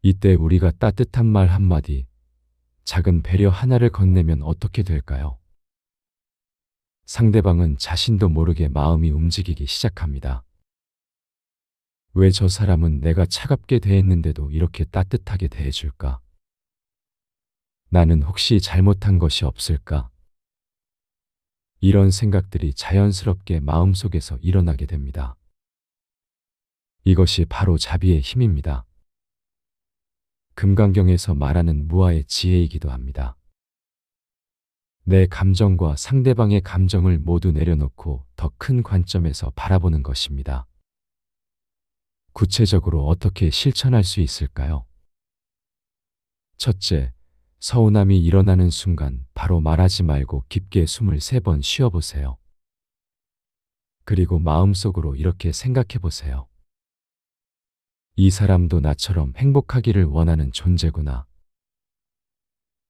이때 우리가 따뜻한 말 한마디, 작은 배려 하나를 건네면 어떻게 될까요? 상대방은 자신도 모르게 마음이 움직이기 시작합니다. 왜 저 사람은 내가 차갑게 대했는데도 이렇게 따뜻하게 대해줄까? 나는 혹시 잘못한 것이 없을까? 이런 생각들이 자연스럽게 마음속에서 일어나게 됩니다. 이것이 바로 자비의 힘입니다. 금강경에서 말하는 무아의 지혜이기도 합니다. 내 감정과 상대방의 감정을 모두 내려놓고 더 큰 관점에서 바라보는 것입니다. 구체적으로 어떻게 실천할 수 있을까요? 첫째, 서운함이 일어나는 순간 바로 말하지 말고 깊게 숨을 3번 쉬어보세요. 그리고 마음속으로 이렇게 생각해 보세요. 이 사람도 나처럼 행복하기를 원하는 존재구나.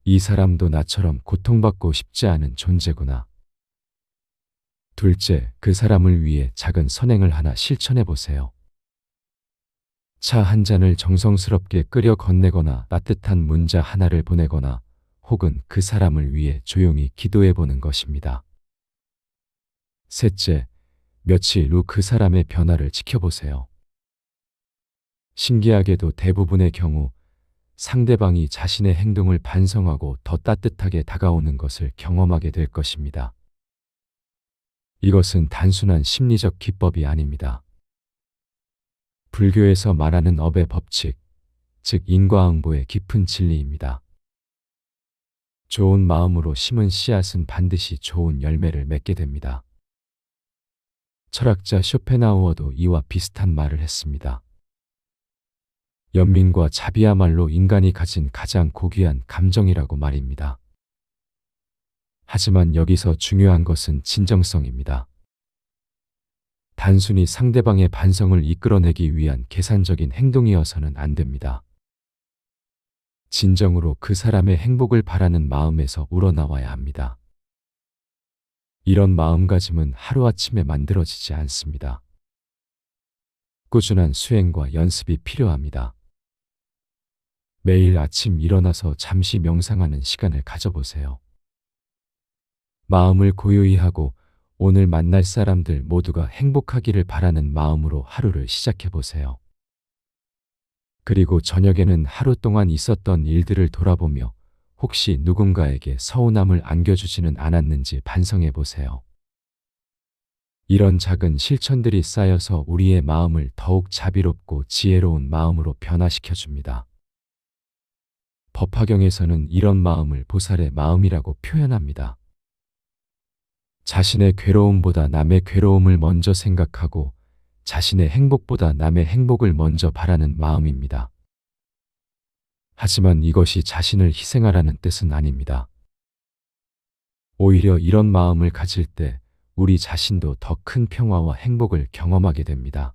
이 사람도 나처럼 고통받고 싶지 않은 존재구나. 둘째, 그 사람을 위해 작은 선행을 하나 실천해 보세요. 차 한 잔을 정성스럽게 끓여 건네거나 따뜻한 문자 하나를 보내거나 혹은 그 사람을 위해 조용히 기도해 보는 것입니다. 셋째, 며칠 후 그 사람의 변화를 지켜보세요. 신기하게도 대부분의 경우 상대방이 자신의 행동을 반성하고 더 따뜻하게 다가오는 것을 경험하게 될 것입니다. 이것은 단순한 심리적 기법이 아닙니다. 불교에서 말하는 업의 법칙, 즉 인과응보의 깊은 진리입니다. 좋은 마음으로 심은 씨앗은 반드시 좋은 열매를 맺게 됩니다. 철학자 쇼펜하우어도 이와 비슷한 말을 했습니다. 연민과 자비야말로 인간이 가진 가장 고귀한 감정이라고 말입니다. 하지만 여기서 중요한 것은 진정성입니다. 단순히 상대방의 반성을 이끌어내기 위한 계산적인 행동이어서는 안 됩니다. 진정으로 그 사람의 행복을 바라는 마음에서 우러나와야 합니다. 이런 마음가짐은 하루아침에 만들어지지 않습니다. 꾸준한 수행과 연습이 필요합니다. 매일 아침 일어나서 잠시 명상하는 시간을 가져보세요. 마음을 고요히 하고 오늘 만날 사람들 모두가 행복하기를 바라는 마음으로 하루를 시작해 보세요. 그리고 저녁에는 하루 동안 있었던 일들을 돌아보며 혹시 누군가에게 서운함을 안겨주지는 않았는지 반성해 보세요. 이런 작은 실천들이 쌓여서 우리의 마음을 더욱 자비롭고 지혜로운 마음으로 변화시켜 줍니다. 법화경에서는 이런 마음을 보살의 마음이라고 표현합니다. 자신의 괴로움보다 남의 괴로움을 먼저 생각하고 자신의 행복보다 남의 행복을 먼저 바라는 마음입니다. 하지만 이것이 자신을 희생하라는 뜻은 아닙니다. 오히려 이런 마음을 가질 때 우리 자신도 더 큰 평화와 행복을 경험하게 됩니다.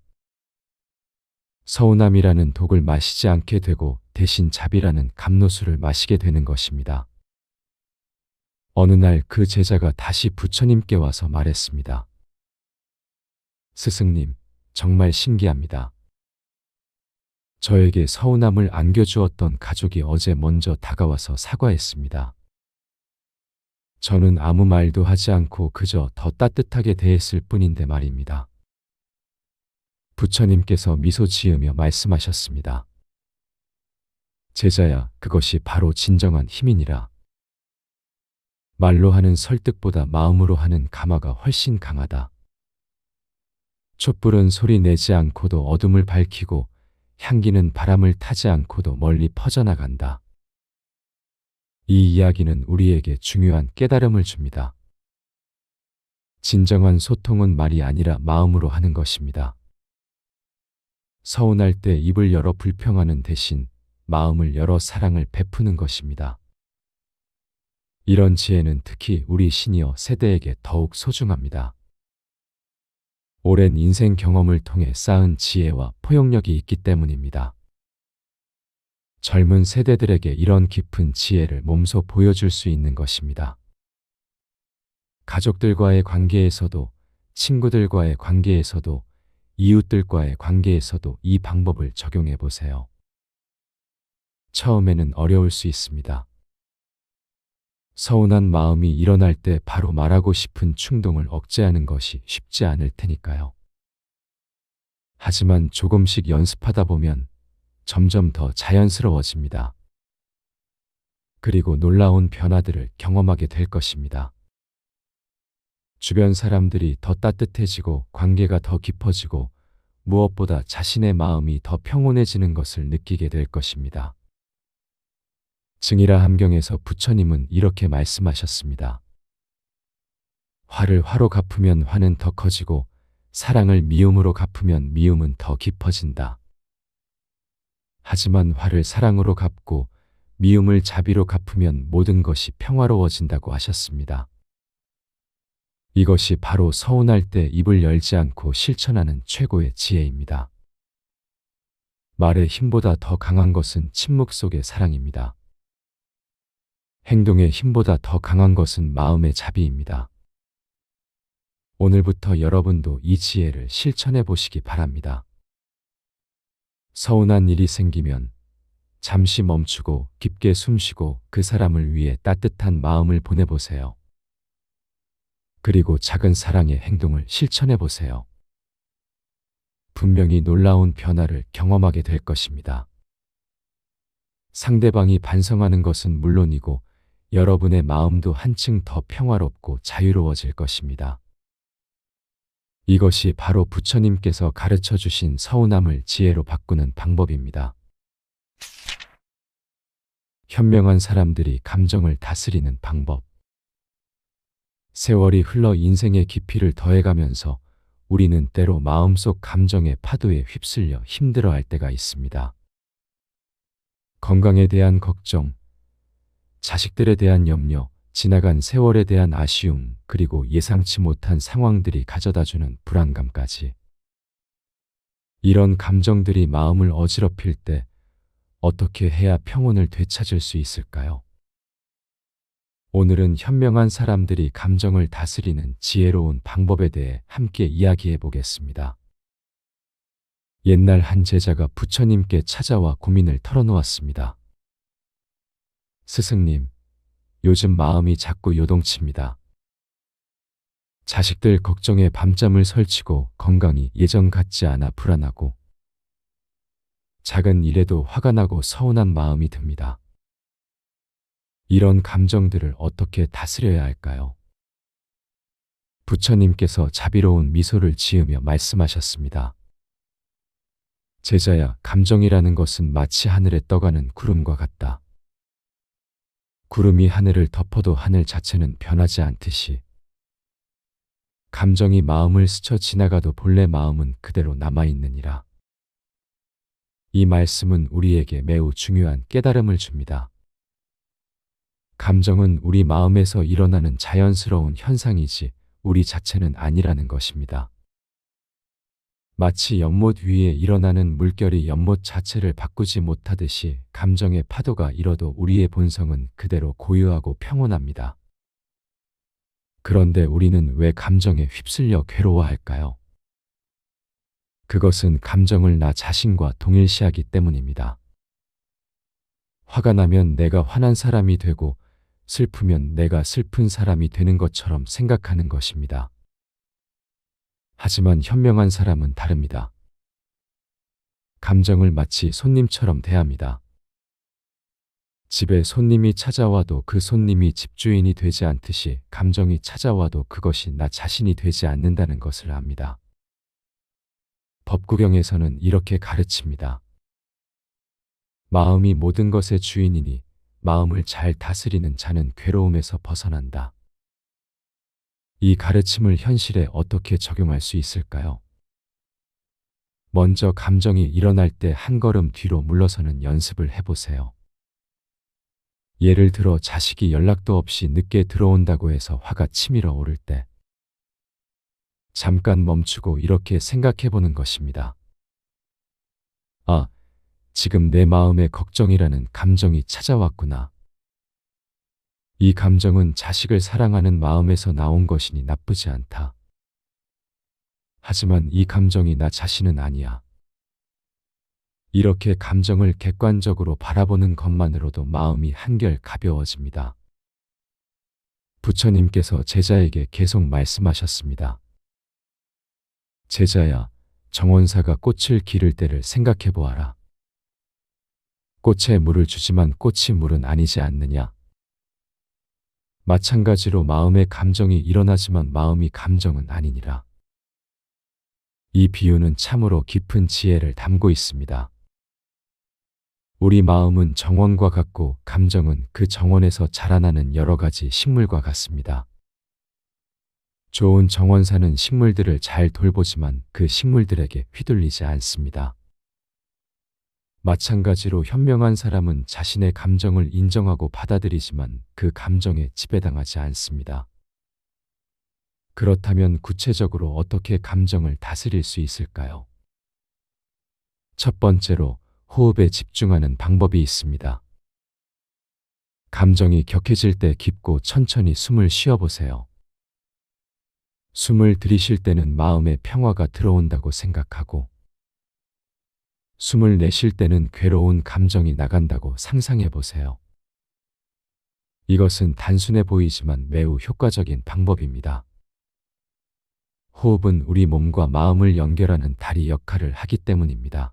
서운함이라는 독을 마시지 않게 되고 대신 자비라는 감로수를 마시게 되는 것입니다. 어느 날 그 제자가 다시 부처님께 와서 말했습니다. 스승님, 정말 신기합니다. 저에게 서운함을 안겨주었던 가족이 어제 먼저 다가와서 사과했습니다. 저는 아무 말도 하지 않고 그저 더 따뜻하게 대했을 뿐인데 말입니다. 부처님께서 미소 지으며 말씀하셨습니다. 제자야, 그것이 바로 진정한 힘이니라. 말로 하는 설득보다 마음으로 하는 감화가 훨씬 강하다. 촛불은 소리 내지 않고도 어둠을 밝히고 향기는 바람을 타지 않고도 멀리 퍼져나간다. 이 이야기는 우리에게 중요한 깨달음을 줍니다. 진정한 소통은 말이 아니라 마음으로 하는 것입니다. 서운할 때 입을 열어 불평하는 대신 마음을 열어 사랑을 베푸는 것입니다. 이런 지혜는 특히 우리 시니어 세대에게 더욱 소중합니다. 오랜 인생 경험을 통해 쌓은 지혜와 포용력이 있기 때문입니다. 젊은 세대들에게 이런 깊은 지혜를 몸소 보여줄 수 있는 것입니다. 가족들과의 관계에서도, 친구들과의 관계에서도, 이웃들과의 관계에서도 이 방법을 적용해 보세요. 처음에는 어려울 수 있습니다. 서운한 마음이 일어날 때 바로 말하고 싶은 충동을 억제하는 것이 쉽지 않을 테니까요. 하지만 조금씩 연습하다 보면 점점 더 자연스러워집니다. 그리고 놀라운 변화들을 경험하게 될 것입니다. 주변 사람들이 더 따뜻해지고 관계가 더 깊어지고 무엇보다 자신의 마음이 더 평온해지는 것을 느끼게 될 것입니다. 증이라 함경에서 부처님은 이렇게 말씀하셨습니다. 화를 화로 갚으면 화는 더 커지고 사랑을 미움으로 갚으면 미움은 더 깊어진다. 하지만 화를 사랑으로 갚고 미움을 자비로 갚으면 모든 것이 평화로워진다고 하셨습니다. 이것이 바로 서운할 때 입을 열지 않고 실천하는 최고의 지혜입니다. 말의 힘보다 더 강한 것은 침묵 속의 사랑입니다. 행동의 힘보다 더 강한 것은 마음의 자비입니다. 오늘부터 여러분도 이 지혜를 실천해 보시기 바랍니다. 서운한 일이 생기면 잠시 멈추고 깊게 숨쉬고 그 사람을 위해 따뜻한 마음을 보내보세요. 그리고 작은 사랑의 행동을 실천해 보세요. 분명히 놀라운 변화를 경험하게 될 것입니다. 상대방이 반성하는 것은 물론이고 여러분의 마음도 한층 더 평화롭고 자유로워질 것입니다. 이것이 바로 부처님께서 가르쳐 주신 서운함을 지혜로 바꾸는 방법입니다. 현명한 사람들이 감정을 다스리는 방법. 세월이 흘러 인생의 깊이를 더해가면서 우리는 때로 마음속 감정의 파도에 휩쓸려 힘들어할 때가 있습니다. 건강에 대한 걱정, 자식들에 대한 염려, 지나간 세월에 대한 아쉬움, 그리고 예상치 못한 상황들이 가져다주는 불안감까지. 이런 감정들이 마음을 어지럽힐 때 어떻게 해야 평온을 되찾을 수 있을까요? 오늘은 현명한 사람들이 감정을 다스리는 지혜로운 방법에 대해 함께 이야기해 보겠습니다. 옛날 한 제자가 부처님께 찾아와 고민을 털어놓았습니다. 스승님, 요즘 마음이 자꾸 요동칩니다. 자식들 걱정에 밤잠을 설치고 건강이 예전 같지 않아 불안하고 작은 일에도 화가 나고 서운한 마음이 듭니다. 이런 감정들을 어떻게 다스려야 할까요? 부처님께서 자비로운 미소를 지으며 말씀하셨습니다. 제자야, 감정이라는 것은 마치 하늘에 떠가는 구름과 같다. 구름이 하늘을 덮어도 하늘 자체는 변하지 않듯이 감정이 마음을 스쳐 지나가도 본래 마음은 그대로 남아있느니라. 이 말씀은 우리에게 매우 중요한 깨달음을 줍니다. 감정은 우리 마음에서 일어나는 자연스러운 현상이지 우리 자체는 아니라는 것입니다. 마치 연못 위에 일어나는 물결이 연못 자체를 바꾸지 못하듯이 감정의 파도가 일어도 우리의 본성은 그대로 고유하고 평온합니다. 그런데 우리는 왜 감정에 휩쓸려 괴로워할까요? 그것은 감정을 나 자신과 동일시하기 때문입니다. 화가 나면 내가 화난 사람이 되고 슬프면 내가 슬픈 사람이 되는 것처럼 생각하는 것입니다. 하지만 현명한 사람은 다릅니다. 감정을 마치 손님처럼 대합니다. 집에 손님이 찾아와도 그 손님이 집주인이 되지 않듯이 감정이 찾아와도 그것이 나 자신이 되지 않는다는 것을 압니다. 법구경에서는 이렇게 가르칩니다. 마음이 모든 것의 주인이니 마음을 잘 다스리는 자는 괴로움에서 벗어난다. 이 가르침을 현실에 어떻게 적용할 수 있을까요? 먼저 감정이 일어날 때 한 걸음 뒤로 물러서는 연습을 해보세요. 예를 들어 자식이 연락도 없이 늦게 들어온다고 해서 화가 치밀어 오를 때 잠깐 멈추고 이렇게 생각해 보는 것입니다. 아, 지금 내 마음에 걱정이라는 감정이 찾아왔구나. 이 감정은 자식을 사랑하는 마음에서 나온 것이니 나쁘지 않다. 하지만 이 감정이 나 자신은 아니야. 이렇게 감정을 객관적으로 바라보는 것만으로도 마음이 한결 가벼워집니다. 부처님께서 제자에게 계속 말씀하셨습니다. 제자야, 정원사가 꽃을 기를 때를 생각해 보아라. 꽃에 물을 주지만 꽃이 물은 아니지 않느냐? 마찬가지로 마음의 감정이 일어나지만 마음이 감정은 아니니라. 이 비유는 참으로 깊은 지혜를 담고 있습니다. 우리 마음은 정원과 같고 감정은 그 정원에서 자라나는 여러 가지 식물과 같습니다. 좋은 정원사는 식물들을 잘 돌보지만 그 식물들에게 휘둘리지 않습니다. 마찬가지로 현명한 사람은 자신의 감정을 인정하고 받아들이지만 그 감정에 지배당하지 않습니다. 그렇다면 구체적으로 어떻게 감정을 다스릴 수 있을까요? 첫 번째로 호흡에 집중하는 방법이 있습니다. 감정이 격해질 때 깊고 천천히 숨을 쉬어보세요. 숨을 들이쉴 때는 마음의 평화가 들어온다고 생각하고 숨을 내쉴 때는 괴로운 감정이 나간다고 상상해 보세요. 이것은 단순해 보이지만 매우 효과적인 방법입니다. 호흡은 우리 몸과 마음을 연결하는 다리 역할을 하기 때문입니다.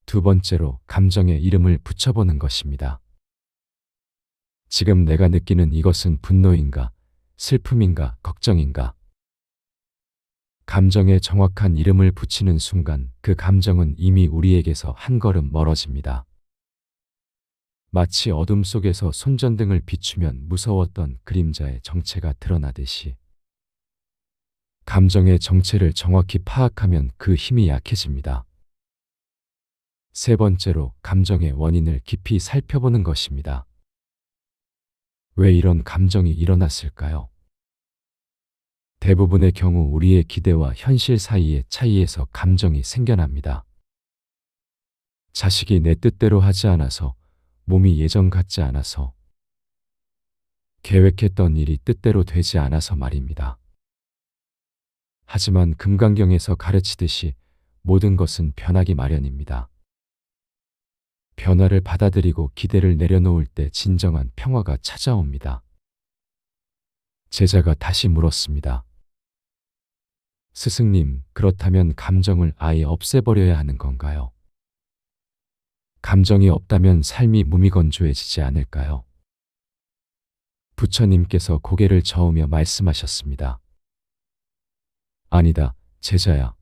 두 번째로 감정에 이름을 붙여보는 것입니다. 지금 내가 느끼는 이것은 분노인가, 슬픔인가, 걱정인가? 감정에 정확한 이름을 붙이는 순간 그 감정은 이미 우리에게서 한 걸음 멀어집니다. 마치 어둠 속에서 손전등을 비추면 무서웠던 그림자의 정체가 드러나듯이 감정의 정체를 정확히 파악하면 그 힘이 약해집니다. 세 번째로 감정의 원인을 깊이 살펴보는 것입니다. 왜 이런 감정이 일어났을까요? 대부분의 경우 우리의 기대와 현실 사이의 차이에서 감정이 생겨납니다. 자식이 내 뜻대로 하지 않아서, 몸이 예전 같지 않아서, 계획했던 일이 뜻대로 되지 않아서 말입니다. 하지만 금강경에서 가르치듯이 모든 것은 변하기 마련입니다. 변화를 받아들이고 기대를 내려놓을 때 진정한 평화가 찾아옵니다. 제자가 다시 물었습니다. 스승님, 그렇다면 감정을 아예 없애버려야 하는 건가요? 감정이 없다면 삶이 무미건조해지지 않을까요? 부처님께서 고개를 저으며 말씀하셨습니다. 아니다, 제자야.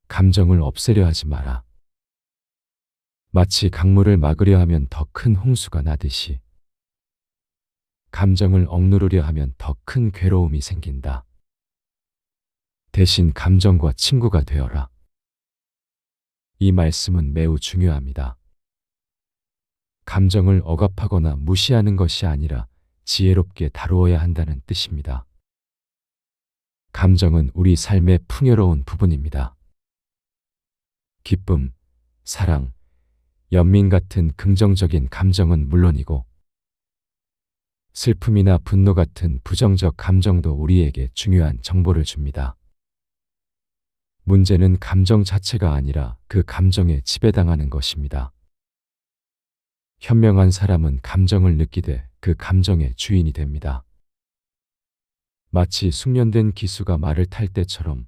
감정을 없애려 하지 마라. 마치 강물을 막으려 하면 더 큰 홍수가 나듯이 감정을 억누르려 하면 더 큰 괴로움이 생긴다. 대신 감정과 친구가 되어라. 이 말씀은 매우 중요합니다. 감정을 억압하거나 무시하는 것이 아니라 지혜롭게 다루어야 한다는 뜻입니다. 감정은 우리 삶의 풍요로운 부분입니다. 기쁨, 사랑, 연민 같은 긍정적인 감정은 물론이고 슬픔이나 분노 같은 부정적 감정도 우리에게 중요한 정보를 줍니다. 문제는 감정 자체가 아니라 그 감정에 지배당하는 것입니다. 현명한 사람은 감정을 느끼되 그 감정의 주인이 됩니다. 마치 숙련된 기수가 말을 탈 때처럼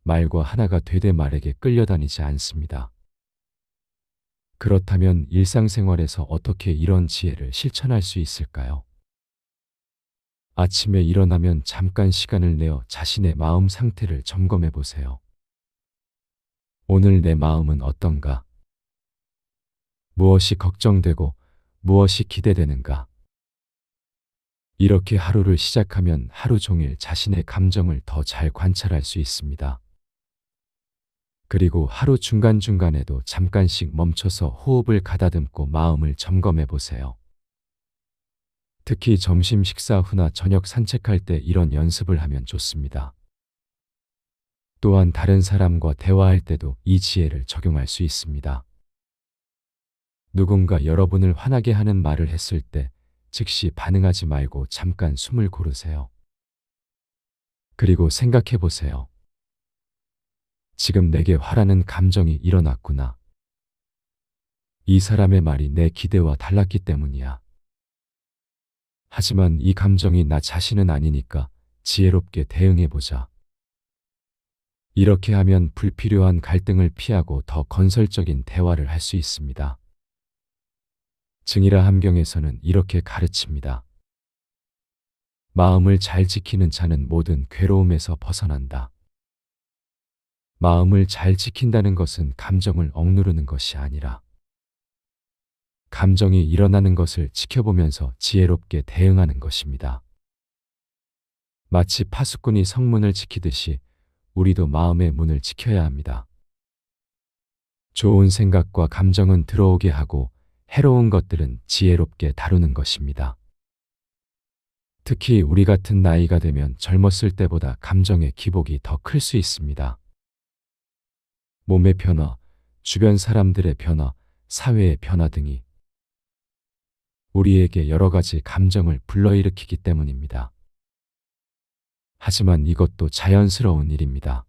말과 하나가 되되 말에게 끌려다니지 않습니다. 그렇다면 일상생활에서 어떻게 이런 지혜를 실천할 수 있을까요? 아침에 일어나면 잠깐 시간을 내어 자신의 마음 상태를 점검해 보세요. 오늘 내 마음은 어떤가? 무엇이 걱정되고 무엇이 기대되는가? 이렇게 하루를 시작하면 하루 종일 자신의 감정을 더 잘 관찰할 수 있습니다. 그리고 하루 중간중간에도 잠깐씩 멈춰서 호흡을 가다듬고 마음을 점검해 보세요. 특히 점심 식사 후나 저녁 산책할 때 이런 연습을 하면 좋습니다. 또한 다른 사람과 대화할 때도 이 지혜를 적용할 수 있습니다. 누군가 여러분을 화나게 하는 말을 했을 때 즉시 반응하지 말고 잠깐 숨을 고르세요. 그리고 생각해 보세요. 지금 내게 화라는 감정이 일어났구나. 이 사람의 말이 내 기대와 달랐기 때문이야. 하지만 이 감정이 나 자신은 아니니까 지혜롭게 대응해보자. 이렇게 하면 불필요한 갈등을 피하고 더 건설적인 대화를 할 수 있습니다. 증이라 함경에서는 이렇게 가르칩니다. 마음을 잘 지키는 자는 모든 괴로움에서 벗어난다. 마음을 잘 지킨다는 것은 감정을 억누르는 것이 아니라 감정이 일어나는 것을 지켜보면서 지혜롭게 대응하는 것입니다. 마치 파수꾼이 성문을 지키듯이 우리도 마음의 문을 지켜야 합니다. 좋은 생각과 감정은 들어오게 하고 해로운 것들은 지혜롭게 다루는 것입니다. 특히 우리 같은 나이가 되면 젊었을 때보다 감정의 기복이 더 클 수 있습니다. 몸의 변화, 주변 사람들의 변화, 사회의 변화 등이 우리에게 여러 가지 감정을 불러일으키기 때문입니다. 하지만 이것도 자연스러운 일입니다.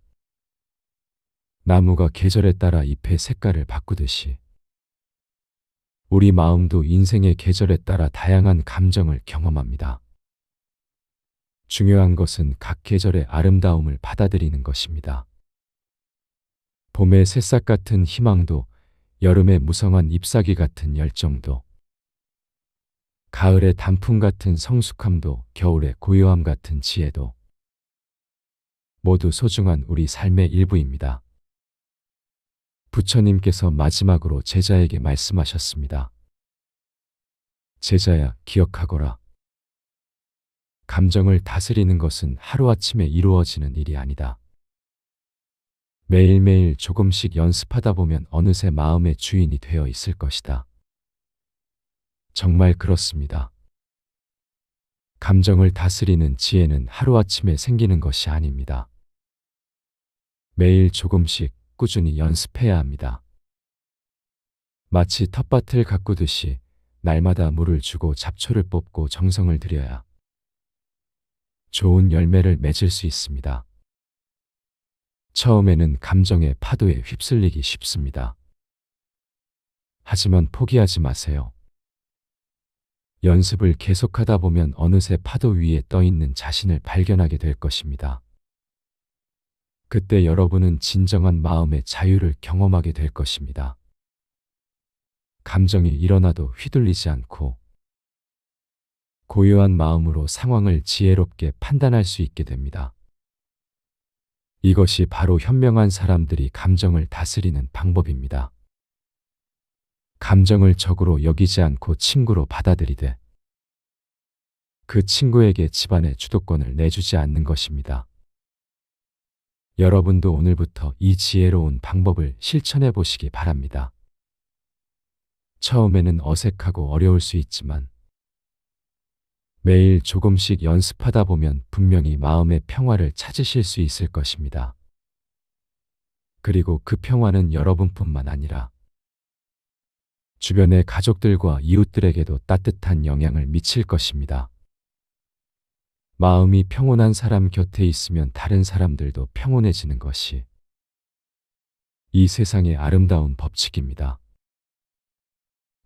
나무가 계절에 따라 잎의 색깔을 바꾸듯이 우리 마음도 인생의 계절에 따라 다양한 감정을 경험합니다. 중요한 것은 각 계절의 아름다움을 받아들이는 것입니다. 봄의 새싹 같은 희망도, 여름의 무성한 잎사귀 같은 열정도, 가을의 단풍 같은 성숙함도, 겨울의 고요함 같은 지혜도 모두 소중한 우리 삶의 일부입니다. 부처님께서 마지막으로 제자에게 말씀하셨습니다. 제자야, 기억하거라. 감정을 다스리는 것은 하루아침에 이루어지는 일이 아니다. 매일매일 조금씩 연습하다 보면 어느새 마음의 주인이 되어 있을 것이다. 정말 그렇습니다. 감정을 다스리는 지혜는 하루아침에 생기는 것이 아닙니다. 매일 조금씩 꾸준히 연습해야 합니다. 마치 텃밭을 가꾸듯이 날마다 물을 주고 잡초를 뽑고 정성을 들여야 좋은 열매를 맺을 수 있습니다. 처음에는 감정의 파도에 휩쓸리기 쉽습니다. 하지만 포기하지 마세요. 연습을 계속하다 보면 어느새 파도 위에 떠 있는 자신을 발견하게 될 것입니다. 그때 여러분은 진정한 마음의 자유를 경험하게 될 것입니다. 감정이 일어나도 휘둘리지 않고 고요한 마음으로 상황을 지혜롭게 판단할 수 있게 됩니다. 이것이 바로 현명한 사람들이 감정을 다스리는 방법입니다. 감정을 적으로 여기지 않고 친구로 받아들이되 그 친구에게 집안의 주도권을 내주지 않는 것입니다. 여러분도 오늘부터 이 지혜로운 방법을 실천해 보시기 바랍니다. 처음에는 어색하고 어려울 수 있지만 매일 조금씩 연습하다 보면 분명히 마음의 평화를 찾으실 수 있을 것입니다. 그리고 그 평화는 여러분뿐만 아니라 주변의 가족들과 이웃들에게도 따뜻한 영향을 미칠 것입니다. 마음이 평온한 사람 곁에 있으면 다른 사람들도 평온해지는 것이 이 세상의 아름다운 법칙입니다.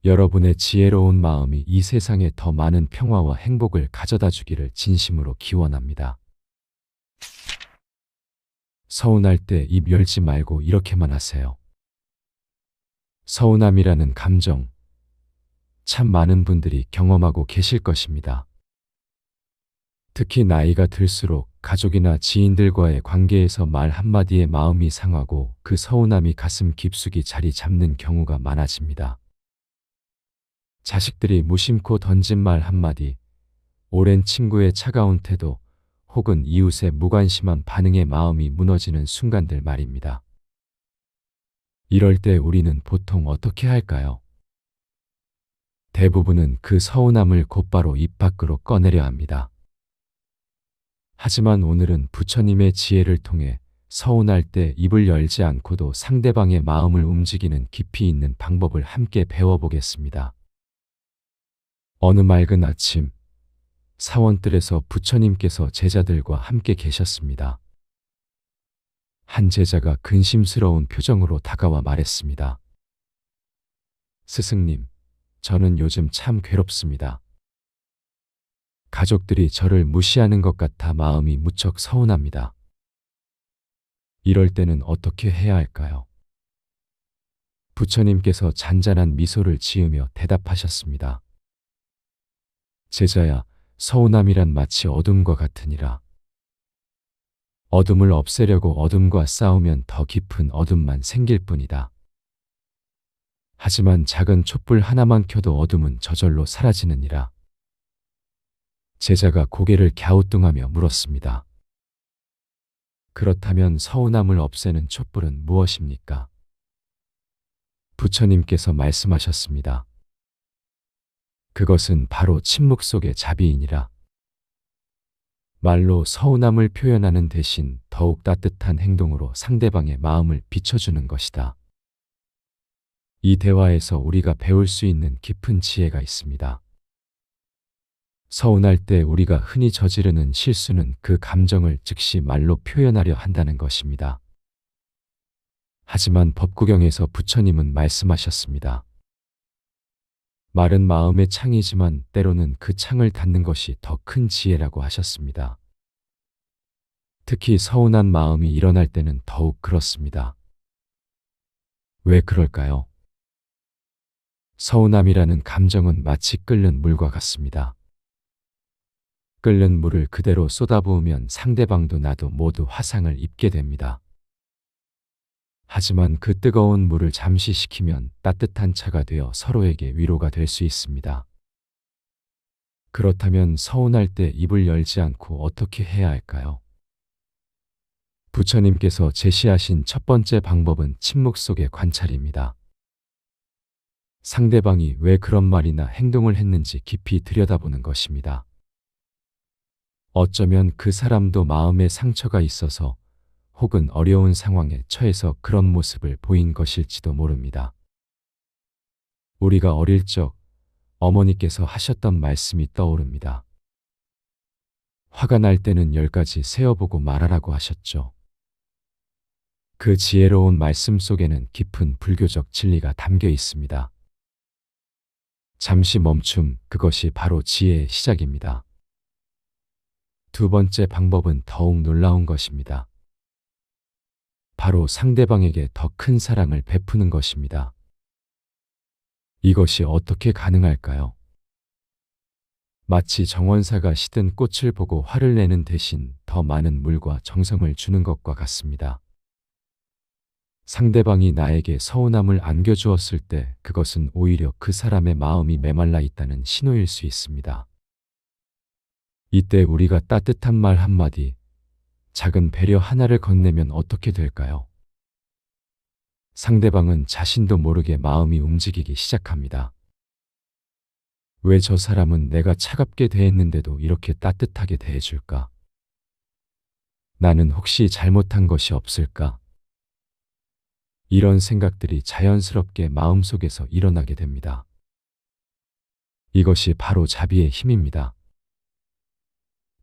여러분의 지혜로운 마음이 이 세상에 더 많은 평화와 행복을 가져다 주기를 진심으로 기원합니다. 서운할 때 입 열지 말고 이렇게만 하세요. 서운함이라는 감정, 참 많은 분들이 경험하고 계실 것입니다. 특히 나이가 들수록 가족이나 지인들과의 관계에서 말 한마디에 마음이 상하고 그 서운함이 가슴 깊숙이 자리 잡는 경우가 많아집니다. 자식들이 무심코 던진 말 한마디, 오랜 친구의 차가운 태도, 혹은 이웃의 무관심한 반응에 마음이 무너지는 순간들 말입니다. 이럴 때 우리는 보통 어떻게 할까요? 대부분은 그 서운함을 곧바로 입 밖으로 꺼내려 합니다. 하지만 오늘은 부처님의 지혜를 통해 서운할 때 입을 열지 않고도 상대방의 마음을 움직이는 깊이 있는 방법을 함께 배워보겠습니다. 어느 맑은 아침, 사원뜰에서 부처님께서 제자들과 함께 계셨습니다. 한 제자가 근심스러운 표정으로 다가와 말했습니다. 스승님, 저는 요즘 참 괴롭습니다. 가족들이 저를 무시하는 것 같아 마음이 무척 서운합니다. 이럴 때는 어떻게 해야 할까요? 부처님께서 잔잔한 미소를 지으며 대답하셨습니다. 제자야, 서운함이란 마치 어둠과 같으니라. 어둠을 없애려고 어둠과 싸우면 더 깊은 어둠만 생길 뿐이다. 하지만 작은 촛불 하나만 켜도 어둠은 저절로 사라지느니라. 제자가 고개를 갸우뚱하며 물었습니다. 그렇다면 서운함을 없애는 촛불은 무엇입니까? 부처님께서 말씀하셨습니다. 그것은 바로 침묵 속의 자비이니라. 말로 서운함을 표현하는 대신 더욱 따뜻한 행동으로 상대방의 마음을 비춰주는 것이다. 이 대화에서 우리가 배울 수 있는 깊은 지혜가 있습니다. 서운할 때 우리가 흔히 저지르는 실수는 그 감정을 즉시 말로 표현하려 한다는 것입니다. 하지만 법구경에서 부처님은 말씀하셨습니다. 말은 마음의 창이지만 때로는 그 창을 닫는 것이 더 큰 지혜라고 하셨습니다. 특히 서운한 마음이 일어날 때는 더욱 그렇습니다. 왜 그럴까요? 서운함이라는 감정은 마치 끓는 물과 같습니다. 끓는 물을 그대로 쏟아부으면 상대방도 나도 모두 화상을 입게 됩니다. 하지만 그 뜨거운 물을 잠시 식히면 따뜻한 차가 되어 서로에게 위로가 될 수 있습니다. 그렇다면 서운할 때 입을 열지 않고 어떻게 해야 할까요? 부처님께서 제시하신 첫 번째 방법은 침묵 속의 관찰입니다. 상대방이 왜 그런 말이나 행동을 했는지 깊이 들여다보는 것입니다. 어쩌면 그 사람도 마음에 상처가 있어서 혹은 어려운 상황에 처해서 그런 모습을 보인 것일지도 모릅니다. 우리가 어릴 적 어머니께서 하셨던 말씀이 떠오릅니다. 화가 날 때는 10가지 세어보고 말하라고 하셨죠. 그 지혜로운 말씀 속에는 깊은 불교적 진리가 담겨 있습니다. 잠시 멈춤, 그것이 바로 지혜의 시작입니다. 두 번째 방법은 더욱 놀라운 것입니다. 바로 상대방에게 더 큰 사랑을 베푸는 것입니다. 이것이 어떻게 가능할까요? 마치 정원사가 시든 꽃을 보고 화를 내는 대신 더 많은 물과 정성을 주는 것과 같습니다. 상대방이 나에게 서운함을 안겨주었을 때 그것은 오히려 그 사람의 마음이 메말라 있다는 신호일 수 있습니다. 이때 우리가 따뜻한 말 한마디, 작은 배려 하나를 건네면 어떻게 될까요? 상대방은 자신도 모르게 마음이 움직이기 시작합니다. 왜 저 사람은 내가 차갑게 대했는데도 이렇게 따뜻하게 대해줄까? 나는 혹시 잘못한 것이 없을까? 이런 생각들이 자연스럽게 마음속에서 일어나게 됩니다. 이것이 바로 자비의 힘입니다.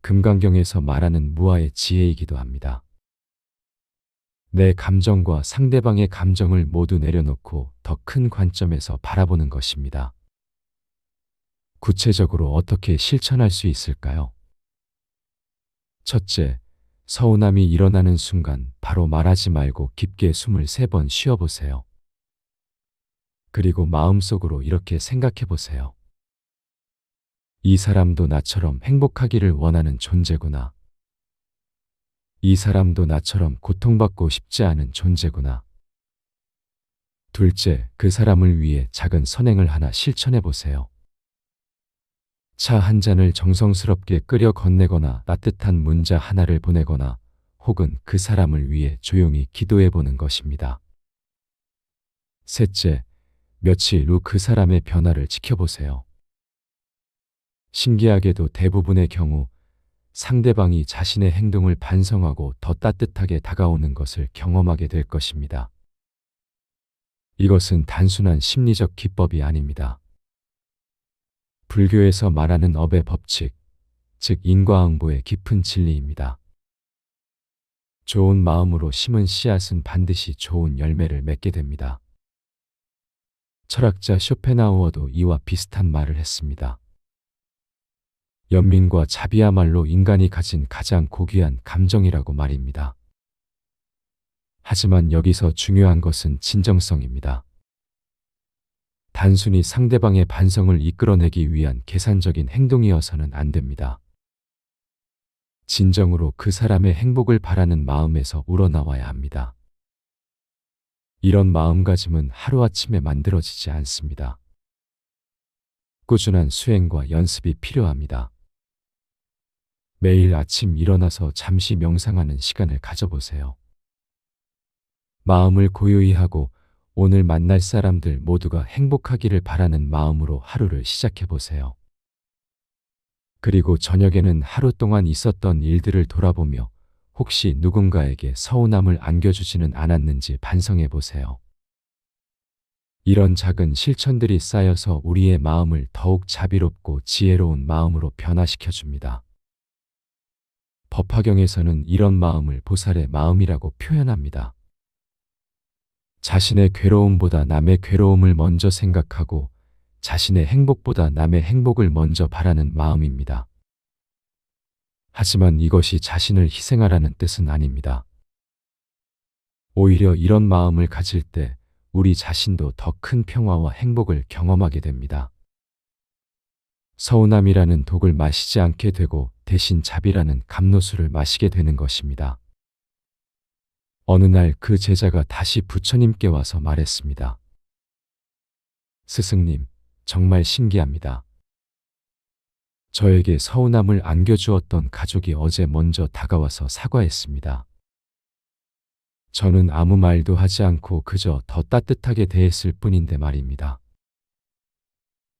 금강경에서 말하는 무아의 지혜이기도 합니다. 내 감정과 상대방의 감정을 모두 내려놓고 더 큰 관점에서 바라보는 것입니다. 구체적으로 어떻게 실천할 수 있을까요? 첫째, 서운함이 일어나는 순간 바로 말하지 말고 깊게 숨을 3번 쉬어보세요. 그리고 마음속으로 이렇게 생각해 보세요. 이 사람도 나처럼 행복하기를 원하는 존재구나. 이 사람도 나처럼 고통받고 싶지 않은 존재구나. 둘째, 그 사람을 위해 작은 선행을 하나 실천해 보세요. 차 한 잔을 정성스럽게 끓여 건네거나 따뜻한 문자 하나를 보내거나 혹은 그 사람을 위해 조용히 기도해 보는 것입니다. 셋째, 며칠 후 그 사람의 변화를 지켜보세요. 신기하게도 대부분의 경우 상대방이 자신의 행동을 반성하고 더 따뜻하게 다가오는 것을 경험하게 될 것입니다. 이것은 단순한 심리적 기법이 아닙니다. 불교에서 말하는 업의 법칙, 즉 인과응보의 깊은 진리입니다. 좋은 마음으로 심은 씨앗은 반드시 좋은 열매를 맺게 됩니다. 철학자 쇼펜하우어도 이와 비슷한 말을 했습니다. 연민과 자비야말로 인간이 가진 가장 고귀한 감정이라고 말입니다. 하지만 여기서 중요한 것은 진정성입니다. 단순히 상대방의 반성을 이끌어내기 위한 계산적인 행동이어서는 안 됩니다. 진정으로 그 사람의 행복을 바라는 마음에서 우러나와야 합니다. 이런 마음가짐은 하루아침에 만들어지지 않습니다. 꾸준한 수행과 연습이 필요합니다. 매일 아침 일어나서 잠시 명상하는 시간을 가져보세요. 마음을 고요히 하고 오늘 만날 사람들 모두가 행복하기를 바라는 마음으로 하루를 시작해 보세요. 그리고 저녁에는 하루 동안 있었던 일들을 돌아보며 혹시 누군가에게 서운함을 안겨주지는 않았는지 반성해 보세요. 이런 작은 실천들이 쌓여서 우리의 마음을 더욱 자비롭고 지혜로운 마음으로 변화시켜 줍니다. 법화경에서는 이런 마음을 보살의 마음이라고 표현합니다. 자신의 괴로움보다 남의 괴로움을 먼저 생각하고 자신의 행복보다 남의 행복을 먼저 바라는 마음입니다. 하지만 이것이 자신을 희생하라는 뜻은 아닙니다. 오히려 이런 마음을 가질 때 우리 자신도 더 큰 평화와 행복을 경험하게 됩니다. 서운함이라는 독을 마시지 않게 되고 대신 자비라는 감로수를 마시게 되는 것입니다. 어느 날 그 제자가 다시 부처님께 와서 말했습니다. 스승님, 정말 신기합니다. 저에게 서운함을 안겨주었던 가족이 어제 먼저 다가와서 사과했습니다. 저는 아무 말도 하지 않고 그저 더 따뜻하게 대했을 뿐인데 말입니다.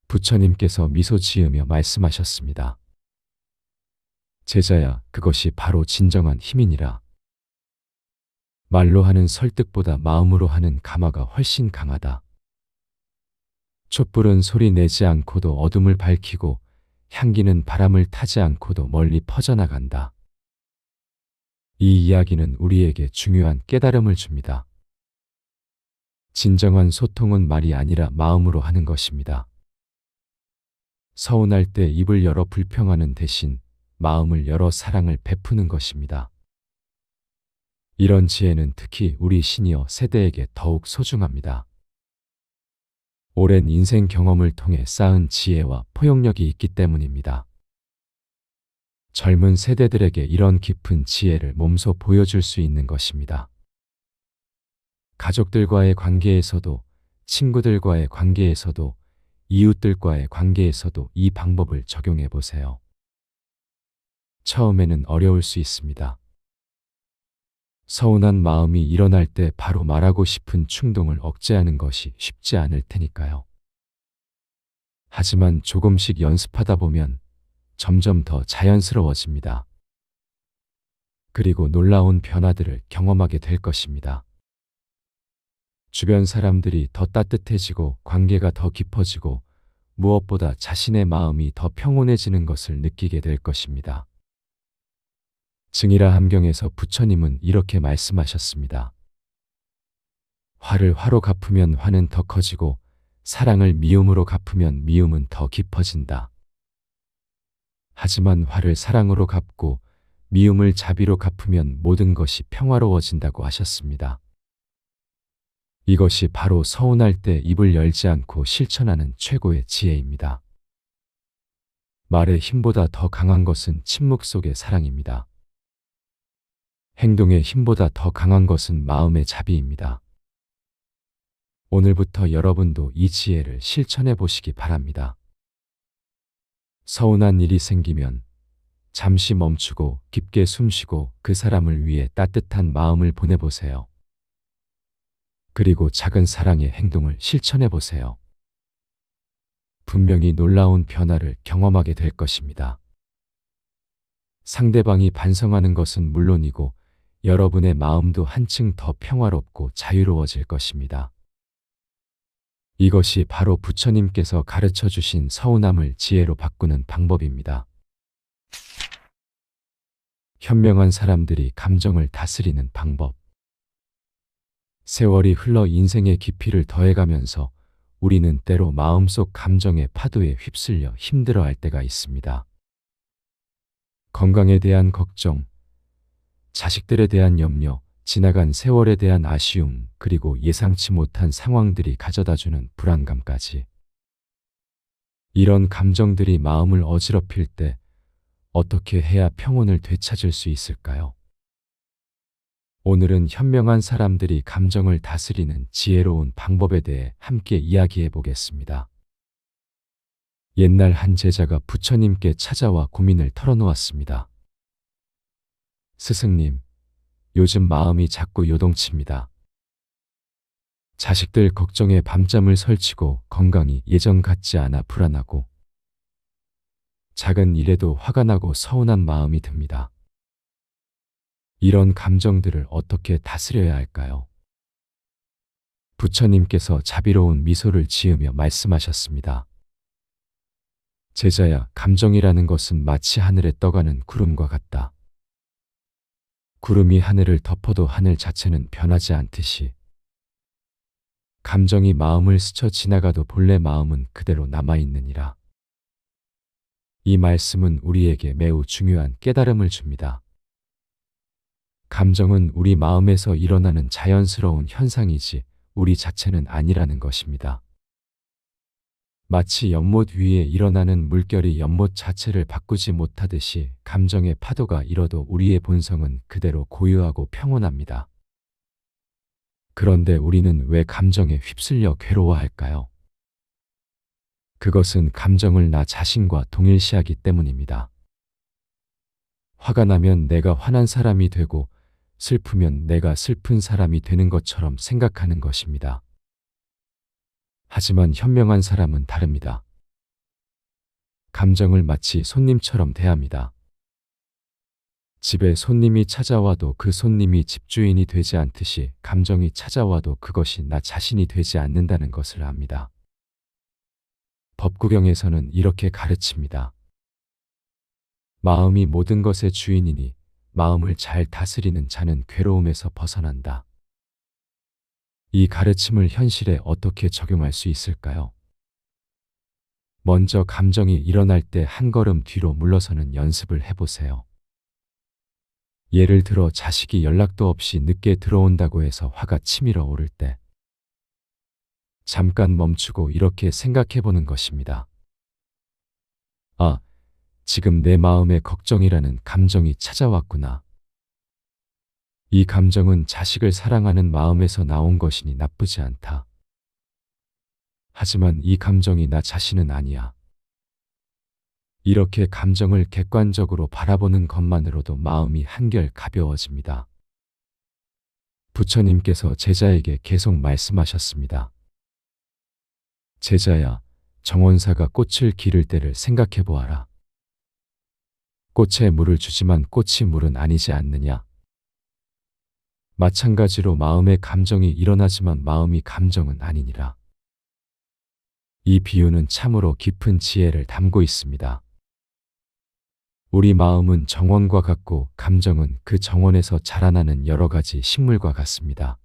부처님께서 미소 지으며 말씀하셨습니다. 제자야, 그것이 바로 진정한 힘이니라. 말로 하는 설득보다 마음으로 하는 감화가 훨씬 강하다. 촛불은 소리 내지 않고도 어둠을 밝히고 향기는 바람을 타지 않고도 멀리 퍼져나간다. 이 이야기는 우리에게 중요한 깨달음을 줍니다. 진정한 소통은 말이 아니라 마음으로 하는 것입니다. 서운할 때 입을 열어 불평하는 대신 마음을 열어 사랑을 베푸는 것입니다. 이런 지혜는 특히 우리 시니어 세대에게 더욱 소중합니다. 오랜 인생 경험을 통해 쌓은 지혜와 포용력이 있기 때문입니다. 젊은 세대들에게 이런 깊은 지혜를 몸소 보여줄 수 있는 것입니다. 가족들과의 관계에서도, 친구들과의 관계에서도, 이웃들과의 관계에서도 이 방법을 적용해 보세요. 처음에는 어려울 수 있습니다. 서운한 마음이 일어날 때 바로 말하고 싶은 충동을 억제하는 것이 쉽지 않을 테니까요. 하지만 조금씩 연습하다 보면 점점 더 자연스러워집니다. 그리고 놀라운 변화들을 경험하게 될 것입니다. 주변 사람들이 더 따뜻해지고 관계가 더 깊어지고 무엇보다 자신의 마음이 더 평온해지는 것을 느끼게 될 것입니다. 증이라 함경에서 부처님은 이렇게 말씀하셨습니다. 화를 화로 갚으면 화는 더 커지고 사랑을 미움으로 갚으면 미움은 더 깊어진다. 하지만 화를 사랑으로 갚고 미움을 자비로 갚으면 모든 것이 평화로워진다고 하셨습니다. 이것이 바로 서운할 때 입을 열지 않고 실천하는 최고의 지혜입니다. 말의 힘보다 더 강한 것은 침묵 속의 사랑입니다. 행동의 힘보다 더 강한 것은 마음의 자비입니다. 오늘부터 여러분도 이 지혜를 실천해 보시기 바랍니다. 서운한 일이 생기면 잠시 멈추고 깊게 숨쉬고 그 사람을 위해 따뜻한 마음을 보내보세요. 그리고 작은 사랑의 행동을 실천해 보세요. 분명히 놀라운 변화를 경험하게 될 것입니다. 상대방이 반성하는 것은 물론이고 여러분의 마음도 한층 더 평화롭고 자유로워질 것입니다. 이것이 바로 부처님께서 가르쳐 주신 서운함을 지혜로 바꾸는 방법입니다. 현명한 사람들이 감정을 다스리는 방법. 세월이 흘러 인생의 깊이를 더해가면서 우리는 때로 마음속 감정의 파도에 휩쓸려 힘들어할 때가 있습니다. 건강에 대한 걱정, 자식들에 대한 염려, 지나간 세월에 대한 아쉬움, 그리고 예상치 못한 상황들이 가져다주는 불안감까지. 이런 감정들이 마음을 어지럽힐 때 어떻게 해야 평온을 되찾을 수 있을까요? 오늘은 현명한 사람들이 감정을 다스리는 지혜로운 방법에 대해 함께 이야기해 보겠습니다. 옛날 한 제자가 부처님께 찾아와 고민을 털어놓았습니다. 스승님, 요즘 마음이 자꾸 요동칩니다. 자식들 걱정에 밤잠을 설치고 건강이 예전 같지 않아 불안하고 작은 일에도 화가 나고 서운한 마음이 듭니다. 이런 감정들을 어떻게 다스려야 할까요? 부처님께서 자비로운 미소를 지으며 말씀하셨습니다. 제자야, 감정이라는 것은 마치 하늘에 떠가는 구름과 같다. 구름이 하늘을 덮어도 하늘 자체는 변하지 않듯이 감정이 마음을 스쳐 지나가도 본래 마음은 그대로 남아있느니라. 이 말씀은 우리에게 매우 중요한 깨달음을 줍니다. 감정은 우리 마음에서 일어나는 자연스러운 현상이지 우리 자체는 아니라는 것입니다. 마치 연못 위에 일어나는 물결이 연못 자체를 바꾸지 못하듯이 감정의 파도가 일어도 우리의 본성은 그대로 고유하고 평온합니다. 그런데 우리는 왜 감정에 휩쓸려 괴로워할까요? 그것은 감정을 나 자신과 동일시하기 때문입니다. 화가 나면 내가 화난 사람이 되고 슬프면 내가 슬픈 사람이 되는 것처럼 생각하는 것입니다. 하지만 현명한 사람은 다릅니다. 감정을 마치 손님처럼 대합니다. 집에 손님이 찾아와도 그 손님이 집주인이 되지 않듯이 감정이 찾아와도 그것이 나 자신이 되지 않는다는 것을 압니다. 법구경에서는 이렇게 가르칩니다. 마음이 모든 것의 주인이니 마음을 잘 다스리는 자는 괴로움에서 벗어난다. 이 가르침을 현실에 어떻게 적용할 수 있을까요? 먼저 감정이 일어날 때 한 걸음 뒤로 물러서는 연습을 해보세요. 예를 들어 자식이 연락도 없이 늦게 들어온다고 해서 화가 치밀어 오를 때 잠깐 멈추고 이렇게 생각해 보는 것입니다. 아, 지금 내 마음에 걱정이라는 감정이 찾아왔구나. 이 감정은 자식을 사랑하는 마음에서 나온 것이니 나쁘지 않다. 하지만 이 감정이 나 자신은 아니야. 이렇게 감정을 객관적으로 바라보는 것만으로도 마음이 한결 가벼워집니다. 부처님께서 제자에게 계속 말씀하셨습니다. 제자야, 정원사가 꽃을 기를 때를 생각해 보아라. 꽃에 물을 주지만 꽃이 물은 아니지 않느냐? 마찬가지로 마음의 감정이 일어나지만 마음이 감정은 아니니라. 이 비유는 참으로 깊은 지혜를 담고 있습니다. 우리 마음은 정원과 같고 감정은 그 정원에서 자라나는 여러 가지 식물과 같습니다.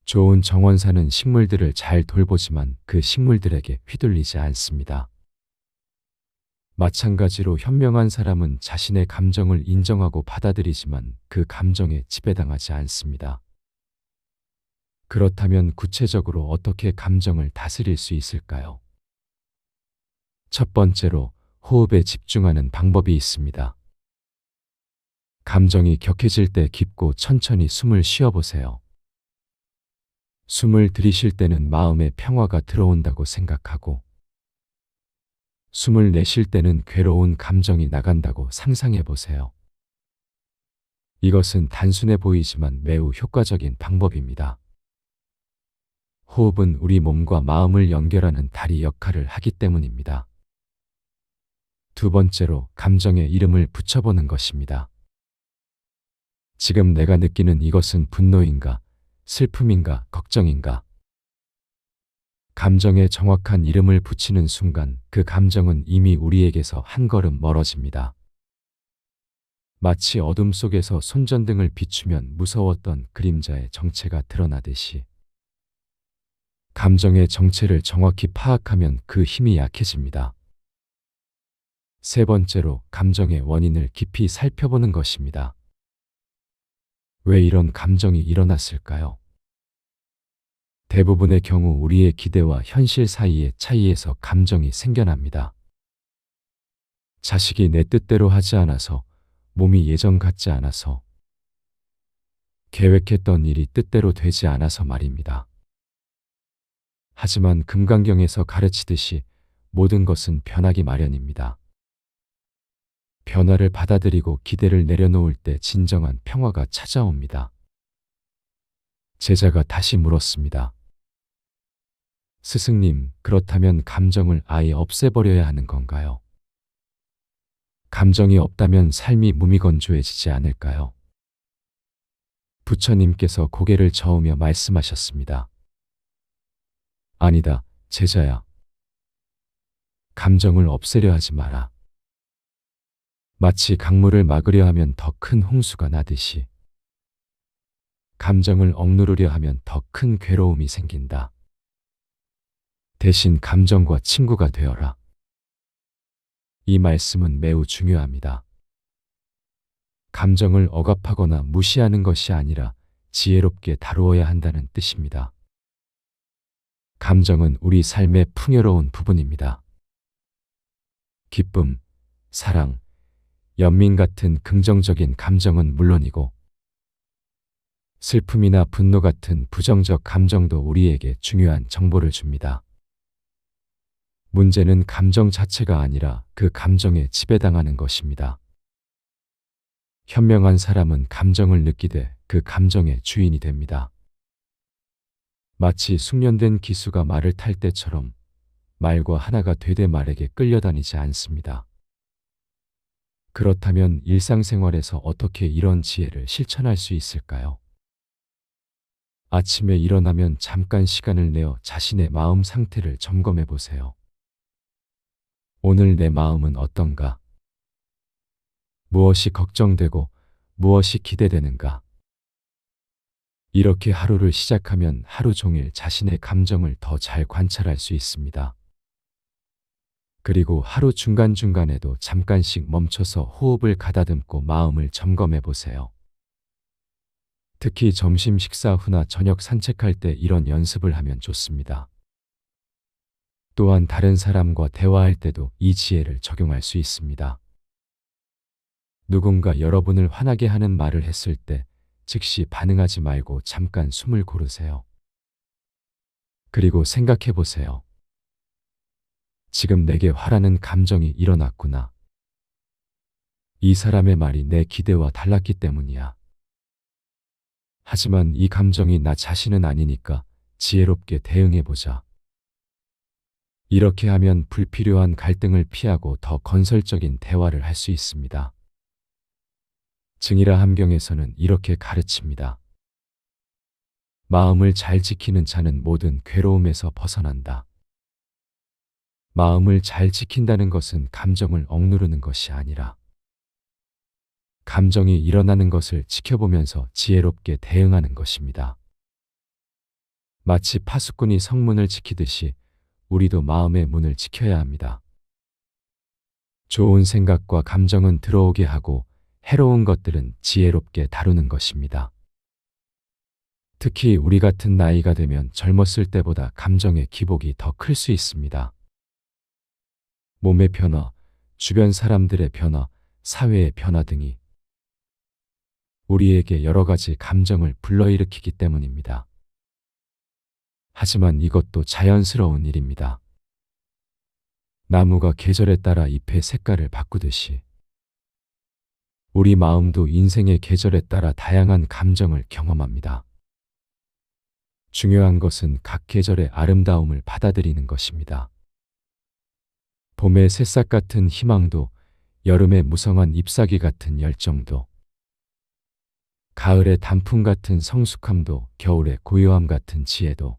좋은 정원사는 식물들을 잘 돌보지만 그 식물들에게 휘둘리지 않습니다. 마찬가지로 현명한 사람은 자신의 감정을 인정하고 받아들이지만 그 감정에 지배당하지 않습니다. 그렇다면 구체적으로 어떻게 감정을 다스릴 수 있을까요? 첫 번째로 호흡에 집중하는 방법이 있습니다. 감정이 격해질 때 깊고 천천히 숨을 쉬어보세요. 숨을 들이쉴 때는 마음의 평화가 들어온다고 생각하고 숨을 내쉴 때는 괴로운 감정이 나간다고 상상해 보세요. 이것은 단순해 보이지만 매우 효과적인 방법입니다. 호흡은 우리 몸과 마음을 연결하는 다리 역할을 하기 때문입니다. 두 번째로 감정에 이름을 붙여보는 것입니다. 지금 내가 느끼는 이것은 분노인가, 슬픔인가, 걱정인가? 감정에 정확한 이름을 붙이는 순간 그 감정은 이미 우리에게서 한 걸음 멀어집니다. 마치 어둠 속에서 손전등을 비추면 무서웠던 그림자의 정체가 드러나듯이 감정의 정체를 정확히 파악하면 그 힘이 약해집니다. 세 번째로 감정의 원인을 깊이 살펴보는 것입니다. 왜 이런 감정이 일어났을까요? 대부분의 경우 우리의 기대와 현실 사이의 차이에서 감정이 생겨납니다. 자식이 내 뜻대로 하지 않아서, 몸이 예전 같지 않아서, 계획했던 일이 뜻대로 되지 않아서 말입니다. 하지만 금강경에서 가르치듯이 모든 것은 변하기 마련입니다. 변화를 받아들이고 기대를 내려놓을 때 진정한 평화가 찾아옵니다. 제자가 다시 물었습니다. 스승님, 그렇다면 감정을 아예 없애버려야 하는 건가요? 감정이 없다면 삶이 무미건조해지지 않을까요? 부처님께서 고개를 저으며 말씀하셨습니다. 아니다, 제자야. 감정을 없애려 하지 마라. 마치 강물을 막으려 하면 더 큰 홍수가 나듯이 감정을 억누르려 하면 더 큰 괴로움이 생긴다. 대신 감정과 친구가 되어라. 이 말씀은 매우 중요합니다. 감정을 억압하거나 무시하는 것이 아니라 지혜롭게 다루어야 한다는 뜻입니다. 감정은 우리 삶의 풍요로운 부분입니다. 기쁨, 사랑, 연민 같은 긍정적인 감정은 물론이고 슬픔이나 분노 같은 부정적 감정도 우리에게 중요한 정보를 줍니다. 문제는 감정 자체가 아니라 그 감정에 지배당하는 것입니다. 현명한 사람은 감정을 느끼되 그 감정의 주인이 됩니다. 마치 숙련된 기수가 말을 탈 때처럼 말과 하나가 되되 말에게 끌려다니지 않습니다. 그렇다면 일상생활에서 어떻게 이런 지혜를 실천할 수 있을까요? 아침에 일어나면 잠깐 시간을 내어 자신의 마음 상태를 점검해 보세요. 오늘 내 마음은 어떤가? 무엇이 걱정되고 무엇이 기대되는가? 이렇게 하루를 시작하면 하루 종일 자신의 감정을 더 잘 관찰할 수 있습니다. 그리고 하루 중간중간에도 잠깐씩 멈춰서 호흡을 가다듬고 마음을 점검해 보세요. 특히 점심 식사 후나 저녁 산책할 때 이런 연습을 하면 좋습니다. 또한 다른 사람과 대화할 때도 이 지혜를 적용할 수 있습니다. 누군가 여러분을 화나게 하는 말을 했을 때 즉시 반응하지 말고 잠깐 숨을 고르세요. 그리고 생각해 보세요. 지금 내게 화라는 감정이 일어났구나. 이 사람의 말이 내 기대와 달랐기 때문이야. 하지만 이 감정이 나 자신은 아니니까 지혜롭게 대응해 보자. 이렇게 하면 불필요한 갈등을 피하고 더 건설적인 대화를 할 수 있습니다. 증이라 함경에서는 이렇게 가르칩니다. 마음을 잘 지키는 자는 모든 괴로움에서 벗어난다. 마음을 잘 지킨다는 것은 감정을 억누르는 것이 아니라 감정이 일어나는 것을 지켜보면서 지혜롭게 대응하는 것입니다. 마치 파수꾼이 성문을 지키듯이 우리도 마음의 문을 지켜야 합니다. 좋은 생각과 감정은 들어오게 하고 해로운 것들은 지혜롭게 다루는 것입니다. 특히 우리 같은 나이가 되면 젊었을 때보다 감정의 기복이 더 클 수 있습니다. 몸의 변화, 주변 사람들의 변화, 사회의 변화 등이 우리에게 여러 가지 감정을 불러일으키기 때문입니다. 하지만 이것도 자연스러운 일입니다. 나무가 계절에 따라 잎의 색깔을 바꾸듯이 우리 마음도 인생의 계절에 따라 다양한 감정을 경험합니다. 중요한 것은 각 계절의 아름다움을 받아들이는 것입니다. 봄의 새싹 같은 희망도, 여름의 무성한 잎사귀 같은 열정도, 가을의 단풍 같은 성숙함도, 겨울의 고요함 같은 지혜도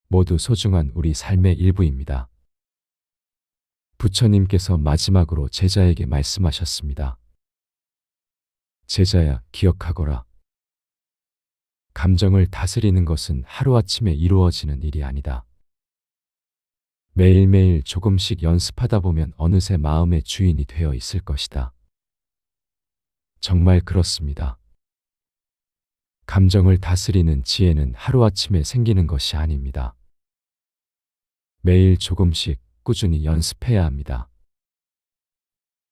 모두 소중한 우리 삶의 일부입니다. 부처님께서 마지막으로 제자에게 말씀하셨습니다. 제자야, 기억하거라. 감정을 다스리는 것은 하루아침에 이루어지는 일이 아니다. 매일매일 조금씩 연습하다 보면 어느새 마음의 주인이 되어 있을 것이다. 정말 그렇습니다. 감정을 다스리는 지혜는 하루아침에 생기는 것이 아닙니다. 매일 조금씩 꾸준히 연습해야 합니다.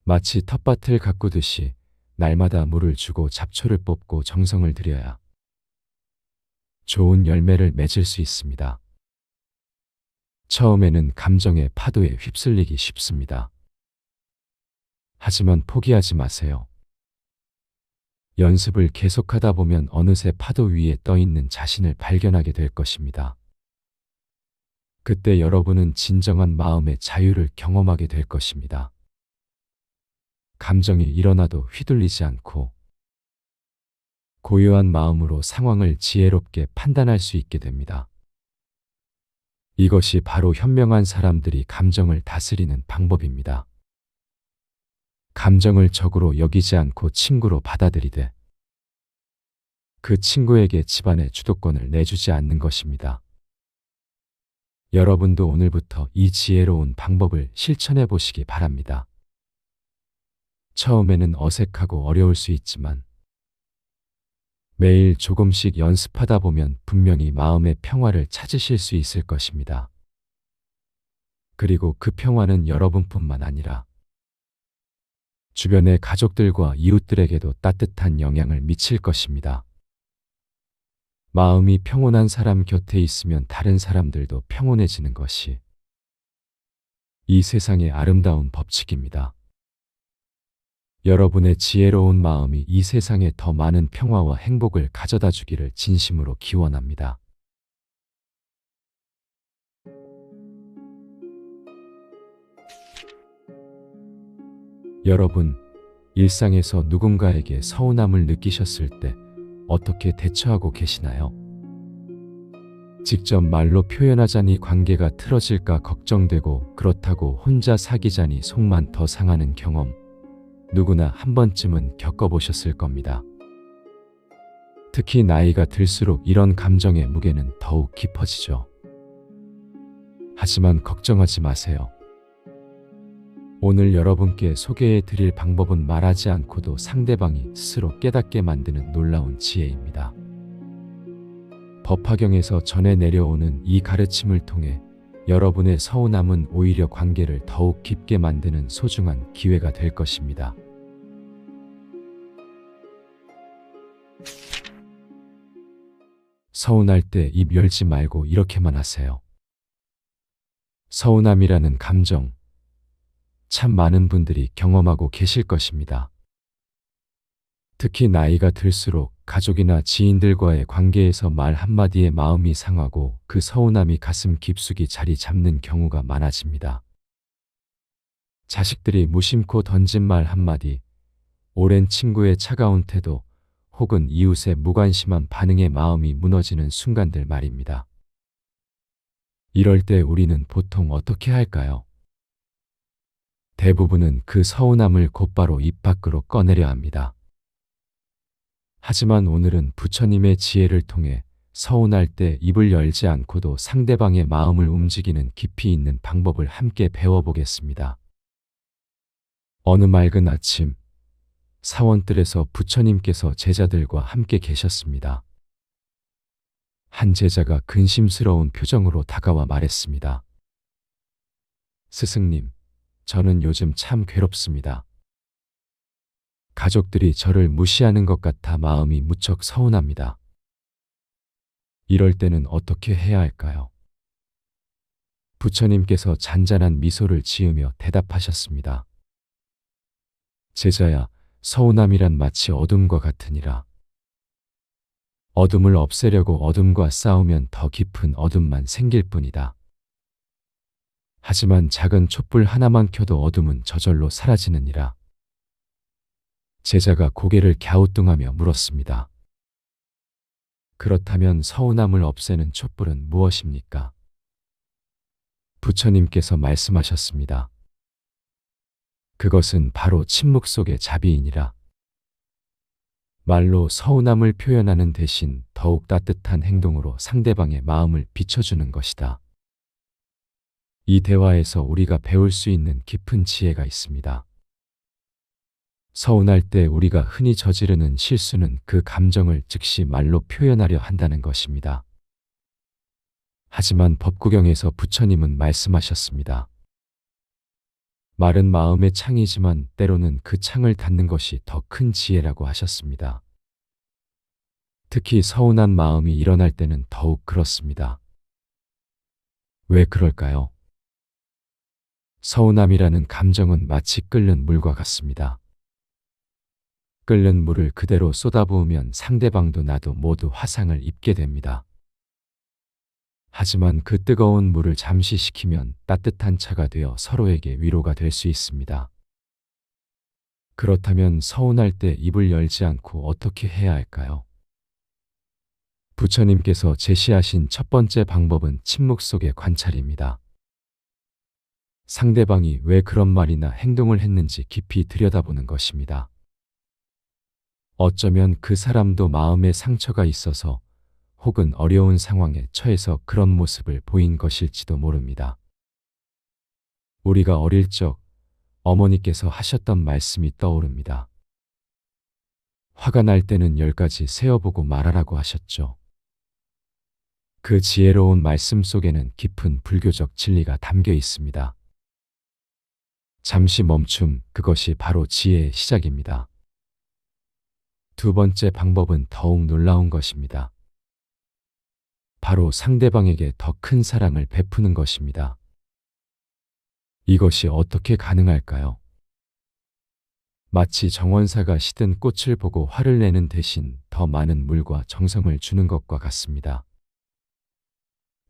마치 텃밭을 가꾸듯이 날마다 물을 주고 잡초를 뽑고 정성을 들여야 좋은 열매를 맺을 수 있습니다. 처음에는 감정의 파도에 휩쓸리기 쉽습니다. 하지만 포기하지 마세요. 연습을 계속하다 보면 어느새 파도 위에 떠 있는 자신을 발견하게 될 것입니다. 그때 여러분은 진정한 마음의 자유를 경험하게 될 것입니다. 감정이 일어나도 휘둘리지 않고 고요한 마음으로 상황을 지혜롭게 판단할 수 있게 됩니다. 이것이 바로 현명한 사람들이 감정을 다스리는 방법입니다. 감정을 적으로 여기지 않고 친구로 받아들이되 그 친구에게 집안의 주도권을 내주지 않는 것입니다. 여러분도 오늘부터 이 지혜로운 방법을 실천해 보시기 바랍니다. 처음에는 어색하고 어려울 수 있지만 매일 조금씩 연습하다 보면 분명히 마음의 평화를 찾으실 수 있을 것입니다. 그리고 그 평화는 여러분뿐만 아니라 주변의 가족들과 이웃들에게도 따뜻한 영향을 미칠 것입니다. 마음이 평온한 사람 곁에 있으면 다른 사람들도 평온해지는 것이 이 세상의 아름다운 법칙입니다. 여러분의 지혜로운 마음이 이 세상에 더 많은 평화와 행복을 가져다 주기를 진심으로 기원합니다. 여러분, 일상에서 누군가에게 서운함을 느끼셨을 때 어떻게 대처하고 계시나요? 직접 말로 표현하자니 관계가 틀어질까 걱정되고 그렇다고 혼자 사귀자니 속만 더 상하는 경험, 누구나 한 번쯤은 겪어보셨을 겁니다. 특히 나이가 들수록 이런 감정의 무게는 더욱 깊어지죠. 하지만 걱정하지 마세요. 오늘 여러분께 소개해 드릴 방법은 말하지 않고도 상대방이 스스로 깨닫게 만드는 놀라운 지혜입니다. 법화경에서 전해 내려오는 이 가르침을 통해 여러분의 서운함은 오히려 관계를 더욱 깊게 만드는 소중한 기회가 될 것입니다. 서운할 때 입 열지 말고 이렇게만 하세요. 서운함이라는 감정, 참 많은 분들이 경험하고 계실 것입니다. 특히 나이가 들수록 가족이나 지인들과의 관계에서 말 한마디에 마음이 상하고 그 서운함이 가슴 깊숙이 자리 잡는 경우가 많아집니다. 자식들이 무심코 던진 말 한마디, 오랜 친구의 차가운 태도, 혹은 이웃의 무관심한 반응에 마음이 무너지는 순간들 말입니다. 이럴 때 우리는 보통 어떻게 할까요? 대부분은 그 서운함을 곧바로 입 밖으로 꺼내려 합니다. 하지만 오늘은 부처님의 지혜를 통해 서운할 때 입을 열지 않고도 상대방의 마음을 움직이는 깊이 있는 방법을 함께 배워보겠습니다. 어느 맑은 아침, 사원뜰에서 부처님께서 제자들과 함께 계셨습니다. 한 제자가 근심스러운 표정으로 다가와 말했습니다. 스승님, 저는 요즘 참 괴롭습니다. 가족들이 저를 무시하는 것 같아 마음이 무척 서운합니다. 이럴 때는 어떻게 해야 할까요? 부처님께서 잔잔한 미소를 지으며 대답하셨습니다. 제자야, 서운함이란 마치 어둠과 같으니라. 어둠을 없애려고 어둠과 싸우면 더 깊은 어둠만 생길 뿐이다. 하지만 작은 촛불 하나만 켜도 어둠은 저절로 사라지느니라. 제자가 고개를 갸우뚱하며 물었습니다. 그렇다면 서운함을 없애는 촛불은 무엇입니까? 부처님께서 말씀하셨습니다. 그것은 바로 침묵 속의 자비이니라. 말로 서운함을 표현하는 대신 더욱 따뜻한 행동으로 상대방의 마음을 비춰주는 것이다. 이 대화에서 우리가 배울 수 있는 깊은 지혜가 있습니다. 서운할 때 우리가 흔히 저지르는 실수는 그 감정을 즉시 말로 표현하려 한다는 것입니다. 하지만 법구경에서 부처님은 말씀하셨습니다. 말은 마음의 창이지만 때로는 그 창을 닫는 것이 더 큰 지혜라고 하셨습니다. 특히 서운한 마음이 일어날 때는 더욱 그렇습니다. 왜 그럴까요? 서운함이라는 감정은 마치 끓는 물과 같습니다. 끓는 물을 그대로 쏟아부으면 상대방도 나도 모두 화상을 입게 됩니다. 하지만 그 뜨거운 물을 잠시 식히면 따뜻한 차가 되어 서로에게 위로가 될 수 있습니다. 그렇다면 서운할 때 입을 열지 않고 어떻게 해야 할까요? 부처님께서 제시하신 첫 번째 방법은 침묵 속의 관찰입니다. 상대방이 왜 그런 말이나 행동을 했는지 깊이 들여다보는 것입니다. 어쩌면 그 사람도 마음에 상처가 있어서 혹은 어려운 상황에 처해서 그런 모습을 보인 것일지도 모릅니다. 우리가 어릴 적 어머니께서 하셨던 말씀이 떠오릅니다. 화가 날 때는 10가지 세어보고 말하라고 하셨죠. 그 지혜로운 말씀 속에는 깊은 불교적 진리가 담겨 있습니다. 잠시 멈춤, 그것이 바로 지혜의 시작입니다. 두 번째 방법은 더욱 놀라운 것입니다. 바로 상대방에게 더 큰 사랑을 베푸는 것입니다. 이것이 어떻게 가능할까요? 마치 정원사가 시든 꽃을 보고 화를 내는 대신 더 많은 물과 정성을 주는 것과 같습니다.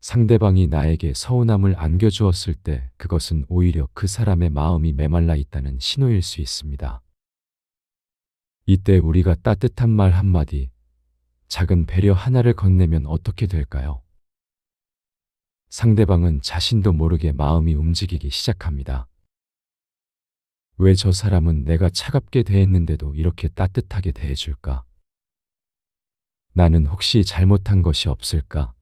상대방이 나에게 서운함을 안겨주었을 때 그것은 오히려 그 사람의 마음이 메말라 있다는 신호일 수 있습니다. 이때 우리가 따뜻한 말 한마디, 작은 배려 하나를 건네면 어떻게 될까요? 상대방은 자신도 모르게 마음이 움직이기 시작합니다. 왜 저 사람은 내가 차갑게 대했는데도 이렇게 따뜻하게 대해줄까? 나는 혹시 잘못한 것이 없을까?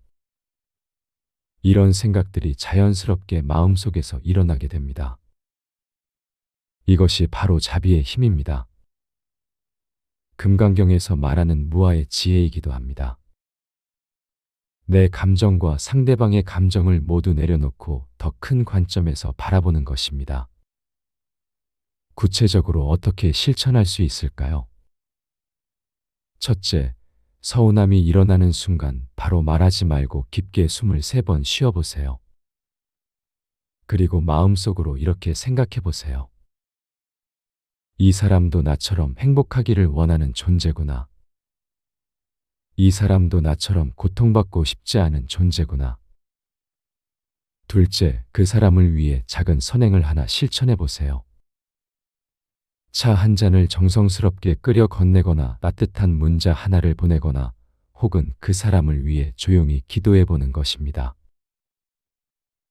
이런 생각들이 자연스럽게 마음속에서 일어나게 됩니다. 이것이 바로 자비의 힘입니다. 금강경에서 말하는 무아의 지혜이기도 합니다. 내 감정과 상대방의 감정을 모두 내려놓고 더 큰 관점에서 바라보는 것입니다. 구체적으로 어떻게 실천할 수 있을까요? 첫째, 서운함이 일어나는 순간 바로 말하지 말고 깊게 숨을 3번 쉬어보세요. 그리고 마음속으로 이렇게 생각해 보세요. 이 사람도 나처럼 행복하기를 원하는 존재구나. 이 사람도 나처럼 고통받고 싶지 않은 존재구나. 둘째, 그 사람을 위해 작은 선행을 하나 실천해 보세요. 차 한 잔을 정성스럽게 끓여 건네거나 따뜻한 문자 하나를 보내거나 혹은 그 사람을 위해 조용히 기도해 보는 것입니다.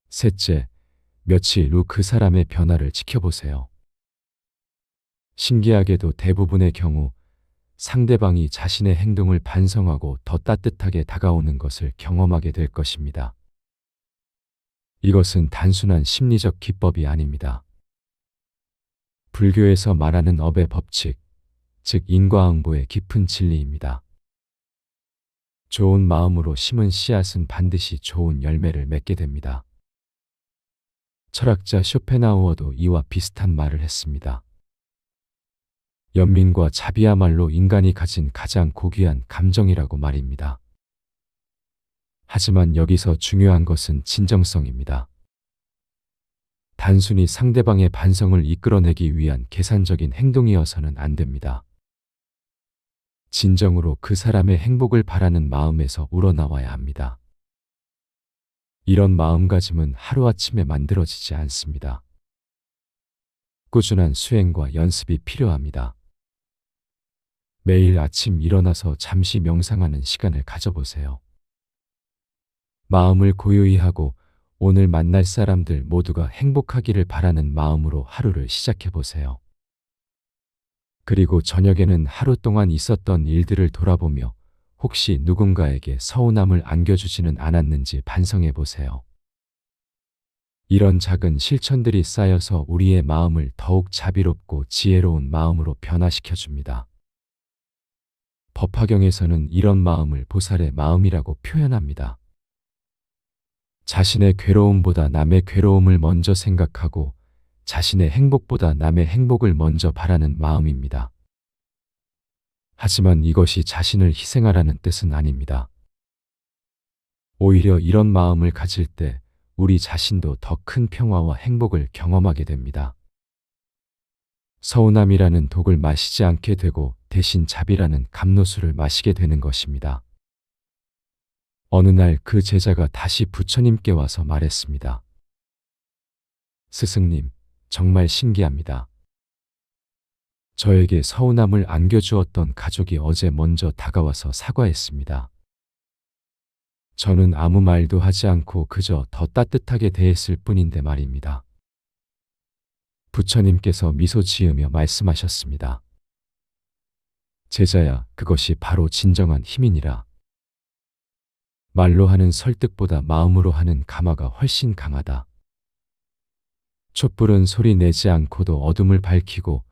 셋째, 며칠 후 그 사람의 변화를 지켜보세요. 신기하게도 대부분의 경우 상대방이 자신의 행동을 반성하고 더 따뜻하게 다가오는 것을 경험하게 될 것입니다. 이것은 단순한 심리적 기법이 아닙니다. 불교에서 말하는 업의 법칙, 즉 인과응보의 깊은 진리입니다. 좋은 마음으로 심은 씨앗은 반드시 좋은 열매를 맺게 됩니다. 철학자 쇼펜하우어도 이와 비슷한 말을 했습니다. 연민과 자비야말로 인간이 가진 가장 고귀한 감정이라고 말입니다. 하지만 여기서 중요한 것은 진정성입니다. 단순히 상대방의 반성을 이끌어내기 위한 계산적인 행동이어서는 안 됩니다. 진정으로 그 사람의 행복을 바라는 마음에서 우러나와야 합니다. 이런 마음가짐은 하루아침에 만들어지지 않습니다. 꾸준한 수행과 연습이 필요합니다. 매일 아침 일어나서 잠시 명상하는 시간을 가져보세요. 마음을 고요히 하고 오늘 만날 사람들 모두가 행복하기를 바라는 마음으로 하루를 시작해 보세요. 그리고 저녁에는 하루 동안 있었던 일들을 돌아보며 혹시 누군가에게 서운함을 안겨주지는 않았는지 반성해 보세요. 이런 작은 실천들이 쌓여서 우리의 마음을 더욱 자비롭고 지혜로운 마음으로 변화시켜 줍니다. 법화경에서는 이런 마음을 보살의 마음이라고 표현합니다. 자신의 괴로움보다 남의 괴로움을 먼저 생각하고 자신의 행복보다 남의 행복을 먼저 바라는 마음입니다. 하지만 이것이 자신을 희생하라는 뜻은 아닙니다. 오히려 이런 마음을 가질 때 우리 자신도 더 큰 평화와 행복을 경험하게 됩니다. 서운함이라는 독을 마시지 않게 되고 대신 자비라는 감로수를 마시게 되는 것입니다. 어느 날 그 제자가 다시 부처님께 와서 말했습니다. 스승님, 정말 신기합니다. 저에게 서운함을 안겨주었던 가족이 어제 먼저 다가와서 사과했습니다. 저는 아무 말도 하지 않고 그저 더 따뜻하게 대했을 뿐인데 말입니다. 부처님께서 미소 지으며 말씀하셨습니다. 제자야, 그것이 바로 진정한 힘이니라. 말로 하는 설득보다 마음으로 하는 감화가 훨씬 강하다. 촛불은 소리 내지 않고도 어둠을 밝히고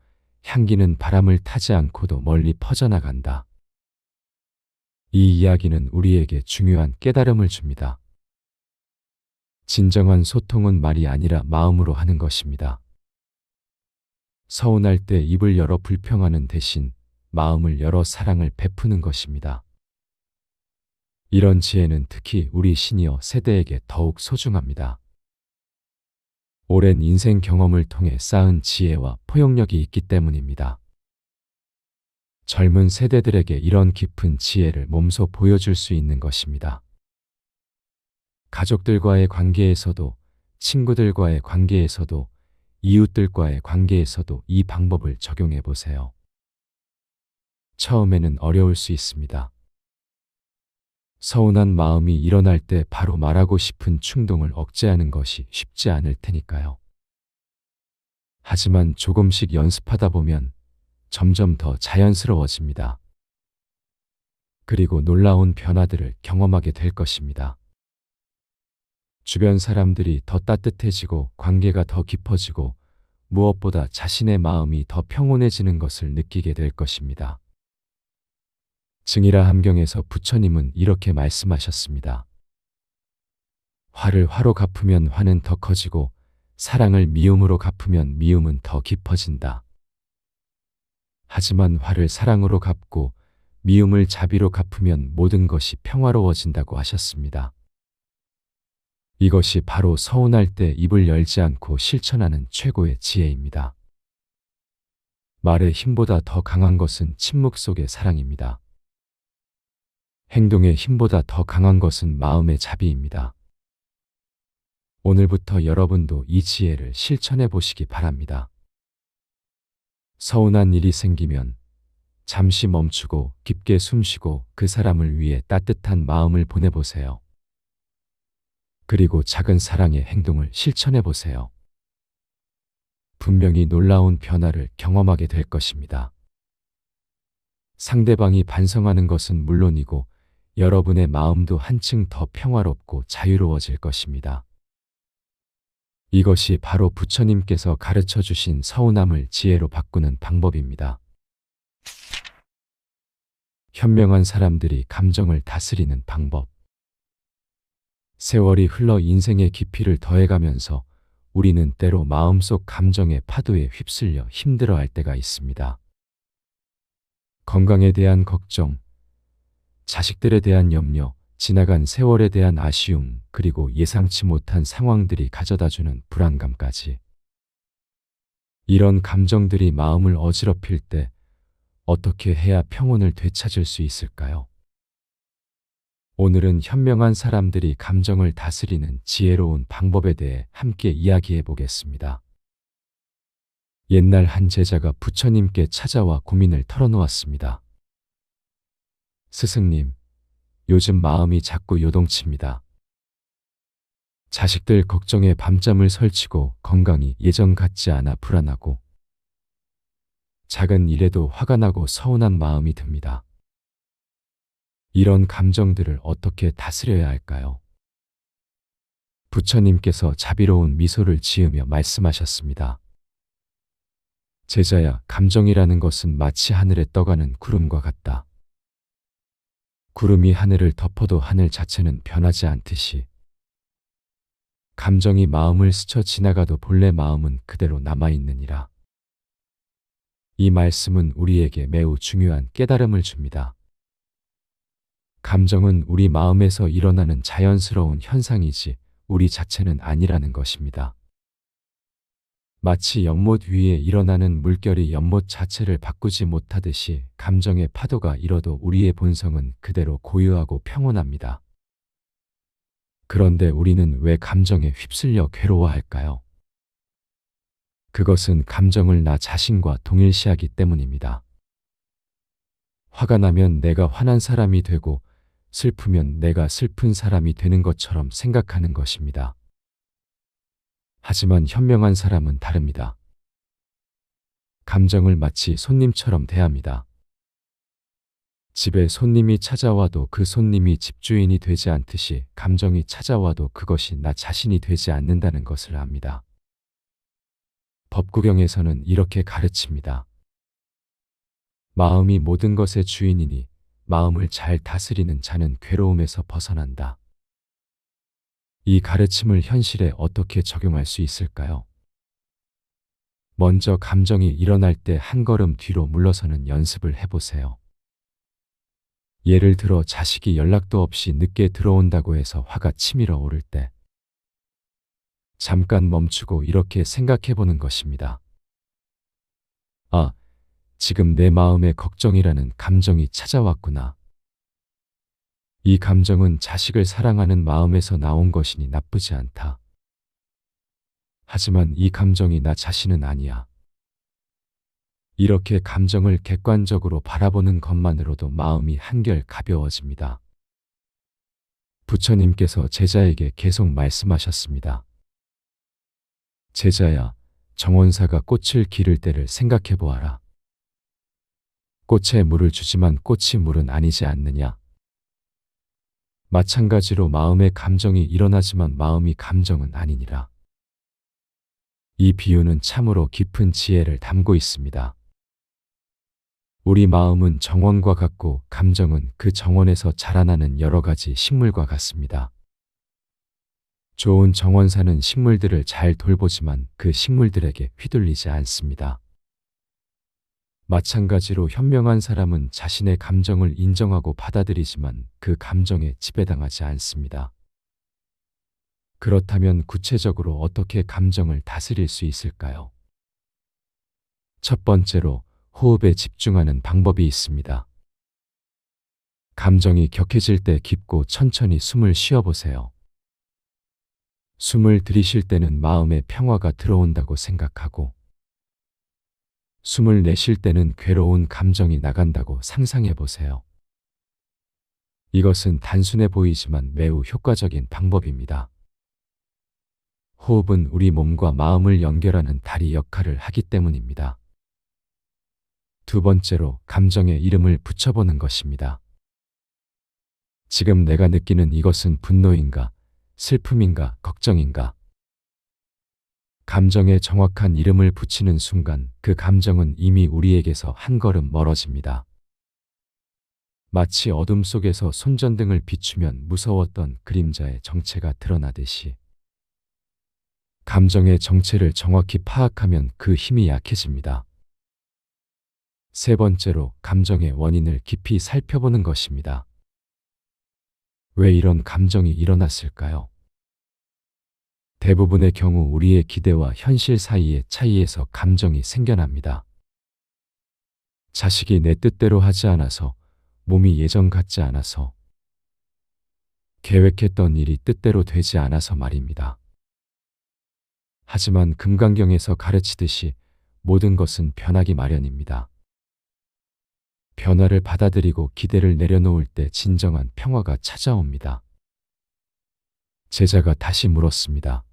향기는 바람을 타지 않고도 멀리 퍼져나간다. 이 이야기는 우리에게 중요한 깨달음을 줍니다. 진정한 소통은 말이 아니라 마음으로 하는 것입니다. 서운할 때 입을 열어 불평하는 대신 마음을 열어 사랑을 베푸는 것입니다. 이런 지혜는 특히 우리 시니어 세대에게 더욱 소중합니다. 오랜 인생 경험을 통해 쌓은 지혜와 포용력이 있기 때문입니다. 젊은 세대들에게 이런 깊은 지혜를 몸소 보여줄 수 있는 것입니다. 가족들과의 관계에서도, 친구들과의 관계에서도, 이웃들과의 관계에서도 이 방법을 적용해 보세요. 처음에는 어려울 수 있습니다. 서운한 마음이 일어날 때 바로 말하고 싶은 충동을 억제하는 것이 쉽지 않을 테니까요. 하지만 조금씩 연습하다 보면 점점 더 자연스러워집니다. 그리고 놀라운 변화들을 경험하게 될 것입니다. 주변 사람들이 더 따뜻해지고 관계가 더 깊어지고 무엇보다 자신의 마음이 더 평온해지는 것을 느끼게 될 것입니다. 증이라 함경에서 부처님은 이렇게 말씀하셨습니다. 화를 화로 갚으면 화는 더 커지고 사랑을 미움으로 갚으면 미움은 더 깊어진다. 하지만 화를 사랑으로 갚고 미움을 자비로 갚으면 모든 것이 평화로워진다고 하셨습니다. 이것이 바로 서운할 때 입을 열지 않고 실천하는 최고의 지혜입니다. 말의 힘보다 더 강한 것은 침묵 속의 사랑입니다. 행동의 힘보다 더 강한 것은 마음의 자비입니다. 오늘부터 여러분도 이 지혜를 실천해 보시기 바랍니다. 서운한 일이 생기면 잠시 멈추고 깊게 숨쉬고 그 사람을 위해 따뜻한 마음을 보내보세요. 그리고 작은 사랑의 행동을 실천해 보세요. 분명히 놀라운 변화를 경험하게 될 것입니다. 상대방이 반성하는 것은 물론이고 여러분의 마음도 한층 더 평화롭고 자유로워질 것입니다. 이것이 바로 부처님께서 가르쳐 주신 서운함을 지혜로 바꾸는 방법입니다. 현명한 사람들이 감정을 다스리는 방법. 세월이 흘러 인생의 깊이를 더해가면서 우리는 때로 마음속 감정의 파도에 휩쓸려 힘들어할 때가 있습니다. 건강에 대한 걱정, 자식들에 대한 염려, 지나간 세월에 대한 아쉬움, 그리고 예상치 못한 상황들이 가져다주는 불안감까지. 이런 감정들이 마음을 어지럽힐 때 어떻게 해야 평온을 되찾을 수 있을까요? 오늘은 현명한 사람들이 감정을 다스리는 지혜로운 방법에 대해 함께 이야기해 보겠습니다. 옛날 한 제자가 부처님께 찾아와 고민을 털어놓았습니다. 스승님, 요즘 마음이 자꾸 요동칩니다. 자식들 걱정에 밤잠을 설치고 건강이 예전 같지 않아 불안하고 작은 일에도 화가 나고 서운한 마음이 듭니다. 이런 감정들을 어떻게 다스려야 할까요? 부처님께서 자비로운 미소를 지으며 말씀하셨습니다. 제자야, 감정이라는 것은 마치 하늘에 떠가는 구름과 같다. 구름이 하늘을 덮어도 하늘 자체는 변하지 않듯이 감정이 마음을 스쳐 지나가도 본래 마음은 그대로 남아있느니라. 이 말씀은 우리에게 매우 중요한 깨달음을 줍니다. 감정은 우리 마음에서 일어나는 자연스러운 현상이지 우리 자체는 아니라는 것입니다. 마치 연못 위에 일어나는 물결이 연못 자체를 바꾸지 못하듯이 감정의 파도가 일어도 우리의 본성은 그대로 고유하고 평온합니다. 그런데 우리는 왜 감정에 휩쓸려 괴로워할까요? 그것은 감정을 나 자신과 동일시하기 때문입니다. 화가 나면 내가 화난 사람이 되고 슬프면 내가 슬픈 사람이 되는 것처럼 생각하는 것입니다. 하지만 현명한 사람은 다릅니다. 감정을 마치 손님처럼 대합니다. 집에 손님이 찾아와도 그 손님이 집주인이 되지 않듯이 감정이 찾아와도 그것이 나 자신이 되지 않는다는 것을 압니다. 법구경에서는 이렇게 가르칩니다. 마음이 모든 것의 주인이니 마음을 잘 다스리는 자는 괴로움에서 벗어난다. 이 가르침을 현실에 어떻게 적용할 수 있을까요? 먼저 감정이 일어날 때 한 걸음 뒤로 물러서는 연습을 해보세요. 예를 들어 자식이 연락도 없이 늦게 들어온다고 해서 화가 치밀어 오를 때 잠깐 멈추고 이렇게 생각해보는 것입니다. 아, 지금 내 마음에 걱정이라는 감정이 찾아왔구나. 이 감정은 자식을 사랑하는 마음에서 나온 것이니 나쁘지 않다. 하지만 이 감정이 나 자신은 아니야. 이렇게 감정을 객관적으로 바라보는 것만으로도 마음이 한결 가벼워집니다. 부처님께서 제자에게 계속 말씀하셨습니다. 제자야, 정원사가 꽃을 기를 때를 생각해 보아라. 꽃에 물을 주지만 꽃이 물은 아니지 않느냐? 마찬가지로 마음의 감정이 일어나지만 마음이 감정은 아니니라. 이 비유는 참으로 깊은 지혜를 담고 있습니다. 우리 마음은 정원과 같고 감정은 그 정원에서 자라나는 여러 가지 식물과 같습니다. 좋은 정원사는 식물들을 잘 돌보지만 그 식물들에게 휘둘리지 않습니다. 마찬가지로 현명한 사람은 자신의 감정을 인정하고 받아들이지만 그 감정에 지배당하지 않습니다. 그렇다면 구체적으로 어떻게 감정을 다스릴 수 있을까요? 첫 번째로 호흡에 집중하는 방법이 있습니다. 감정이 격해질 때 깊고 천천히 숨을 쉬어보세요. 숨을 들이쉴 때는 마음의 평화가 들어온다고 생각하고 숨을 내쉴 때는 괴로운 감정이 나간다고 상상해 보세요. 이것은 단순해 보이지만 매우 효과적인 방법입니다. 호흡은 우리 몸과 마음을 연결하는 다리 역할을 하기 때문입니다. 두 번째로 감정에 이름을 붙여보는 것입니다. 지금 내가 느끼는 이것은 분노인가, 슬픔인가, 걱정인가? 감정에 정확한 이름을 붙이는 순간 그 감정은 이미 우리에게서 한 걸음 멀어집니다. 마치 어둠 속에서 손전등을 비추면 무서웠던 그림자의 정체가 드러나듯이 감정의 정체를 정확히 파악하면 그 힘이 약해집니다. 세 번째로 감정의 원인을 깊이 살펴보는 것입니다. 왜 이런 감정이 일어났을까요? 대부분의 경우 우리의 기대와 현실 사이의 차이에서 감정이 생겨납니다. 자식이 내 뜻대로 하지 않아서, 몸이 예전 같지 않아서, 계획했던 일이 뜻대로 되지 않아서 말입니다. 하지만 금강경에서 가르치듯이 모든 것은 변하기 마련입니다. 변화를 받아들이고 기대를 내려놓을 때 진정한 평화가 찾아옵니다. 제자가 다시 물었습니다.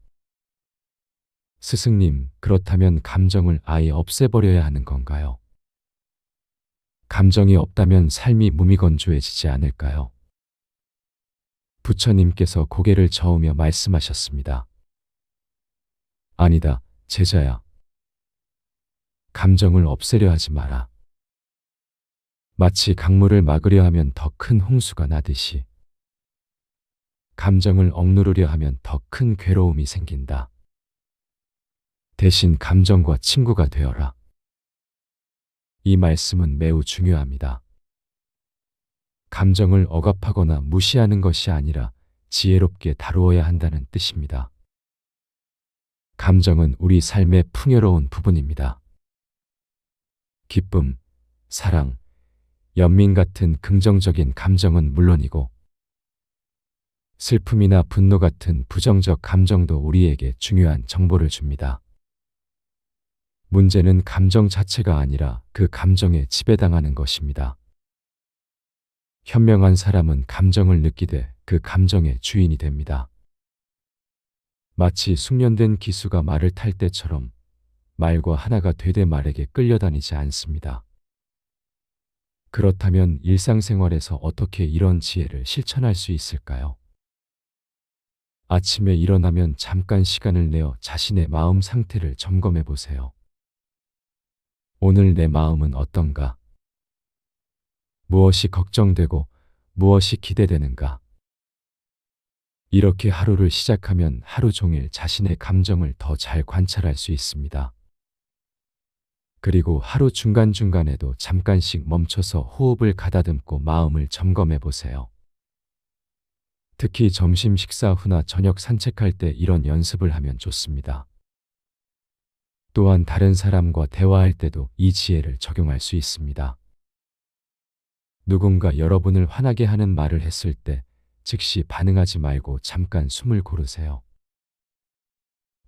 스승님, 그렇다면 감정을 아예 없애버려야 하는 건가요? 감정이 없다면 삶이 무미건조해지지 않을까요? 부처님께서 고개를 저으며 말씀하셨습니다. 아니다, 제자야. 감정을 없애려 하지 마라. 마치 강물을 막으려 하면 더 큰 홍수가 나듯이 감정을 억누르려 하면 더 큰 괴로움이 생긴다. 대신 감정과 친구가 되어라. 이 말씀은 매우 중요합니다. 감정을 억압하거나 무시하는 것이 아니라 지혜롭게 다루어야 한다는 뜻입니다. 감정은 우리 삶의 풍요로운 부분입니다. 기쁨, 사랑, 연민 같은 긍정적인 감정은 물론이고 슬픔이나 분노 같은 부정적 감정도 우리에게 중요한 정보를 줍니다. 문제는 감정 자체가 아니라 그 감정에 지배당하는 것입니다. 현명한 사람은 감정을 느끼되 그 감정의 주인이 됩니다. 마치 숙련된 기수가 말을 탈 때처럼 말과 하나가 되되 말에게 끌려다니지 않습니다. 그렇다면 일상생활에서 어떻게 이런 지혜를 실천할 수 있을까요? 아침에 일어나면 잠깐 시간을 내어 자신의 마음 상태를 점검해 보세요. 오늘 내 마음은 어떤가? 무엇이 걱정되고 무엇이 기대되는가? 이렇게 하루를 시작하면 하루 종일 자신의 감정을 더 잘 관찰할 수 있습니다. 그리고 하루 중간중간에도 잠깐씩 멈춰서 호흡을 가다듬고 마음을 점검해 보세요. 특히 점심 식사 후나 저녁 산책할 때 이런 연습을 하면 좋습니다. 또한 다른 사람과 대화할 때도 이 지혜를 적용할 수 있습니다. 누군가 여러분을 화나게 하는 말을 했을 때 즉시 반응하지 말고 잠깐 숨을 고르세요.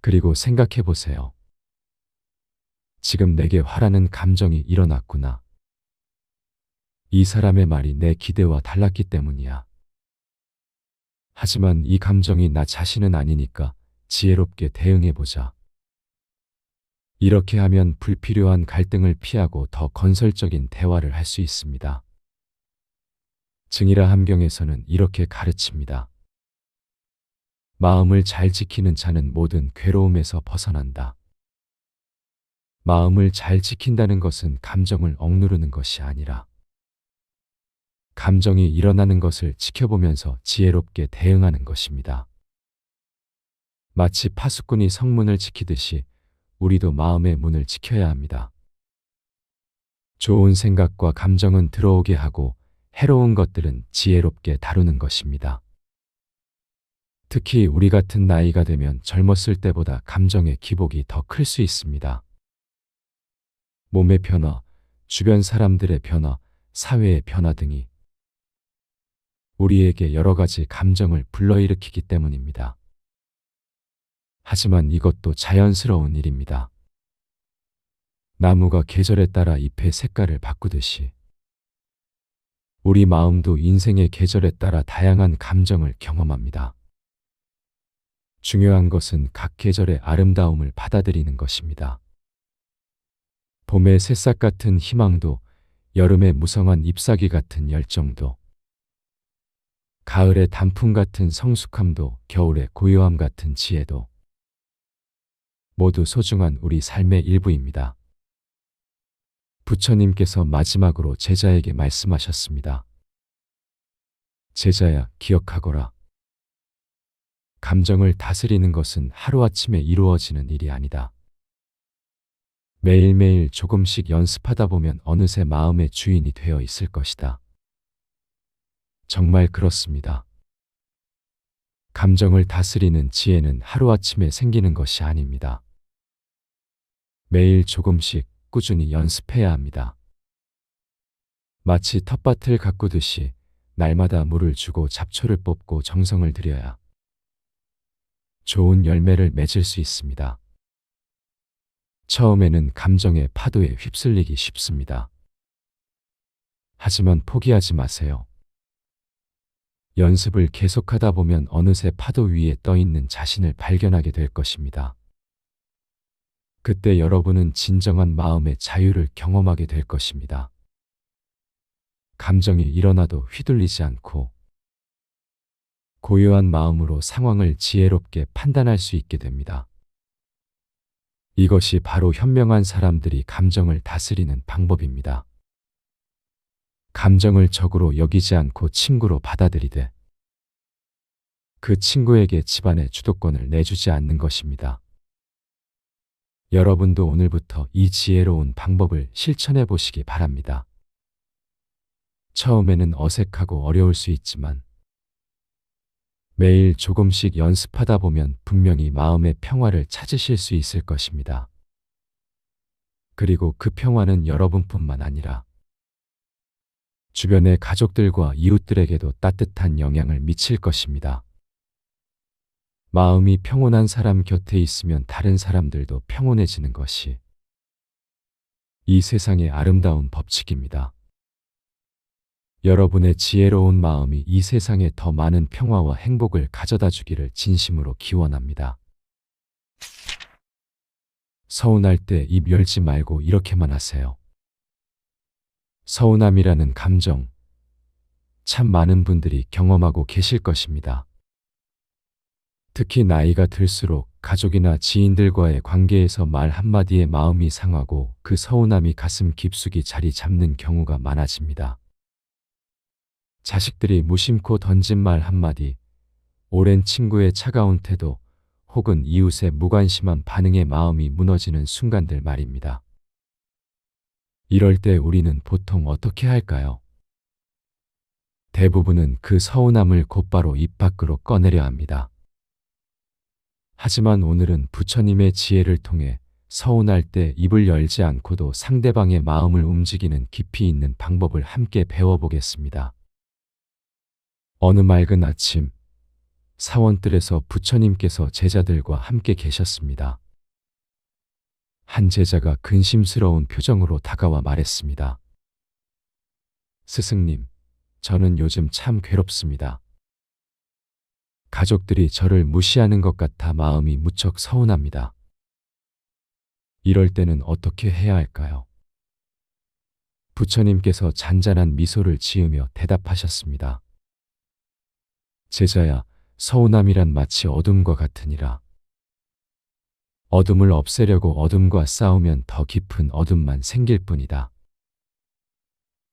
그리고 생각해 보세요. 지금 내게 화라는 감정이 일어났구나. 이 사람의 말이 내 기대와 달랐기 때문이야. 하지만 이 감정이 나 자신은 아니니까 지혜롭게 대응해 보자. 이렇게 하면 불필요한 갈등을 피하고 더 건설적인 대화를 할 수 있습니다. 증이라 함경에서는 이렇게 가르칩니다. 마음을 잘 지키는 자는 모든 괴로움에서 벗어난다. 마음을 잘 지킨다는 것은 감정을 억누르는 것이 아니라 감정이 일어나는 것을 지켜보면서 지혜롭게 대응하는 것입니다. 마치 파수꾼이 성문을 지키듯이 우리도 마음의 문을 지켜야 합니다. 좋은 생각과 감정은 들어오게 하고 해로운 것들은 지혜롭게 다루는 것입니다. 특히 우리 같은 나이가 되면 젊었을 때보다 감정의 기복이 더 클 수 있습니다. 몸의 변화, 주변 사람들의 변화, 사회의 변화 등이 우리에게 여러 가지 감정을 불러일으키기 때문입니다. 하지만 이것도 자연스러운 일입니다. 나무가 계절에 따라 잎의 색깔을 바꾸듯이 우리 마음도 인생의 계절에 따라 다양한 감정을 경험합니다. 중요한 것은 각 계절의 아름다움을 받아들이는 것입니다. 봄의 새싹 같은 희망도, 여름의 무성한 잎사귀 같은 열정도, 가을의 단풍 같은 성숙함도, 겨울의 고요함 같은 지혜도 모두 소중한 우리 삶의 일부입니다. 부처님께서 마지막으로 제자에게 말씀하셨습니다. 제자야, 기억하거라. 감정을 다스리는 것은 하루아침에 이루어지는 일이 아니다. 매일매일 조금씩 연습하다 보면 어느새 마음의 주인이 되어 있을 것이다. 정말 그렇습니다. 감정을 다스리는 지혜는 하루아침에 생기는 것이 아닙니다. 매일 조금씩 꾸준히 연습해야 합니다. 마치 텃밭을 가꾸듯이 날마다 물을 주고 잡초를 뽑고 정성을 들여야 좋은 열매를 맺을 수 있습니다. 처음에는 감정의 파도에 휩쓸리기 쉽습니다. 하지만 포기하지 마세요. 연습을 계속하다 보면 어느새 파도 위에 떠 있는 자신을 발견하게 될 것입니다. 그때 여러분은 진정한 마음의 자유를 경험하게 될 것입니다. 감정이 일어나도 휘둘리지 않고 고요한 마음으로 상황을 지혜롭게 판단할 수 있게 됩니다. 이것이 바로 현명한 사람들이 감정을 다스리는 방법입니다. 감정을 적으로 여기지 않고 친구로 받아들이되 그 친구에게 집안의 주도권을 내주지 않는 것입니다. 여러분도 오늘부터 이 지혜로운 방법을 실천해 보시기 바랍니다. 처음에는 어색하고 어려울 수 있지만 매일 조금씩 연습하다 보면 분명히 마음의 평화를 찾으실 수 있을 것입니다. 그리고 그 평화는 여러분뿐만 아니라 주변의 가족들과 이웃들에게도 따뜻한 영향을 미칠 것입니다. 마음이 평온한 사람 곁에 있으면 다른 사람들도 평온해지는 것이 이 세상의 아름다운 법칙입니다. 여러분의 지혜로운 마음이 이 세상에 더 많은 평화와 행복을 가져다 주기를 진심으로 기원합니다. 서운할 때 입 열지 말고 이렇게만 하세요. 서운함이라는 감정, 참 많은 분들이 경험하고 계실 것입니다. 특히 나이가 들수록 가족이나 지인들과의 관계에서 말 한마디에 마음이 상하고 그 서운함이 가슴 깊숙이 자리 잡는 경우가 많아집니다. 자식들이 무심코 던진 말 한마디, 오랜 친구의 차가운 태도, 혹은 이웃의 무관심한 반응에 마음이 무너지는 순간들 말입니다. 이럴 때 우리는 보통 어떻게 할까요? 대부분은 그 서운함을 곧바로 입 밖으로 꺼내려 합니다. 하지만 오늘은 부처님의 지혜를 통해 서운할 때 입을 열지 않고도 상대방의 마음을 움직이는 깊이 있는 방법을 함께 배워보겠습니다. 어느 맑은 아침, 사원뜰에서 부처님께서 제자들과 함께 계셨습니다. 한 제자가 근심스러운 표정으로 다가와 말했습니다. 스승님, 저는 요즘 참 괴롭습니다. 가족들이 저를 무시하는 것 같아 마음이 무척 서운합니다. 이럴 때는 어떻게 해야 할까요? 부처님께서 잔잔한 미소를 지으며 대답하셨습니다. 제자야, 서운함이란 마치 어둠과 같으니라. 어둠을 없애려고 어둠과 싸우면 더 깊은 어둠만 생길 뿐이다.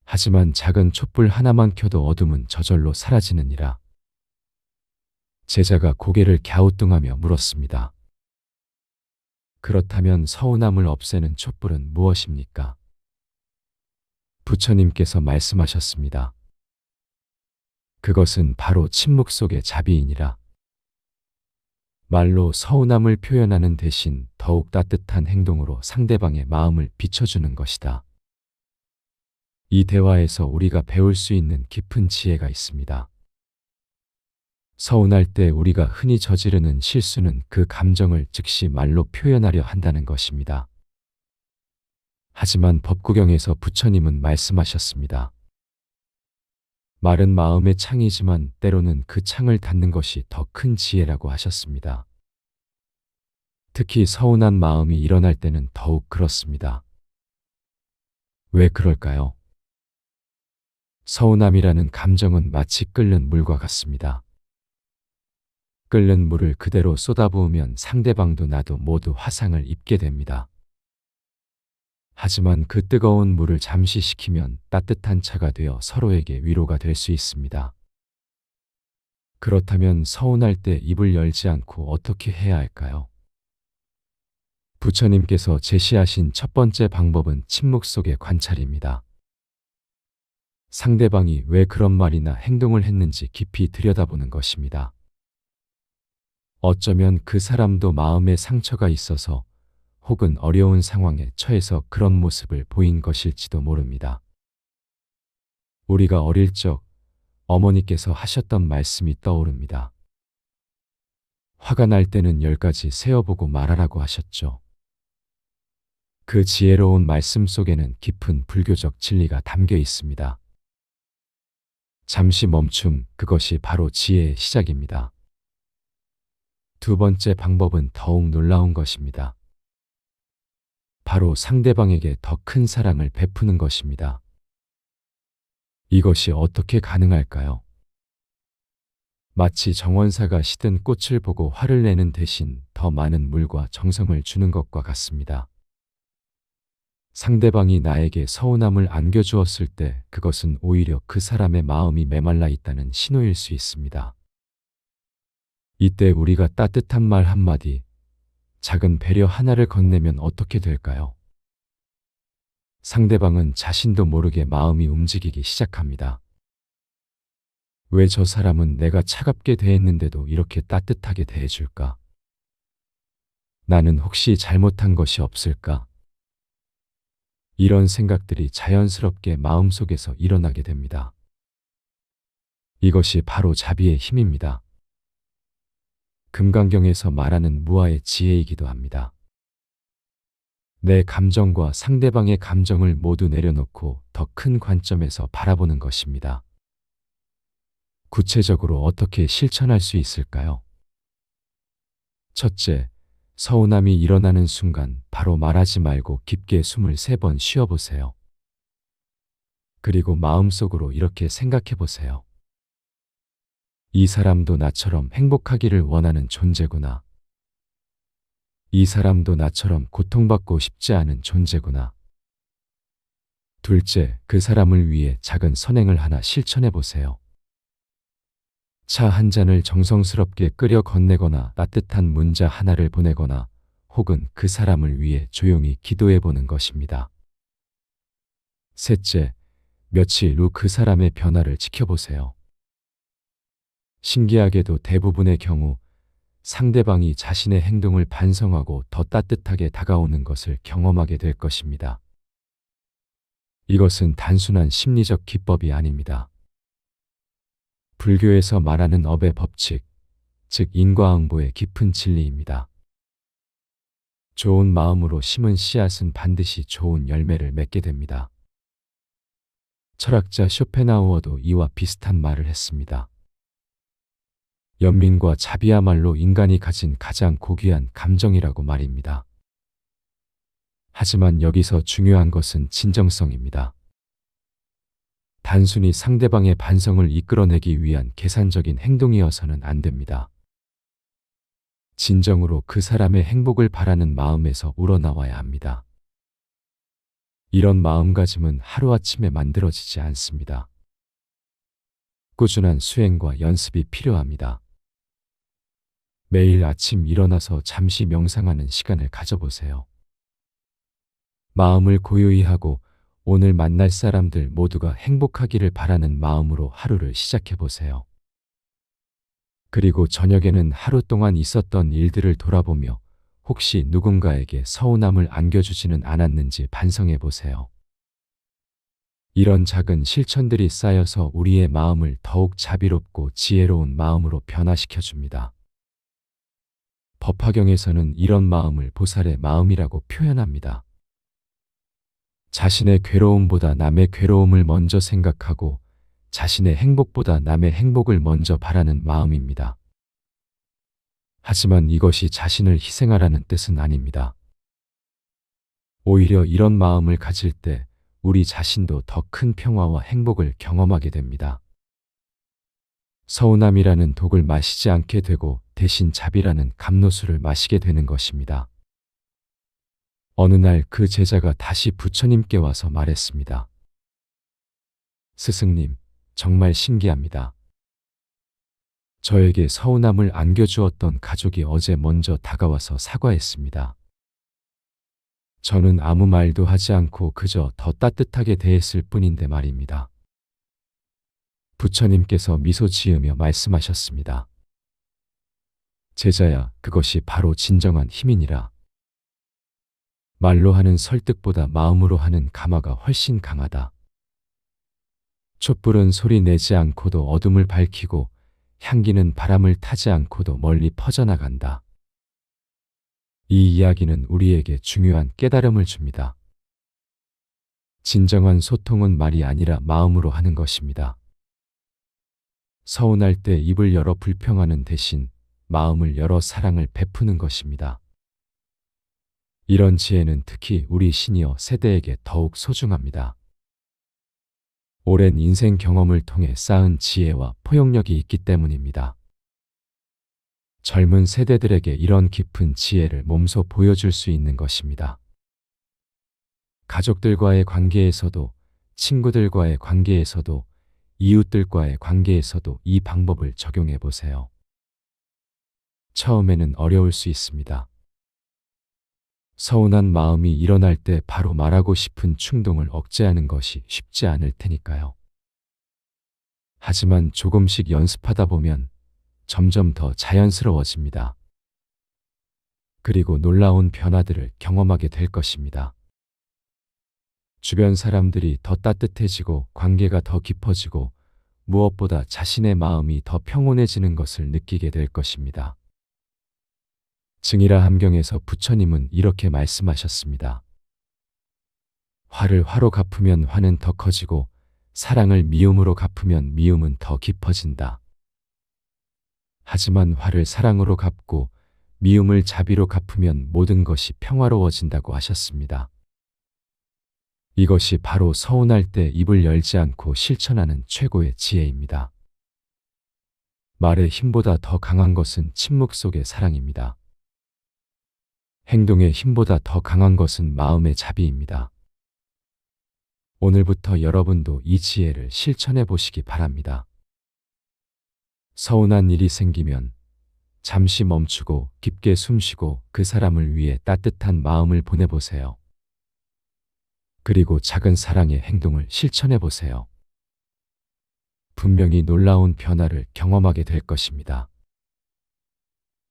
하지만 작은 촛불 하나만 켜도 어둠은 저절로 사라지느니라. 제자가 고개를 갸우뚱하며 물었습니다. 그렇다면 서운함을 없애는 촛불은 무엇입니까? 부처님께서 말씀하셨습니다. 그것은 바로 침묵 속의 자비이니라. 말로 서운함을 표현하는 대신 더욱 따뜻한 행동으로 상대방의 마음을 비춰주는 것이다. 이 대화에서 우리가 배울 수 있는 깊은 지혜가 있습니다. 서운할 때 우리가 흔히 저지르는 실수는 그 감정을 즉시 말로 표현하려 한다는 것입니다. 하지만 법구경에서 부처님은 말씀하셨습니다. 말은 마음의 창이지만 때로는 그 창을 닫는 것이 더 큰 지혜라고 하셨습니다. 특히 서운한 마음이 일어날 때는 더욱 그렇습니다. 왜 그럴까요? 서운함이라는 감정은 마치 끓는 물과 같습니다. 끓는 물을 그대로 쏟아부으면 상대방도 나도 모두 화상을 입게 됩니다. 하지만 그 뜨거운 물을 잠시 식히면 따뜻한 차가 되어 서로에게 위로가 될 수 있습니다. 그렇다면 서운할 때 입을 열지 않고 어떻게 해야 할까요? 부처님께서 제시하신 첫 번째 방법은 침묵 속의 관찰입니다. 상대방이 왜 그런 말이나 행동을 했는지 깊이 들여다보는 것입니다. 어쩌면 그 사람도 마음에 상처가 있어서 혹은 어려운 상황에 처해서 그런 모습을 보인 것일지도 모릅니다. 우리가 어릴 적 어머니께서 하셨던 말씀이 떠오릅니다. 화가 날 때는 10가지 세어보고 말하라고 하셨죠. 그 지혜로운 말씀 속에는 깊은 불교적 진리가 담겨 있습니다. 잠시 멈춤, 그것이 바로 지혜의 시작입니다. 두 번째 방법은 더욱 놀라운 것입니다. 바로 상대방에게 더 큰 사랑을 베푸는 것입니다. 이것이 어떻게 가능할까요? 마치 정원사가 시든 꽃을 보고 화를 내는 대신 더 많은 물과 정성을 주는 것과 같습니다. 상대방이 나에게 서운함을 안겨주었을 때 그것은 오히려 그 사람의 마음이 메말라 있다는 신호일 수 있습니다. 이때 우리가 따뜻한 말 한마디, 작은 배려 하나를 건네면 어떻게 될까요? 상대방은 자신도 모르게 마음이 움직이기 시작합니다. 왜 저 사람은 내가 차갑게 대했는데도 이렇게 따뜻하게 대해줄까? 나는 혹시 잘못한 것이 없을까? 이런 생각들이 자연스럽게 마음속에서 일어나게 됩니다. 이것이 바로 자비의 힘입니다. 금강경에서 말하는 무아의 지혜이기도 합니다. 내 감정과 상대방의 감정을 모두 내려놓고 더 큰 관점에서 바라보는 것입니다. 구체적으로 어떻게 실천할 수 있을까요? 첫째, 서운함이 일어나는 순간 바로 말하지 말고 깊게 숨을 3번 쉬어보세요. 그리고 마음속으로 이렇게 생각해 보세요. 이 사람도 나처럼 행복하기를 원하는 존재구나. 이 사람도 나처럼 고통받고 싶지 않은 존재구나. 둘째, 그 사람을 위해 작은 선행을 하나 실천해 보세요. 차 한 잔을 정성스럽게 끓여 건네거나 따뜻한 문자 하나를 보내거나 혹은 그 사람을 위해 조용히 기도해 보는 것입니다. 셋째, 며칠 후 그 사람의 변화를 지켜보세요. 신기하게도 대부분의 경우 상대방이 자신의 행동을 반성하고 더 따뜻하게 다가오는 것을 경험하게 될 것입니다. 이것은 단순한 심리적 기법이 아닙니다. 불교에서 말하는 업의 법칙, 즉 인과응보의 깊은 진리입니다. 좋은 마음으로 심은 씨앗은 반드시 좋은 열매를 맺게 됩니다. 철학자 쇼펜하우어도 이와 비슷한 말을 했습니다. 연민과 자비야말로 인간이 가진 가장 고귀한 감정이라고 말입니다. 하지만 여기서 중요한 것은 진정성입니다. 단순히 상대방의 반성을 이끌어내기 위한 계산적인 행동이어서는 안 됩니다. 진정으로 그 사람의 행복을 바라는 마음에서 우러나와야 합니다. 이런 마음가짐은 하루아침에 만들어지지 않습니다. 꾸준한 수행과 연습이 필요합니다. 매일 아침 일어나서 잠시 명상하는 시간을 가져보세요. 마음을 고요히 하고 오늘 만날 사람들 모두가 행복하기를 바라는 마음으로 하루를 시작해 보세요. 그리고 저녁에는 하루 동안 있었던 일들을 돌아보며 혹시 누군가에게 서운함을 안겨주지는 않았는지 반성해 보세요. 이런 작은 실천들이 쌓여서 우리의 마음을 더욱 자비롭고 지혜로운 마음으로 변화시켜 줍니다. 법화경에서는 이런 마음을 보살의 마음이라고 표현합니다. 자신의 괴로움보다 남의 괴로움을 먼저 생각하고 자신의 행복보다 남의 행복을 먼저 바라는 마음입니다. 하지만 이것이 자신을 희생하라는 뜻은 아닙니다. 오히려 이런 마음을 가질 때 우리 자신도 더 큰 평화와 행복을 경험하게 됩니다. 서운함이라는 독을 마시지 않게 되고 대신 자비라는 감로수를 마시게 되는 것입니다. 어느 날 그 제자가 다시 부처님께 와서 말했습니다. 스승님, 정말 신기합니다. 저에게 서운함을 안겨주었던 가족이 어제 먼저 다가와서 사과했습니다. 저는 아무 말도 하지 않고 그저 더 따뜻하게 대했을 뿐인데 말입니다. 부처님께서 미소 지으며 말씀하셨습니다. 제자야, 그것이 바로 진정한 힘이니라. 말로 하는 설득보다 마음으로 하는 감화가 훨씬 강하다. 촛불은 소리 내지 않고도 어둠을 밝히고 향기는 바람을 타지 않고도 멀리 퍼져나간다. 이 이야기는 우리에게 중요한 깨달음을 줍니다. 진정한 소통은 말이 아니라 마음으로 하는 것입니다. 서운할 때 입을 열어 불평하는 대신 마음을 열어 사랑을 베푸는 것입니다. 이런 지혜는 특히 우리 시니어 세대에게 더욱 소중합니다. 오랜 인생 경험을 통해 쌓은 지혜와 포용력이 있기 때문입니다. 젊은 세대들에게 이런 깊은 지혜를 몸소 보여줄 수 있는 것입니다. 가족들과의 관계에서도, 친구들과의 관계에서도, 이웃들과의 관계에서도 이 방법을 적용해 보세요. 처음에는 어려울 수 있습니다. 서운한 마음이 일어날 때 바로 말하고 싶은 충동을 억제하는 것이 쉽지 않을 테니까요. 하지만 조금씩 연습하다 보면 점점 더 자연스러워집니다. 그리고 놀라운 변화들을 경험하게 될 것입니다. 주변 사람들이 더 따뜻해지고 관계가 더 깊어지고 무엇보다 자신의 마음이 더 평온해지는 것을 느끼게 될 것입니다. 증이라 함경에서 부처님은 이렇게 말씀하셨습니다. 화를 화로 갚으면 화는 더 커지고 사랑을 미움으로 갚으면 미움은 더 깊어진다. 하지만 화를 사랑으로 갚고 미움을 자비로 갚으면 모든 것이 평화로워진다고 하셨습니다. 이것이 바로 서운할 때 입을 열지 않고 실천하는 최고의 지혜입니다. 말의 힘보다 더 강한 것은 침묵 속의 사랑입니다. 행동의 힘보다 더 강한 것은 마음의 자비입니다. 오늘부터 여러분도 이 지혜를 실천해 보시기 바랍니다. 서운한 일이 생기면 잠시 멈추고 깊게 숨쉬고 그 사람을 위해 따뜻한 마음을 보내보세요. 그리고 작은 사랑의 행동을 실천해 보세요. 분명히 놀라운 변화를 경험하게 될 것입니다.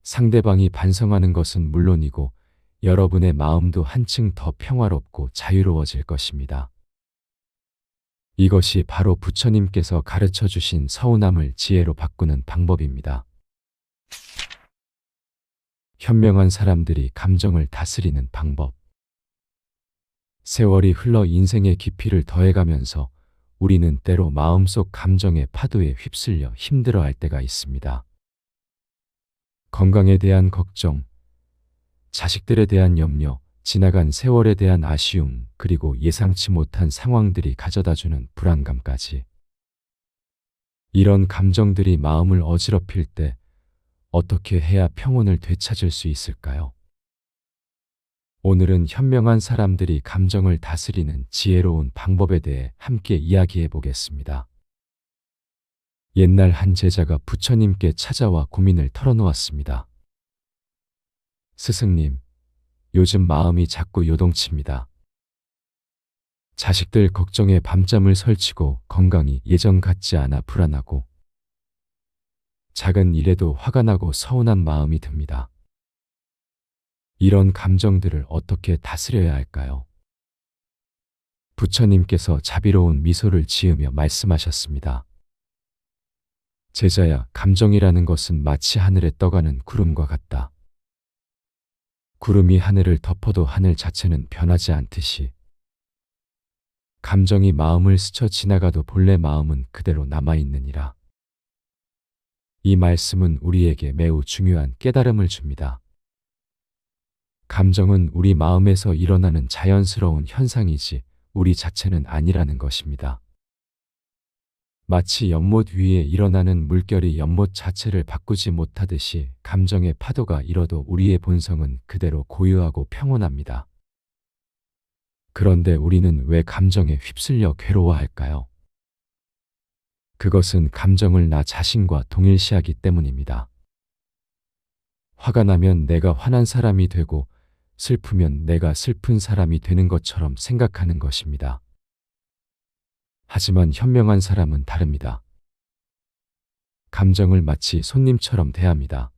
상대방이 반성하는 것은 물론이고 여러분의 마음도 한층 더 평화롭고 자유로워질 것입니다. 이것이 바로 부처님께서 가르쳐 주신 서운함을 지혜로 바꾸는 방법입니다. 현명한 사람들이 감정을 다스리는 방법. 세월이 흘러 인생의 깊이를 더해가면서 우리는 때로 마음속 감정의 파도에 휩쓸려 힘들어할 때가 있습니다. 건강에 대한 걱정, 자식들에 대한 염려, 지나간 세월에 대한 아쉬움, 그리고 예상치 못한 상황들이 가져다주는 불안감까지. 이런 감정들이 마음을 어지럽힐 때 어떻게 해야 평온을 되찾을 수 있을까요? 오늘은 현명한 사람들이 감정을 다스리는 지혜로운 방법에 대해 함께 이야기해 보겠습니다. 옛날 한 제자가 부처님께 찾아와 고민을 털어놓았습니다. 스승님, 요즘 마음이 자꾸 요동칩니다. 자식들 걱정에 밤잠을 설치고 건강이 예전 같지 않아 불안하고 작은 일에도 화가 나고 서운한 마음이 듭니다. 이런 감정들을 어떻게 다스려야 할까요? 부처님께서 자비로운 미소를 지으며 말씀하셨습니다. 제자야, 감정이라는 것은 마치 하늘에 떠가는 구름과 같다. 구름이 하늘을 덮어도 하늘 자체는 변하지 않듯이 감정이 마음을 스쳐 지나가도 본래 마음은 그대로 남아있느니라. 이 말씀은 우리에게 매우 중요한 깨달음을 줍니다. 감정은 우리 마음에서 일어나는 자연스러운 현상이지 우리 자체는 아니라는 것입니다. 마치 연못 위에 일어나는 물결이 연못 자체를 바꾸지 못하듯이 감정의 파도가 일어도 우리의 본성은 그대로 고유하고 평온합니다. 그런데 우리는 왜 감정에 휩쓸려 괴로워할까요? 그것은 감정을 나 자신과 동일시하기 때문입니다. 화가 나면 내가 화난 사람이 되고 슬프면 내가 슬픈 사람이 되는 것처럼 생각하는 것입니다. 하지만 현명한 사람은 다릅니다. 감정을 마치 손님처럼 대합니다.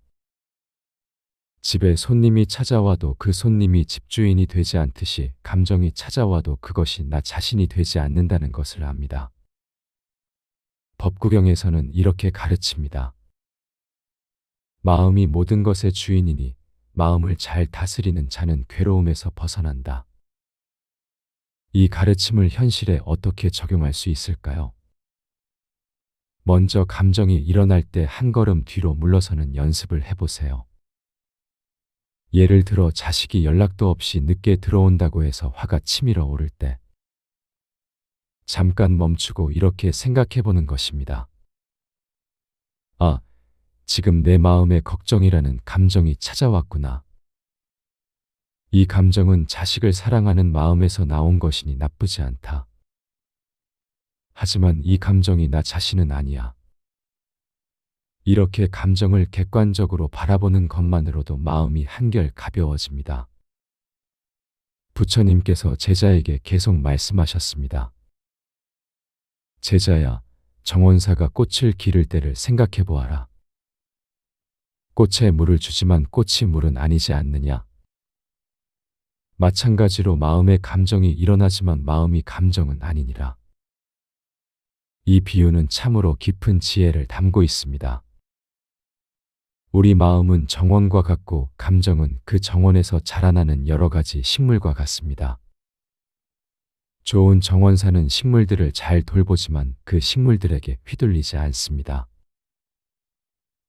집에 손님이 찾아와도 그 손님이 집주인이 되지 않듯이 감정이 찾아와도 그것이 나 자신이 되지 않는다는 것을 압니다. 법구경에서는 이렇게 가르칩니다. 마음이 모든 것의 주인이니 마음을 잘 다스리는 자는 괴로움에서 벗어난다. 이 가르침을 현실에 어떻게 적용할 수 있을까요? 먼저 감정이 일어날 때 한 걸음 뒤로 물러서는 연습을 해보세요. 예를 들어 자식이 연락도 없이 늦게 들어온다고 해서 화가 치밀어 오를 때 잠깐 멈추고 이렇게 생각해 보는 것입니다. 아, 지금 내 마음에 걱정이라는 감정이 찾아왔구나. 이 감정은 자식을 사랑하는 마음에서 나온 것이니 나쁘지 않다. 하지만 이 감정이 나 자신은 아니야. 이렇게 감정을 객관적으로 바라보는 것만으로도 마음이 한결 가벼워집니다. 부처님께서 제자에게 계속 말씀하셨습니다. 제자야, 정원사가 꽃을 기를 때를 생각해 보아라. 꽃에 물을 주지만 꽃이 물은 아니지 않느냐? 마찬가지로 마음의 감정이 일어나지만 마음이 감정은 아니니라. 이 비유는 참으로 깊은 지혜를 담고 있습니다. 우리 마음은 정원과 같고 감정은 그 정원에서 자라나는 여러 가지 식물과 같습니다. 좋은 정원사는 식물들을 잘 돌보지만 그 식물들에게 휘둘리지 않습니다.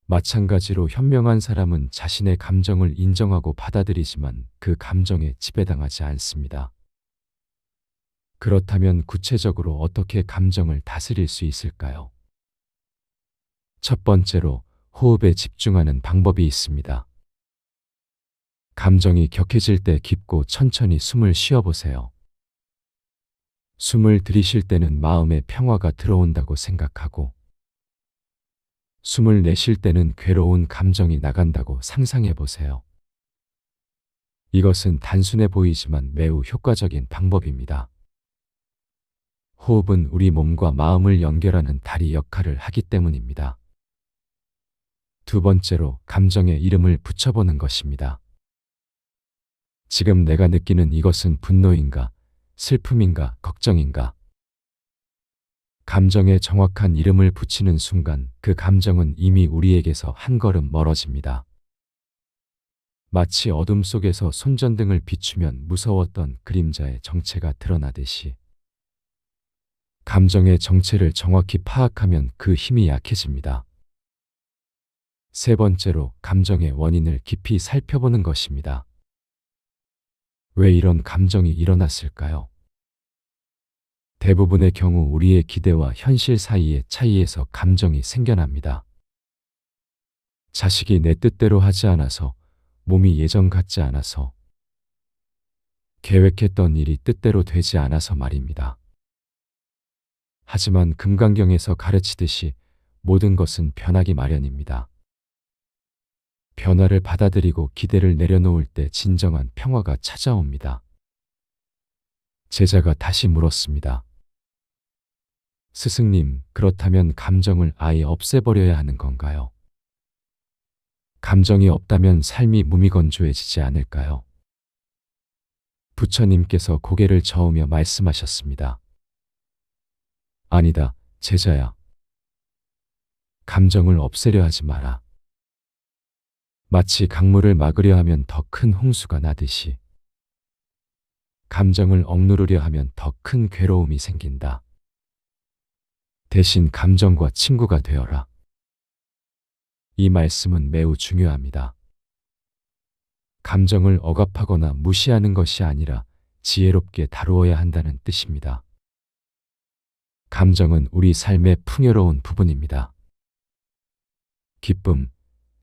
마찬가지로 현명한 사람은 자신의 감정을 인정하고 받아들이지만 그 감정에 지배당하지 않습니다. 그렇다면 구체적으로 어떻게 감정을 다스릴 수 있을까요? 첫 번째로 호흡에 집중하는 방법이 있습니다. 감정이 격해질 때 깊고 천천히 숨을 쉬어보세요. 숨을 들이쉴 때는 마음의 평화가 들어온다고 생각하고, 숨을 내쉴 때는 괴로운 감정이 나간다고 상상해 보세요. 이것은 단순해 보이지만 매우 효과적인 방법입니다. 호흡은 우리 몸과 마음을 연결하는 다리 역할을 하기 때문입니다. 두 번째로 감정에 이름을 붙여보는 것입니다. 지금 내가 느끼는 이것은 분노인가, 슬픔인가, 걱정인가? 감정에 정확한 이름을 붙이는 순간 그 감정은 이미 우리에게서 한 걸음 멀어집니다. 마치 어둠 속에서 손전등을 비추면 무서웠던 그림자의 정체가 드러나듯이 감정의 정체를 정확히 파악하면 그 힘이 약해집니다. 세 번째로 감정의 원인을 깊이 살펴보는 것입니다. 왜 이런 감정이 일어났을까요? 대부분의 경우 우리의 기대와 현실 사이의 차이에서 감정이 생겨납니다. 자식이 내 뜻대로 하지 않아서, 몸이 예전 같지 않아서, 계획했던 일이 뜻대로 되지 않아서 말입니다. 하지만 금강경에서 가르치듯이 모든 것은 변하기 마련입니다. 변화를 받아들이고 기대를 내려놓을 때 진정한 평화가 찾아옵니다. 제자가 다시 물었습니다. 스승님, 그렇다면 감정을 아예 없애버려야 하는 건가요? 감정이 없다면 삶이 무미건조해지지 않을까요? 부처님께서 고개를 저으며 말씀하셨습니다. 아니다, 제자야. 감정을 없애려 하지 마라. 마치 강물을 막으려 하면 더 큰 홍수가 나듯이 감정을 억누르려 하면 더 큰 괴로움이 생긴다. 대신 감정과 친구가 되어라. 이 말씀은 매우 중요합니다. 감정을 억압하거나 무시하는 것이 아니라 지혜롭게 다루어야 한다는 뜻입니다. 감정은 우리 삶의 풍요로운 부분입니다. 기쁨,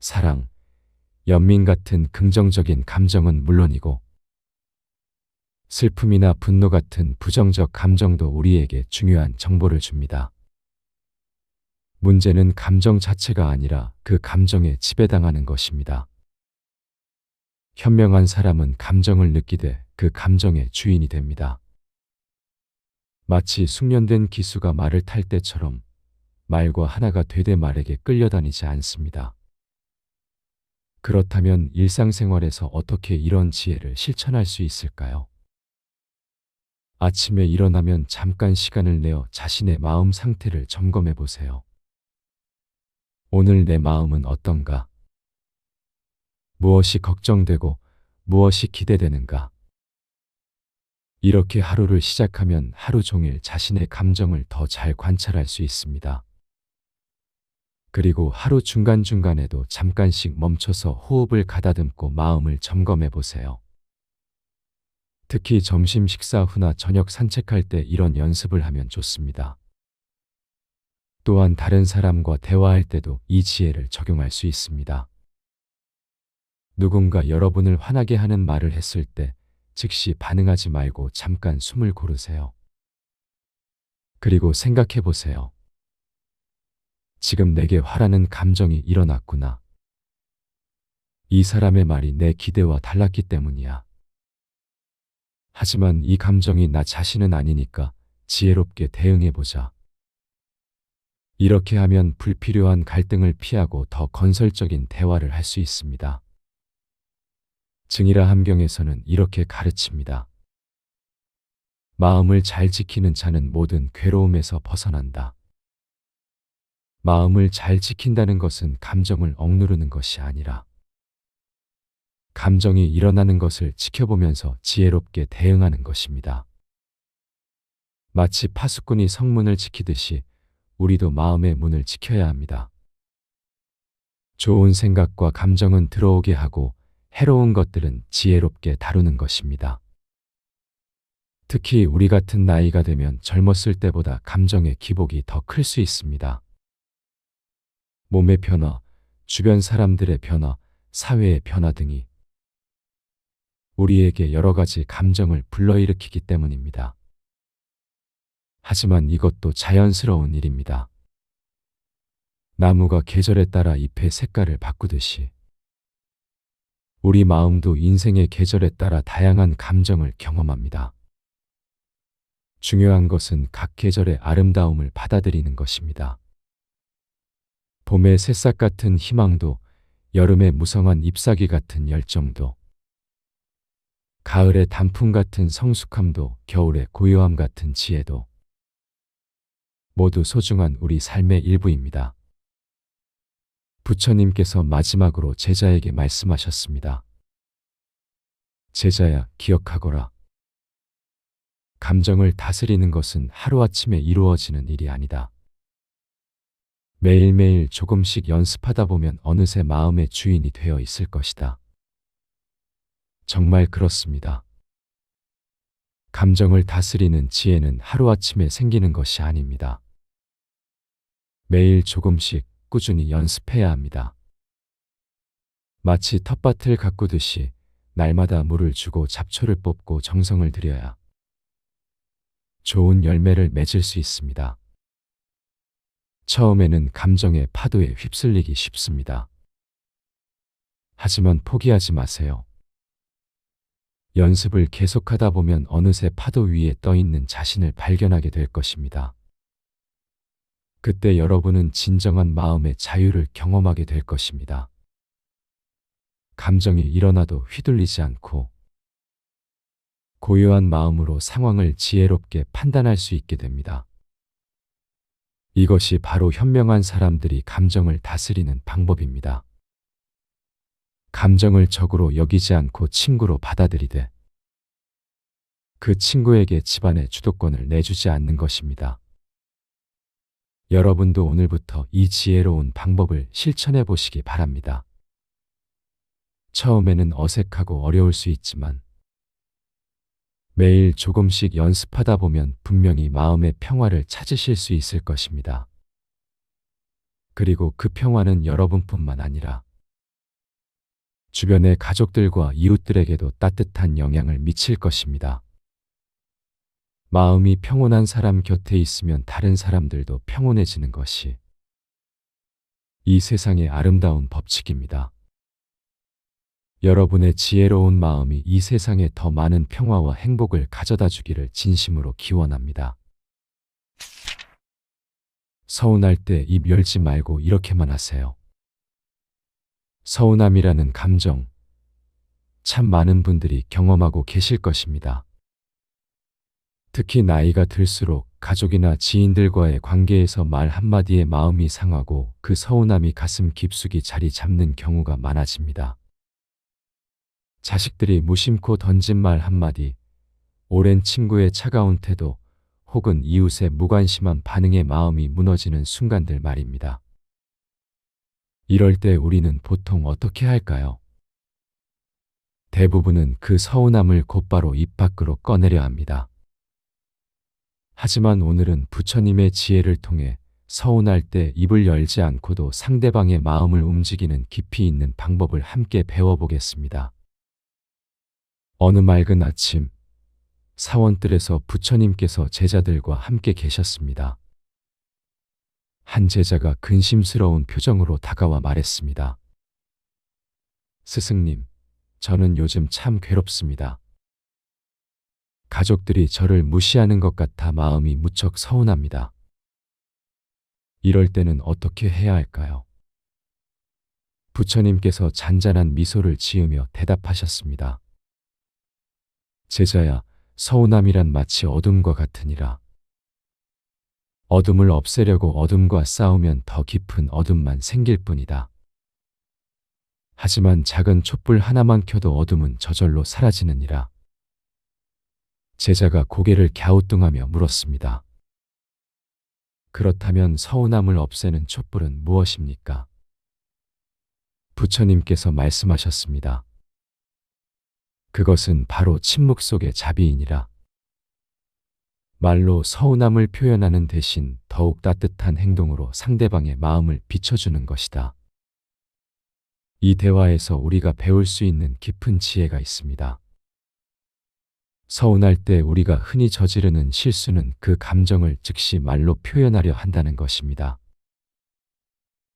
사랑, 연민 같은 긍정적인 감정은 물론이고 슬픔이나 분노 같은 부정적 감정도 우리에게 중요한 정보를 줍니다. 문제는 감정 자체가 아니라 그 감정에 지배당하는 것입니다. 현명한 사람은 감정을 느끼되 그 감정의 주인이 됩니다. 마치 숙련된 기수가 말을 탈 때처럼 말과 하나가 되되 말에게 끌려다니지 않습니다. 그렇다면 일상생활에서 어떻게 이런 지혜를 실천할 수 있을까요? 아침에 일어나면 잠깐 시간을 내어 자신의 마음 상태를 점검해 보세요. 오늘 내 마음은 어떤가? 무엇이 걱정되고 무엇이 기대되는가? 이렇게 하루를 시작하면 하루 종일 자신의 감정을 더 잘 관찰할 수 있습니다. 그리고 하루 중간중간에도 잠깐씩 멈춰서 호흡을 가다듬고 마음을 점검해 보세요. 특히 점심 식사 후나 저녁 산책할 때 이런 연습을 하면 좋습니다. 또한 다른 사람과 대화할 때도 이 지혜를 적용할 수 있습니다. 누군가 여러분을 화나게 하는 말을 했을 때 즉시 반응하지 말고 잠깐 숨을 고르세요. 그리고 생각해 보세요. 지금 내게 화라는 감정이 일어났구나. 이 사람의 말이 내 기대와 달랐기 때문이야. 하지만 이 감정이 나 자신은 아니니까 지혜롭게 대응해 보자. 이렇게 하면 불필요한 갈등을 피하고 더 건설적인 대화를 할 수 있습니다. 증이라 함경에서는 이렇게 가르칩니다. 마음을 잘 지키는 자는 모든 괴로움에서 벗어난다. 마음을 잘 지킨다는 것은 감정을 억누르는 것이 아니라 감정이 일어나는 것을 지켜보면서 지혜롭게 대응하는 것입니다. 마치 파수꾼이 성문을 지키듯이 우리도 마음의 문을 지켜야 합니다. 좋은 생각과 감정은 들어오게 하고 해로운 것들은 지혜롭게 다루는 것입니다. 특히 우리 같은 나이가 되면 젊었을 때보다 감정의 기복이 더 클 수 있습니다. 몸의 변화, 주변 사람들의 변화, 사회의 변화 등이 우리에게 여러 가지 감정을 불러일으키기 때문입니다. 하지만 이것도 자연스러운 일입니다. 나무가 계절에 따라 잎의 색깔을 바꾸듯이 우리 마음도 인생의 계절에 따라 다양한 감정을 경험합니다. 중요한 것은 각 계절의 아름다움을 받아들이는 것입니다. 봄의 새싹 같은 희망도, 여름의 무성한 잎사귀 같은 열정도, 가을의 단풍 같은 성숙함도, 겨울의 고요함 같은 지혜도 모두 소중한 우리 삶의 일부입니다. 부처님께서 마지막으로 제자에게 말씀하셨습니다. 제자야, 기억하거라. 감정을 다스리는 것은 하루아침에 이루어지는 일이 아니다. 매일매일 조금씩 연습하다 보면 어느새 마음의 주인이 되어 있을 것이다. 정말 그렇습니다. 감정을 다스리는 지혜는 하루아침에 생기는 것이 아닙니다. 매일 조금씩 꾸준히 연습해야 합니다. 마치 텃밭을 가꾸듯이 날마다 물을 주고 잡초를 뽑고 정성을 들여야 좋은 열매를 맺을 수 있습니다. 처음에는 감정의 파도에 휩쓸리기 쉽습니다. 하지만 포기하지 마세요. 연습을 계속하다 보면 어느새 파도 위에 떠 있는 자신을 발견하게 될 것입니다. 그때 여러분은 진정한 마음의 자유를 경험하게 될 것입니다. 감정이 일어나도 휘둘리지 않고 고요한 마음으로 상황을 지혜롭게 판단할 수 있게 됩니다. 이것이 바로 현명한 사람들이 감정을 다스리는 방법입니다. 감정을 적으로 여기지 않고 친구로 받아들이되 그 친구에게 집안의 주도권을 내주지 않는 것입니다. 여러분도 오늘부터 이 지혜로운 방법을 실천해 보시기 바랍니다. 처음에는 어색하고 어려울 수 있지만 매일 조금씩 연습하다 보면 분명히 마음의 평화를 찾으실 수 있을 것입니다. 그리고 그 평화는 여러분뿐만 아니라 주변의 가족들과 이웃들에게도 따뜻한 영향을 미칠 것입니다. 마음이 평온한 사람 곁에 있으면 다른 사람들도 평온해지는 것이 이 세상의 아름다운 법칙입니다. 여러분의 지혜로운 마음이 이 세상에 더 많은 평화와 행복을 가져다 주기를 진심으로 기원합니다. 서운할 때 입 열지 말고 이렇게만 하세요. 서운함이라는 감정, 참 많은 분들이 경험하고 계실 것입니다. 특히 나이가 들수록 가족이나 지인들과의 관계에서 말 한마디에 마음이 상하고 그 서운함이 가슴 깊숙이 자리 잡는 경우가 많아집니다. 자식들이 무심코 던진 말 한마디, 오랜 친구의 차가운 태도, 혹은 이웃의 무관심한 반응에 마음이 무너지는 순간들 말입니다. 이럴 때 우리는 보통 어떻게 할까요? 대부분은 그 서운함을 곧바로 입 밖으로 꺼내려 합니다. 하지만 오늘은 부처님의 지혜를 통해 서운할 때 입을 열지 않고도 상대방의 마음을 움직이는 깊이 있는 방법을 함께 배워보겠습니다. 어느 맑은 아침, 사원뜰에서 부처님께서 제자들과 함께 계셨습니다. 한 제자가 근심스러운 표정으로 다가와 말했습니다. 스승님, 저는 요즘 참 괴롭습니다. 가족들이 저를 무시하는 것 같아 마음이 무척 서운합니다. 이럴 때는 어떻게 해야 할까요? 부처님께서 잔잔한 미소를 지으며 대답하셨습니다. 제자야, 서운함이란 마치 어둠과 같으니라. 어둠을 없애려고 어둠과 싸우면 더 깊은 어둠만 생길 뿐이다. 하지만 작은 촛불 하나만 켜도 어둠은 저절로 사라지느니라. 제자가 고개를 갸우뚱하며 물었습니다. 그렇다면 서운함을 없애는 촛불은 무엇입니까? 부처님께서 말씀하셨습니다. 그것은 바로 침묵 속의 자비이니라. 말로 서운함을 표현하는 대신 더욱 따뜻한 행동으로 상대방의 마음을 비춰주는 것이다. 이 대화에서 우리가 배울 수 있는 깊은 지혜가 있습니다. 서운할 때 우리가 흔히 저지르는 실수는 그 감정을 즉시 말로 표현하려 한다는 것입니다.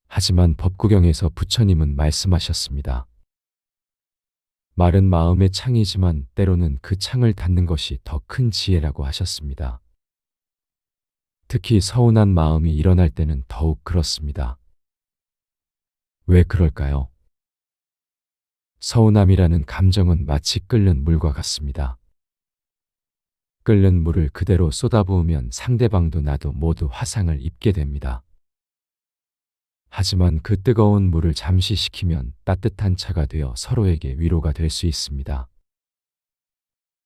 하지만 법구경에서 부처님은 말씀하셨습니다. 말은 마음의 창이지만 때로는 그 창을 닫는 것이 더 큰 지혜라고 하셨습니다. 특히 서운한 마음이 일어날 때는 더욱 그렇습니다. 왜 그럴까요? 서운함이라는 감정은 마치 끓는 물과 같습니다. 끓는 물을 그대로 쏟아부으면 상대방도 나도 모두 화상을 입게 됩니다. 하지만 그 뜨거운 물을 잠시 식히면 따뜻한 차가 되어 서로에게 위로가 될 수 있습니다.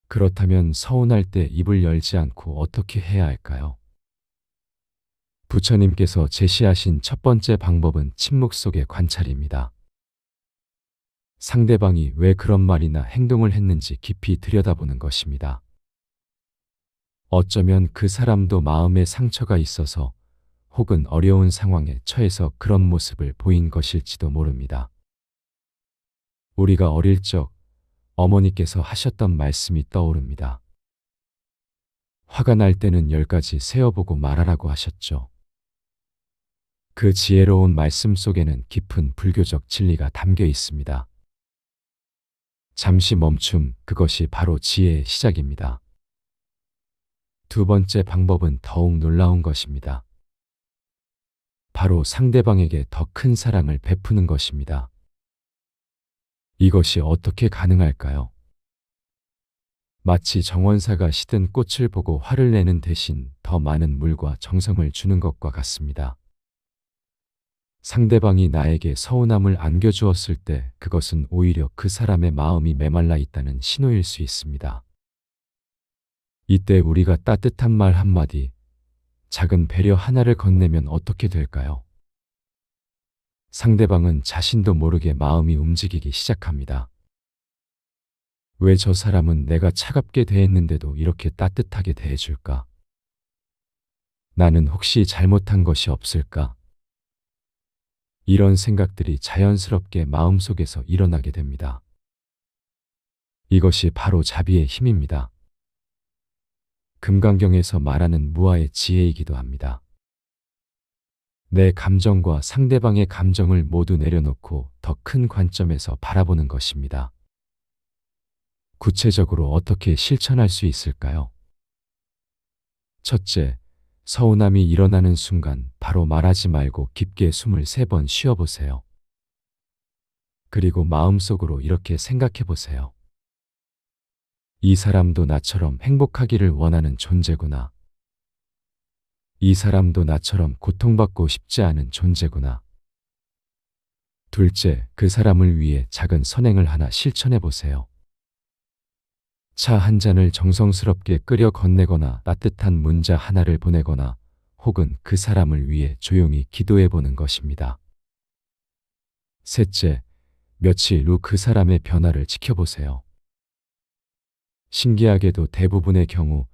그렇다면 서운할 때 입을 열지 않고 어떻게 해야 할까요? 부처님께서 제시하신 첫 번째 방법은 침묵 속의 관찰입니다. 상대방이 왜 그런 말이나 행동을 했는지 깊이 들여다보는 것입니다. 어쩌면 그 사람도 마음에 상처가 있어서 혹은 어려운 상황에 처해서 그런 모습을 보인 것일지도 모릅니다. 우리가 어릴 적 어머니께서 하셨던 말씀이 떠오릅니다. 화가 날 때는 10가지 세어보고 말하라고 하셨죠. 그 지혜로운 말씀 속에는 깊은 불교적 진리가 담겨 있습니다. 잠시 멈춤, 그것이 바로 지혜의 시작입니다. 두 번째 방법은 더욱 놀라운 것입니다. 바로 상대방에게 더 큰 사랑을 베푸는 것입니다. 이것이 어떻게 가능할까요? 마치 정원사가 시든 꽃을 보고 화를 내는 대신 더 많은 물과 정성을 주는 것과 같습니다. 상대방이 나에게 서운함을 안겨주었을 때 그것은 오히려 그 사람의 마음이 메말라 있다는 신호일 수 있습니다. 이때 우리가 따뜻한 말 한마디, 작은 배려 하나를 건네면 어떻게 될까요? 상대방은 자신도 모르게 마음이 움직이기 시작합니다. 왜 저 사람은 내가 차갑게 대했는데도 이렇게 따뜻하게 대해줄까? 나는 혹시 잘못한 것이 없을까? 이런 생각들이 자연스럽게 마음속에서 일어나게 됩니다. 이것이 바로 자비의 힘입니다. 금강경에서 말하는 무아의 지혜이기도 합니다. 내 감정과 상대방의 감정을 모두 내려놓고 더 큰 관점에서 바라보는 것입니다. 구체적으로 어떻게 실천할 수 있을까요? 첫째, 서운함이 일어나는 순간 바로 말하지 말고 깊게 숨을 3번 쉬어보세요. 그리고 마음속으로 이렇게 생각해 보세요. 이 사람도 나처럼 행복하기를 원하는 존재구나. 이 사람도 나처럼 고통받고 싶지 않은 존재구나. 둘째, 그 사람을 위해 작은 선행을 하나 실천해 보세요. 차 한 잔을 정성스럽게 끓여 건네거나 따뜻한 문자 하나를 보내거나 혹은 그 사람을 위해 조용히 기도해 보는 것입니다. 셋째, 며칠 후 그 사람의 변화를 지켜보세요. 신기하게도 대부분의 경우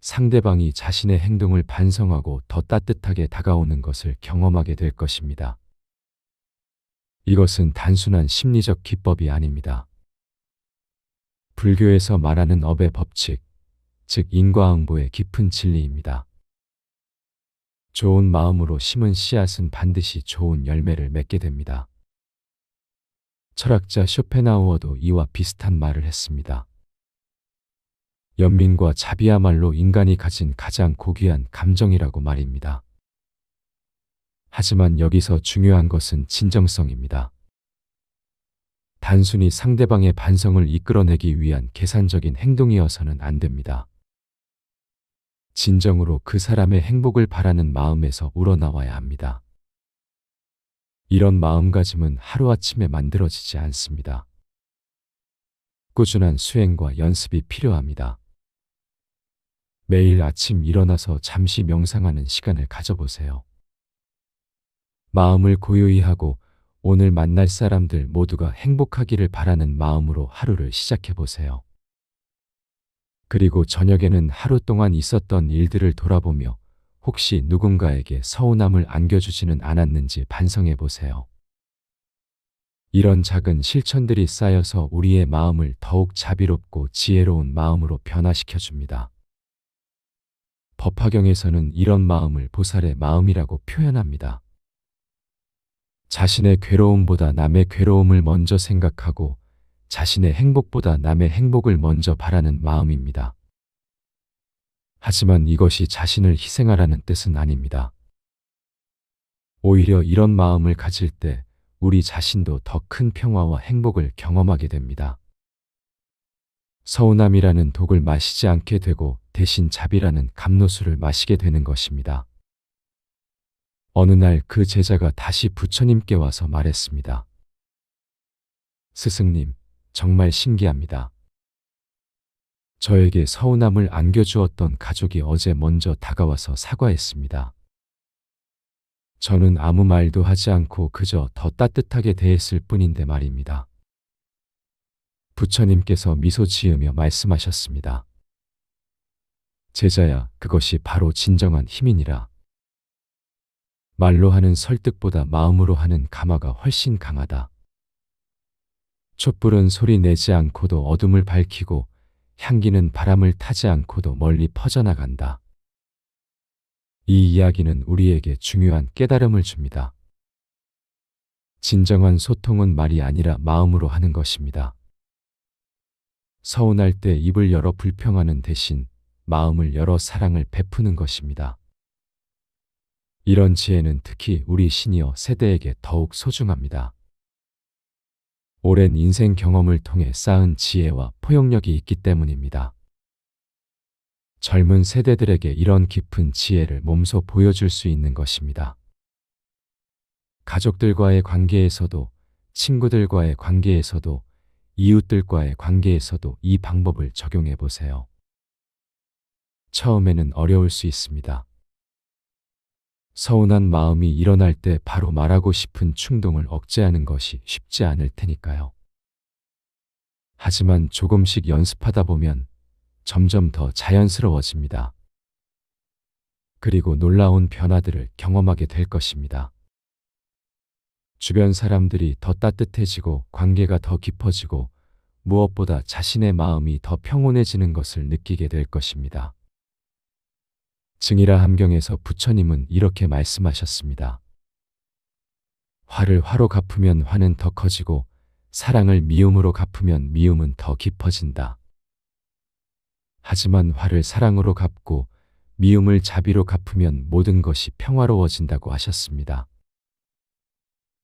상대방이 자신의 행동을 반성하고 더 따뜻하게 다가오는 것을 경험하게 될 것입니다. 이것은 단순한 심리적 기법이 아닙니다. 불교에서 말하는 업의 법칙, 즉 인과응보의 깊은 진리입니다. 좋은 마음으로 심은 씨앗은 반드시 좋은 열매를 맺게 됩니다. 철학자 쇼펜하우어도 이와 비슷한 말을 했습니다. 연민과 자비야말로 인간이 가진 가장 고귀한 감정이라고 말입니다. 하지만 여기서 중요한 것은 진정성입니다. 단순히 상대방의 반성을 이끌어내기 위한 계산적인 행동이어서는 안 됩니다. 진정으로 그 사람의 행복을 바라는 마음에서 우러나와야 합니다. 이런 마음가짐은 하루아침에 만들어지지 않습니다. 꾸준한 수행과 연습이 필요합니다. 매일 아침 일어나서 잠시 명상하는 시간을 가져보세요. 마음을 고요히 하고 오늘 만날 사람들 모두가 행복하기를 바라는 마음으로 하루를 시작해보세요. 그리고 저녁에는 하루 동안 있었던 일들을 돌아보며 혹시 누군가에게 서운함을 안겨주지는 않았는지 반성해보세요. 이런 작은 실천들이 쌓여서 우리의 마음을 더욱 자비롭고 지혜로운 마음으로 변화시켜줍니다. 법화경에서는 이런 마음을 보살의 마음이라고 표현합니다. 자신의 괴로움보다 남의 괴로움을 먼저 생각하고 자신의 행복보다 남의 행복을 먼저 바라는 마음입니다. 하지만 이것이 자신을 희생하라는 뜻은 아닙니다. 오히려 이런 마음을 가질 때 우리 자신도 더 큰 평화와 행복을 경험하게 됩니다. 서운함이라는 독을 마시지 않게 되고 대신 자비라는 감로수를 마시게 되는 것입니다. 어느 날 그 제자가 다시 부처님께 와서 말했습니다. 스승님, 정말 신기합니다. 저에게 서운함을 안겨주었던 가족이 어제 먼저 다가와서 사과했습니다. 저는 아무 말도 하지 않고 그저 더 따뜻하게 대했을 뿐인데 말입니다. 부처님께서 미소 지으며 말씀하셨습니다. 제자야, 그것이 바로 진정한 힘이니라. 말로 하는 설득보다 마음으로 하는 감화가 훨씬 강하다. 촛불은 소리 내지 않고도 어둠을 밝히고 향기는 바람을 타지 않고도 멀리 퍼져나간다. 이 이야기는 우리에게 중요한 깨달음을 줍니다. 진정한 소통은 말이 아니라 마음으로 하는 것입니다. 서운할 때 입을 열어 불평하는 대신 마음을 열어 사랑을 베푸는 것입니다. 이런 지혜는 특히 우리 시니어 세대에게 더욱 소중합니다. 오랜 인생 경험을 통해 쌓은 지혜와 포용력이 있기 때문입니다. 젊은 세대들에게 이런 깊은 지혜를 몸소 보여줄 수 있는 것입니다. 가족들과의 관계에서도, 친구들과의 관계에서도, 이웃들과의 관계에서도 이 방법을 적용해 보세요. 처음에는 어려울 수 있습니다. 서운한 마음이 일어날 때 바로 말하고 싶은 충동을 억제하는 것이 쉽지 않을 테니까요. 하지만 조금씩 연습하다 보면 점점 더 자연스러워집니다. 그리고 놀라운 변화들을 경험하게 될 것입니다. 주변 사람들이 더 따뜻해지고 관계가 더 깊어지고 무엇보다 자신의 마음이 더 평온해지는 것을 느끼게 될 것입니다. 증이라 함경에서 부처님은 이렇게 말씀하셨습니다. 화를 화로 갚으면 화는 더 커지고 사랑을 미움으로 갚으면 미움은 더 깊어진다. 하지만 화를 사랑으로 갚고 미움을 자비로 갚으면 모든 것이 평화로워진다고 하셨습니다.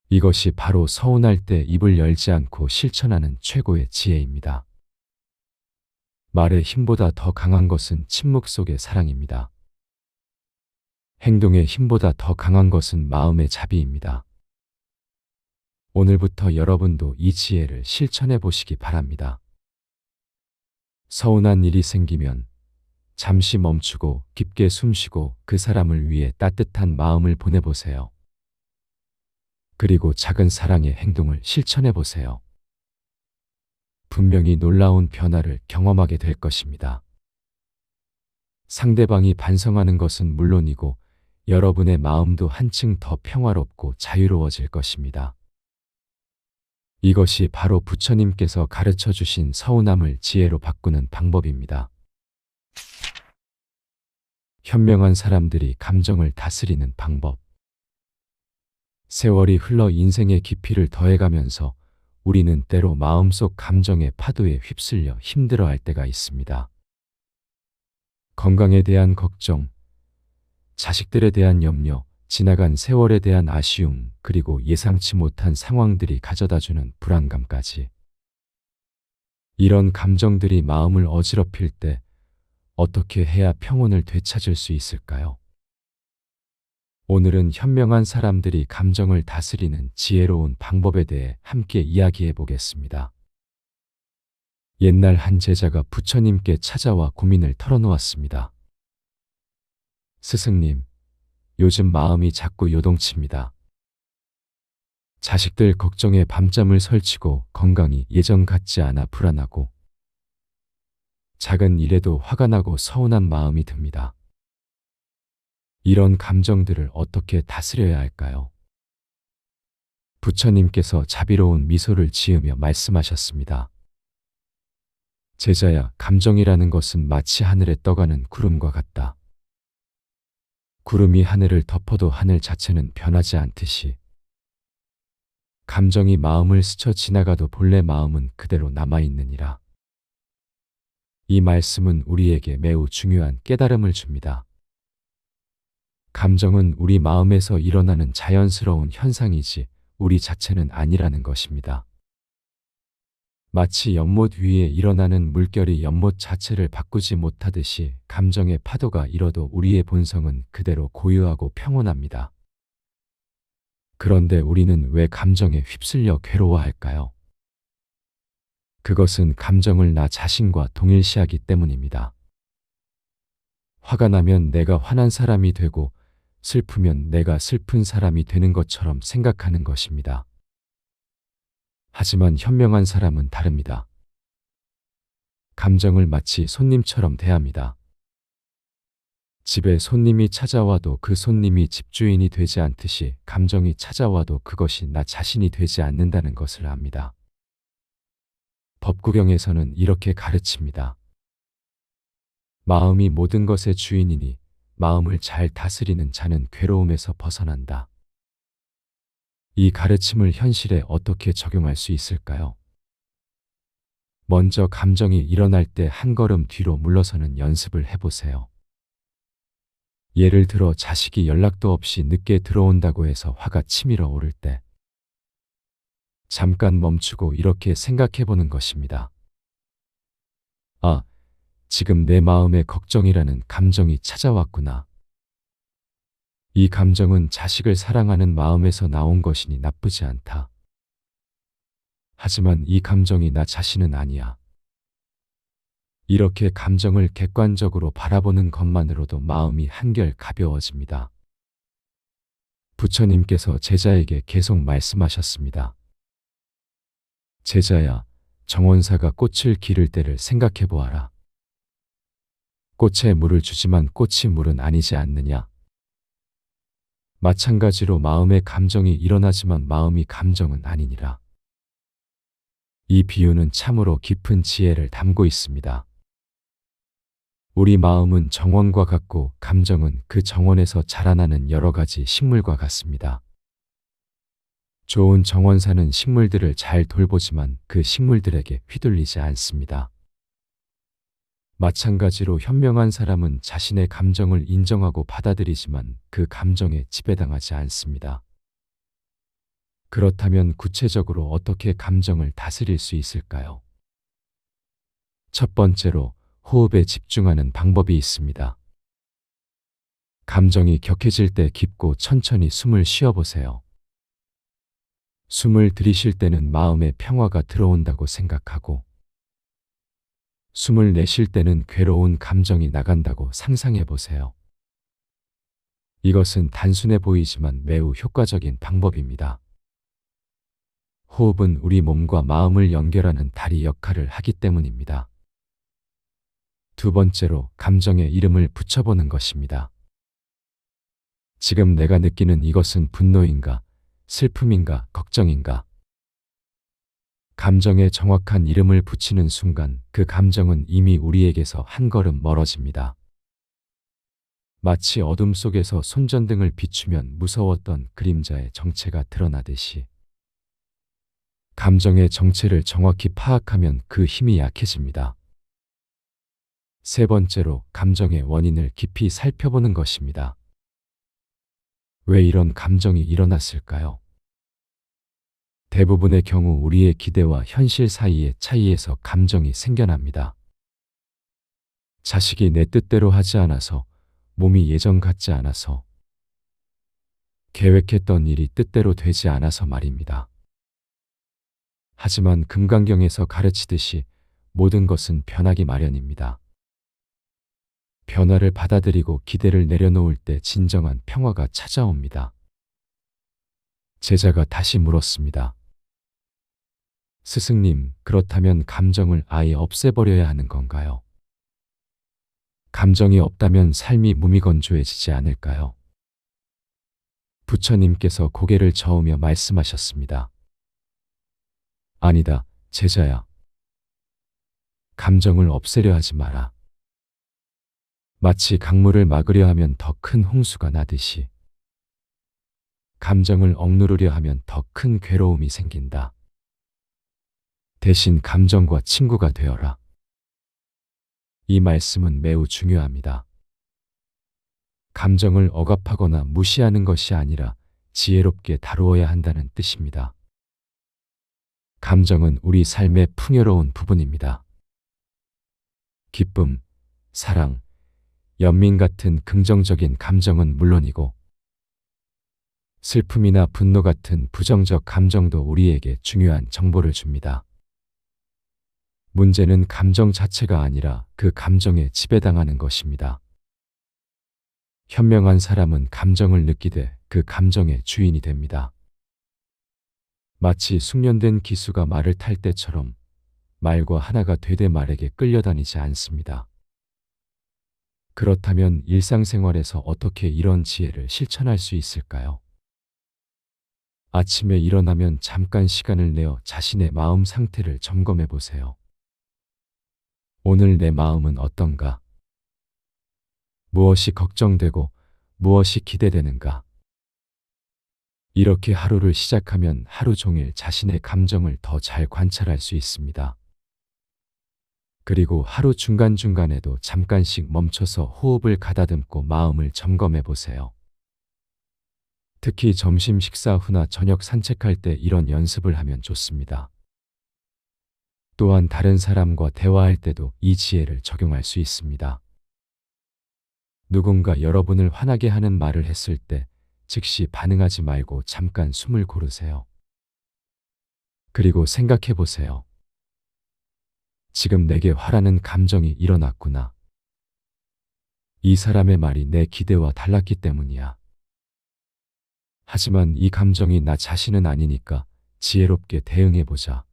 이것이 바로 서운할 때 입을 열지 않고 실천하는 최고의 지혜입니다. 말의 힘보다 더 강한 것은 침묵 속의 사랑입니다. 행동의 힘보다 더 강한 것은 마음의 자비입니다. 오늘부터 여러분도 이 지혜를 실천해 보시기 바랍니다. 서운한 일이 생기면 잠시 멈추고 깊게 숨쉬고 그 사람을 위해 따뜻한 마음을 보내보세요. 그리고 작은 사랑의 행동을 실천해 보세요. 분명히 놀라운 변화를 경험하게 될 것입니다. 상대방이 반성하는 것은 물론이고 여러분의 마음도 한층 더 평화롭고 자유로워질 것입니다. 이것이 바로 부처님께서 가르쳐 주신 서운함을 지혜로 바꾸는 방법입니다. 현명한 사람들이 감정을 다스리는 방법. 세월이 흘러 인생의 깊이를 더해가면서 우리는 때로 마음속 감정의 파도에 휩쓸려 힘들어할 때가 있습니다. 건강에 대한 걱정, 자식들에 대한 염려, 지나간 세월에 대한 아쉬움, 그리고 예상치 못한 상황들이 가져다주는 불안감까지. 이런 감정들이 마음을 어지럽힐 때 어떻게 해야 평온을 되찾을 수 있을까요? 오늘은 현명한 사람들이 감정을 다스리는 지혜로운 방법에 대해 함께 이야기해 보겠습니다. 옛날 한 제자가 부처님께 찾아와 고민을 털어놓았습니다. 스승님, 요즘 마음이 자꾸 요동칩니다. 자식들 걱정에 밤잠을 설치고 건강이 예전 같지 않아 불안하고 작은 일에도 화가 나고 서운한 마음이 듭니다. 이런 감정들을 어떻게 다스려야 할까요? 부처님께서 자비로운 미소를 지으며 말씀하셨습니다. 제자야, 감정이라는 것은 마치 하늘에 떠가는 구름과 같다. 구름이 하늘을 덮어도 하늘 자체는 변하지 않듯이 감정이 마음을 스쳐 지나가도 본래 마음은 그대로 남아있느니라. 이 말씀은 우리에게 매우 중요한 깨달음을 줍니다. 감정은 우리 마음에서 일어나는 자연스러운 현상이지 우리 자체는 아니라는 것입니다. 마치 연못 위에 일어나는 물결이 연못 자체를 바꾸지 못하듯이 감정의 파도가 일어도 우리의 본성은 그대로 고유하고 평온합니다. 그런데 우리는 왜 감정에 휩쓸려 괴로워할까요? 그것은 감정을 나 자신과 동일시하기 때문입니다. 화가 나면 내가 화난 사람이 되고 슬프면 내가 슬픈 사람이 되는 것처럼 생각하는 것입니다. 하지만 현명한 사람은 다릅니다. 감정을 마치 손님처럼 대합니다. 집에 손님이 찾아와도 그 손님이 집주인이 되지 않듯이 감정이 찾아와도 그것이 나 자신이 되지 않는다는 것을 압니다. 법구경에서는 이렇게 가르칩니다. 마음이 모든 것의 주인이니 마음을 잘 다스리는 자는 괴로움에서 벗어난다. 이 가르침을 현실에 어떻게 적용할 수 있을까요? 먼저 감정이 일어날 때 한 걸음 뒤로 물러서는 연습을 해보세요. 예를 들어 자식이 연락도 없이 늦게 들어온다고 해서 화가 치밀어 오를 때 잠깐 멈추고 이렇게 생각해보는 것입니다. 아, 지금 내 마음에 걱정이라는 감정이 찾아왔구나. 이 감정은 자식을 사랑하는 마음에서 나온 것이니 나쁘지 않다. 하지만 이 감정이 나 자신은 아니야. 이렇게 감정을 객관적으로 바라보는 것만으로도 마음이 한결 가벼워집니다. 부처님께서 제자에게 계속 말씀하셨습니다. 제자야, 정원사가 꽃을 기를 때를 생각해 보아라. 꽃에 물을 주지만 꽃이 물은 아니지 않느냐? 마찬가지로 마음의 감정이 일어나지만 마음이 감정은 아니니라. 이 비유는 참으로 깊은 지혜를 담고 있습니다. 우리 마음은 정원과 같고 감정은 그 정원에서 자라나는 여러 가지 식물과 같습니다. 좋은 정원사는 식물들을 잘 돌보지만 그 식물들에게 휘둘리지 않습니다. 마찬가지로 현명한 사람은 자신의 감정을 인정하고 받아들이지만 그 감정에 지배당하지 않습니다. 그렇다면 구체적으로 어떻게 감정을 다스릴 수 있을까요? 첫 번째로 호흡에 집중하는 방법이 있습니다. 감정이 격해질 때 깊고 천천히 숨을 쉬어보세요. 숨을 들이쉴 때는 마음의 평화가 들어온다고 생각하고 숨을 내쉴 때는 괴로운 감정이 나간다고 상상해 보세요. 이것은 단순해 보이지만 매우 효과적인 방법입니다. 호흡은 우리 몸과 마음을 연결하는 다리 역할을 하기 때문입니다. 두 번째로 감정에 이름을 붙여보는 것입니다. 지금 내가 느끼는 이것은 분노인가, 슬픔인가, 걱정인가? 감정에 정확한 이름을 붙이는 순간 그 감정은 이미 우리에게서 한 걸음 멀어집니다. 마치 어둠 속에서 손전등을 비추면 무서웠던 그림자의 정체가 드러나듯이 감정의 정체를 정확히 파악하면 그 힘이 약해집니다. 세 번째로 감정의 원인을 깊이 살펴보는 것입니다. 왜 이런 감정이 일어났을까요? 대부분의 경우 우리의 기대와 현실 사이의 차이에서 감정이 생겨납니다. 자식이 내 뜻대로 하지 않아서, 몸이 예전 같지 않아서, 계획했던 일이 뜻대로 되지 않아서 말입니다. 하지만 금강경에서 가르치듯이 모든 것은 변하기 마련입니다. 변화를 받아들이고 기대를 내려놓을 때 진정한 평화가 찾아옵니다. 제자가 다시 물었습니다. 스승님, 그렇다면 감정을 아예 없애버려야 하는 건가요? 감정이 없다면 삶이 무미건조해지지 않을까요? 부처님께서 고개를 저으며 말씀하셨습니다. 아니다, 제자야. 감정을 없애려 하지 마라. 마치 강물을 막으려 하면 더 큰 홍수가 나듯이 감정을 억누르려 하면 더 큰 괴로움이 생긴다. 대신 감정과 친구가 되어라. 이 말씀은 매우 중요합니다. 감정을 억압하거나 무시하는 것이 아니라 지혜롭게 다루어야 한다는 뜻입니다. 감정은 우리 삶의 풍요로운 부분입니다. 기쁨, 사랑, 연민 같은 긍정적인 감정은 물론이고 슬픔이나 분노 같은 부정적 감정도 우리에게 중요한 정보를 줍니다. 문제는 감정 자체가 아니라 그 감정에 지배당하는 것입니다. 현명한 사람은 감정을 느끼되 그 감정의 주인이 됩니다. 마치 숙련된 기수가 말을 탈 때처럼 말과 하나가 되되 말에게 끌려다니지 않습니다. 그렇다면 일상생활에서 어떻게 이런 지혜를 실천할 수 있을까요? 아침에 일어나면 잠깐 시간을 내어 자신의 마음 상태를 점검해 보세요. 오늘 내 마음은 어떤가? 무엇이 걱정되고 무엇이 기대되는가? 이렇게 하루를 시작하면 하루 종일 자신의 감정을 더 잘 관찰할 수 있습니다. 그리고 하루 중간중간에도 잠깐씩 멈춰서 호흡을 가다듬고 마음을 점검해 보세요. 특히 점심 식사 후나 저녁 산책할 때 이런 연습을 하면 좋습니다. 또한 다른 사람과 대화할 때도 이 지혜를 적용할 수 있습니다. 누군가 여러분을 화나게 하는 말을 했을 때 즉시 반응하지 말고 잠깐 숨을 고르세요. 그리고 생각해 보세요. 지금 내게 화라는 감정이 일어났구나. 이 사람의 말이 내 기대와 달랐기 때문이야. 하지만 이 감정이 나 자신은 아니니까 지혜롭게 대응해 보자.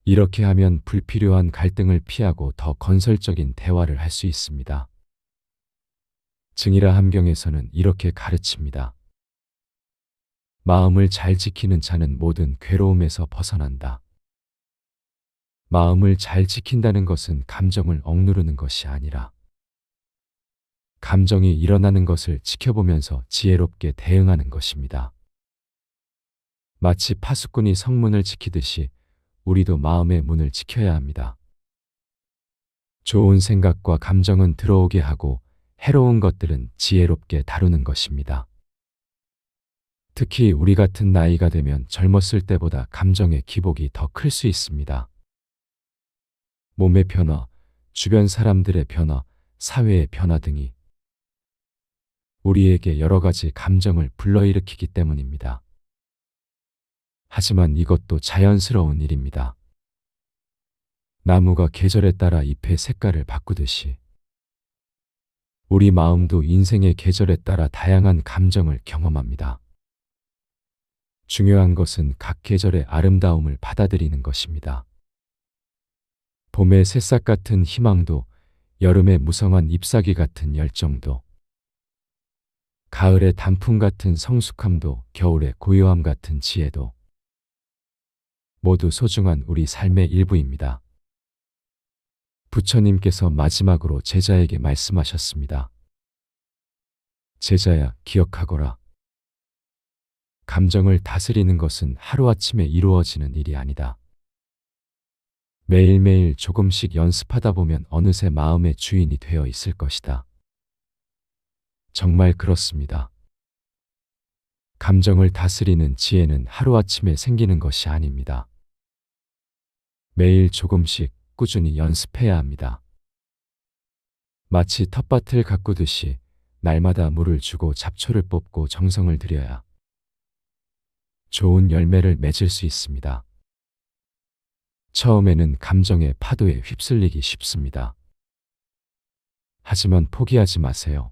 이렇게 하면 불필요한 갈등을 피하고 더 건설적인 대화를 할 수 있습니다. 증이라 함경에서는 이렇게 가르칩니다. 마음을 잘 지키는 자는 모든 괴로움에서 벗어난다. 마음을 잘 지킨다는 것은 감정을 억누르는 것이 아니라 감정이 일어나는 것을 지켜보면서 지혜롭게 대응하는 것입니다. 마치 파수꾼이 성문을 지키듯이 우리도 마음의 문을 지켜야 합니다. 좋은 생각과 감정은 들어오게 하고 해로운 것들은 지혜롭게 다루는 것입니다. 특히 우리 같은 나이가 되면 젊었을 때보다 감정의 기복이 더 클 수 있습니다. 몸의 변화, 주변 사람들의 변화, 사회의 변화 등이 우리에게 여러 가지 감정을 불러일으키기 때문입니다. 하지만 이것도 자연스러운 일입니다. 나무가 계절에 따라 잎의 색깔을 바꾸듯이 우리 마음도 인생의 계절에 따라 다양한 감정을 경험합니다. 중요한 것은 각 계절의 아름다움을 받아들이는 것입니다. 봄의 새싹 같은 희망도, 여름의 무성한 잎사귀 같은 열정도, 가을의 단풍 같은 성숙함도, 겨울의 고요함 같은 지혜도 모두 소중한 우리 삶의 일부입니다. 부처님께서 마지막으로 제자에게 말씀하셨습니다. 제자야, 기억하거라. 감정을 다스리는 것은 하루아침에 이루어지는 일이 아니다. 매일매일 조금씩 연습하다 보면 어느새 마음의 주인이 되어 있을 것이다. 정말 그렇습니다. 감정을 다스리는 지혜는 하루아침에 생기는 것이 아닙니다. 매일 조금씩 꾸준히 연습해야 합니다. 마치 텃밭을 가꾸듯이 날마다 물을 주고 잡초를 뽑고 정성을 들여야 좋은 열매를 맺을 수 있습니다. 처음에는 감정의 파도에 휩쓸리기 쉽습니다. 하지만 포기하지 마세요.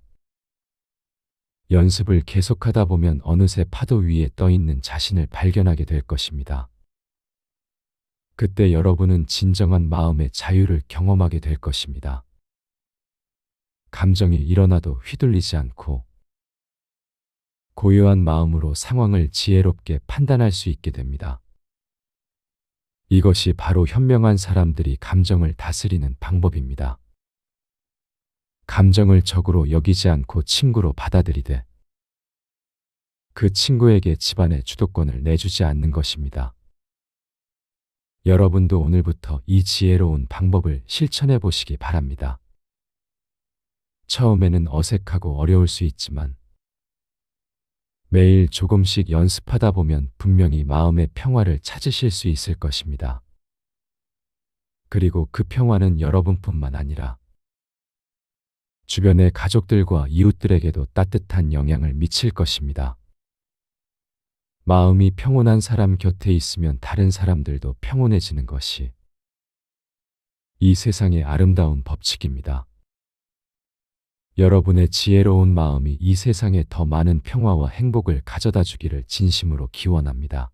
연습을 계속하다 보면 어느새 파도 위에 떠 있는 자신을 발견하게 될 것입니다. 그때 여러분은 진정한 마음의 자유를 경험하게 될 것입니다. 감정이 일어나도 휘둘리지 않고 고요한 마음으로 상황을 지혜롭게 판단할 수 있게 됩니다. 이것이 바로 현명한 사람들이 감정을 다스리는 방법입니다. 감정을 적으로 여기지 않고 친구로 받아들이되 그 친구에게 집안의 주도권을 내주지 않는 것입니다. 여러분도 오늘부터 이 지혜로운 방법을 실천해 보시기 바랍니다. 처음에는 어색하고 어려울 수 있지만 매일 조금씩 연습하다 보면 분명히 마음의 평화를 찾으실 수 있을 것입니다. 그리고 그 평화는 여러분뿐만 아니라 주변의 가족들과 이웃들에게도 따뜻한 영향을 미칠 것입니다. 마음이 평온한 사람 곁에 있으면 다른 사람들도 평온해지는 것이 이 세상의 아름다운 법칙입니다. 여러분의 지혜로운 마음이 이 세상에 더 많은 평화와 행복을 가져다 주기를 진심으로 기원합니다.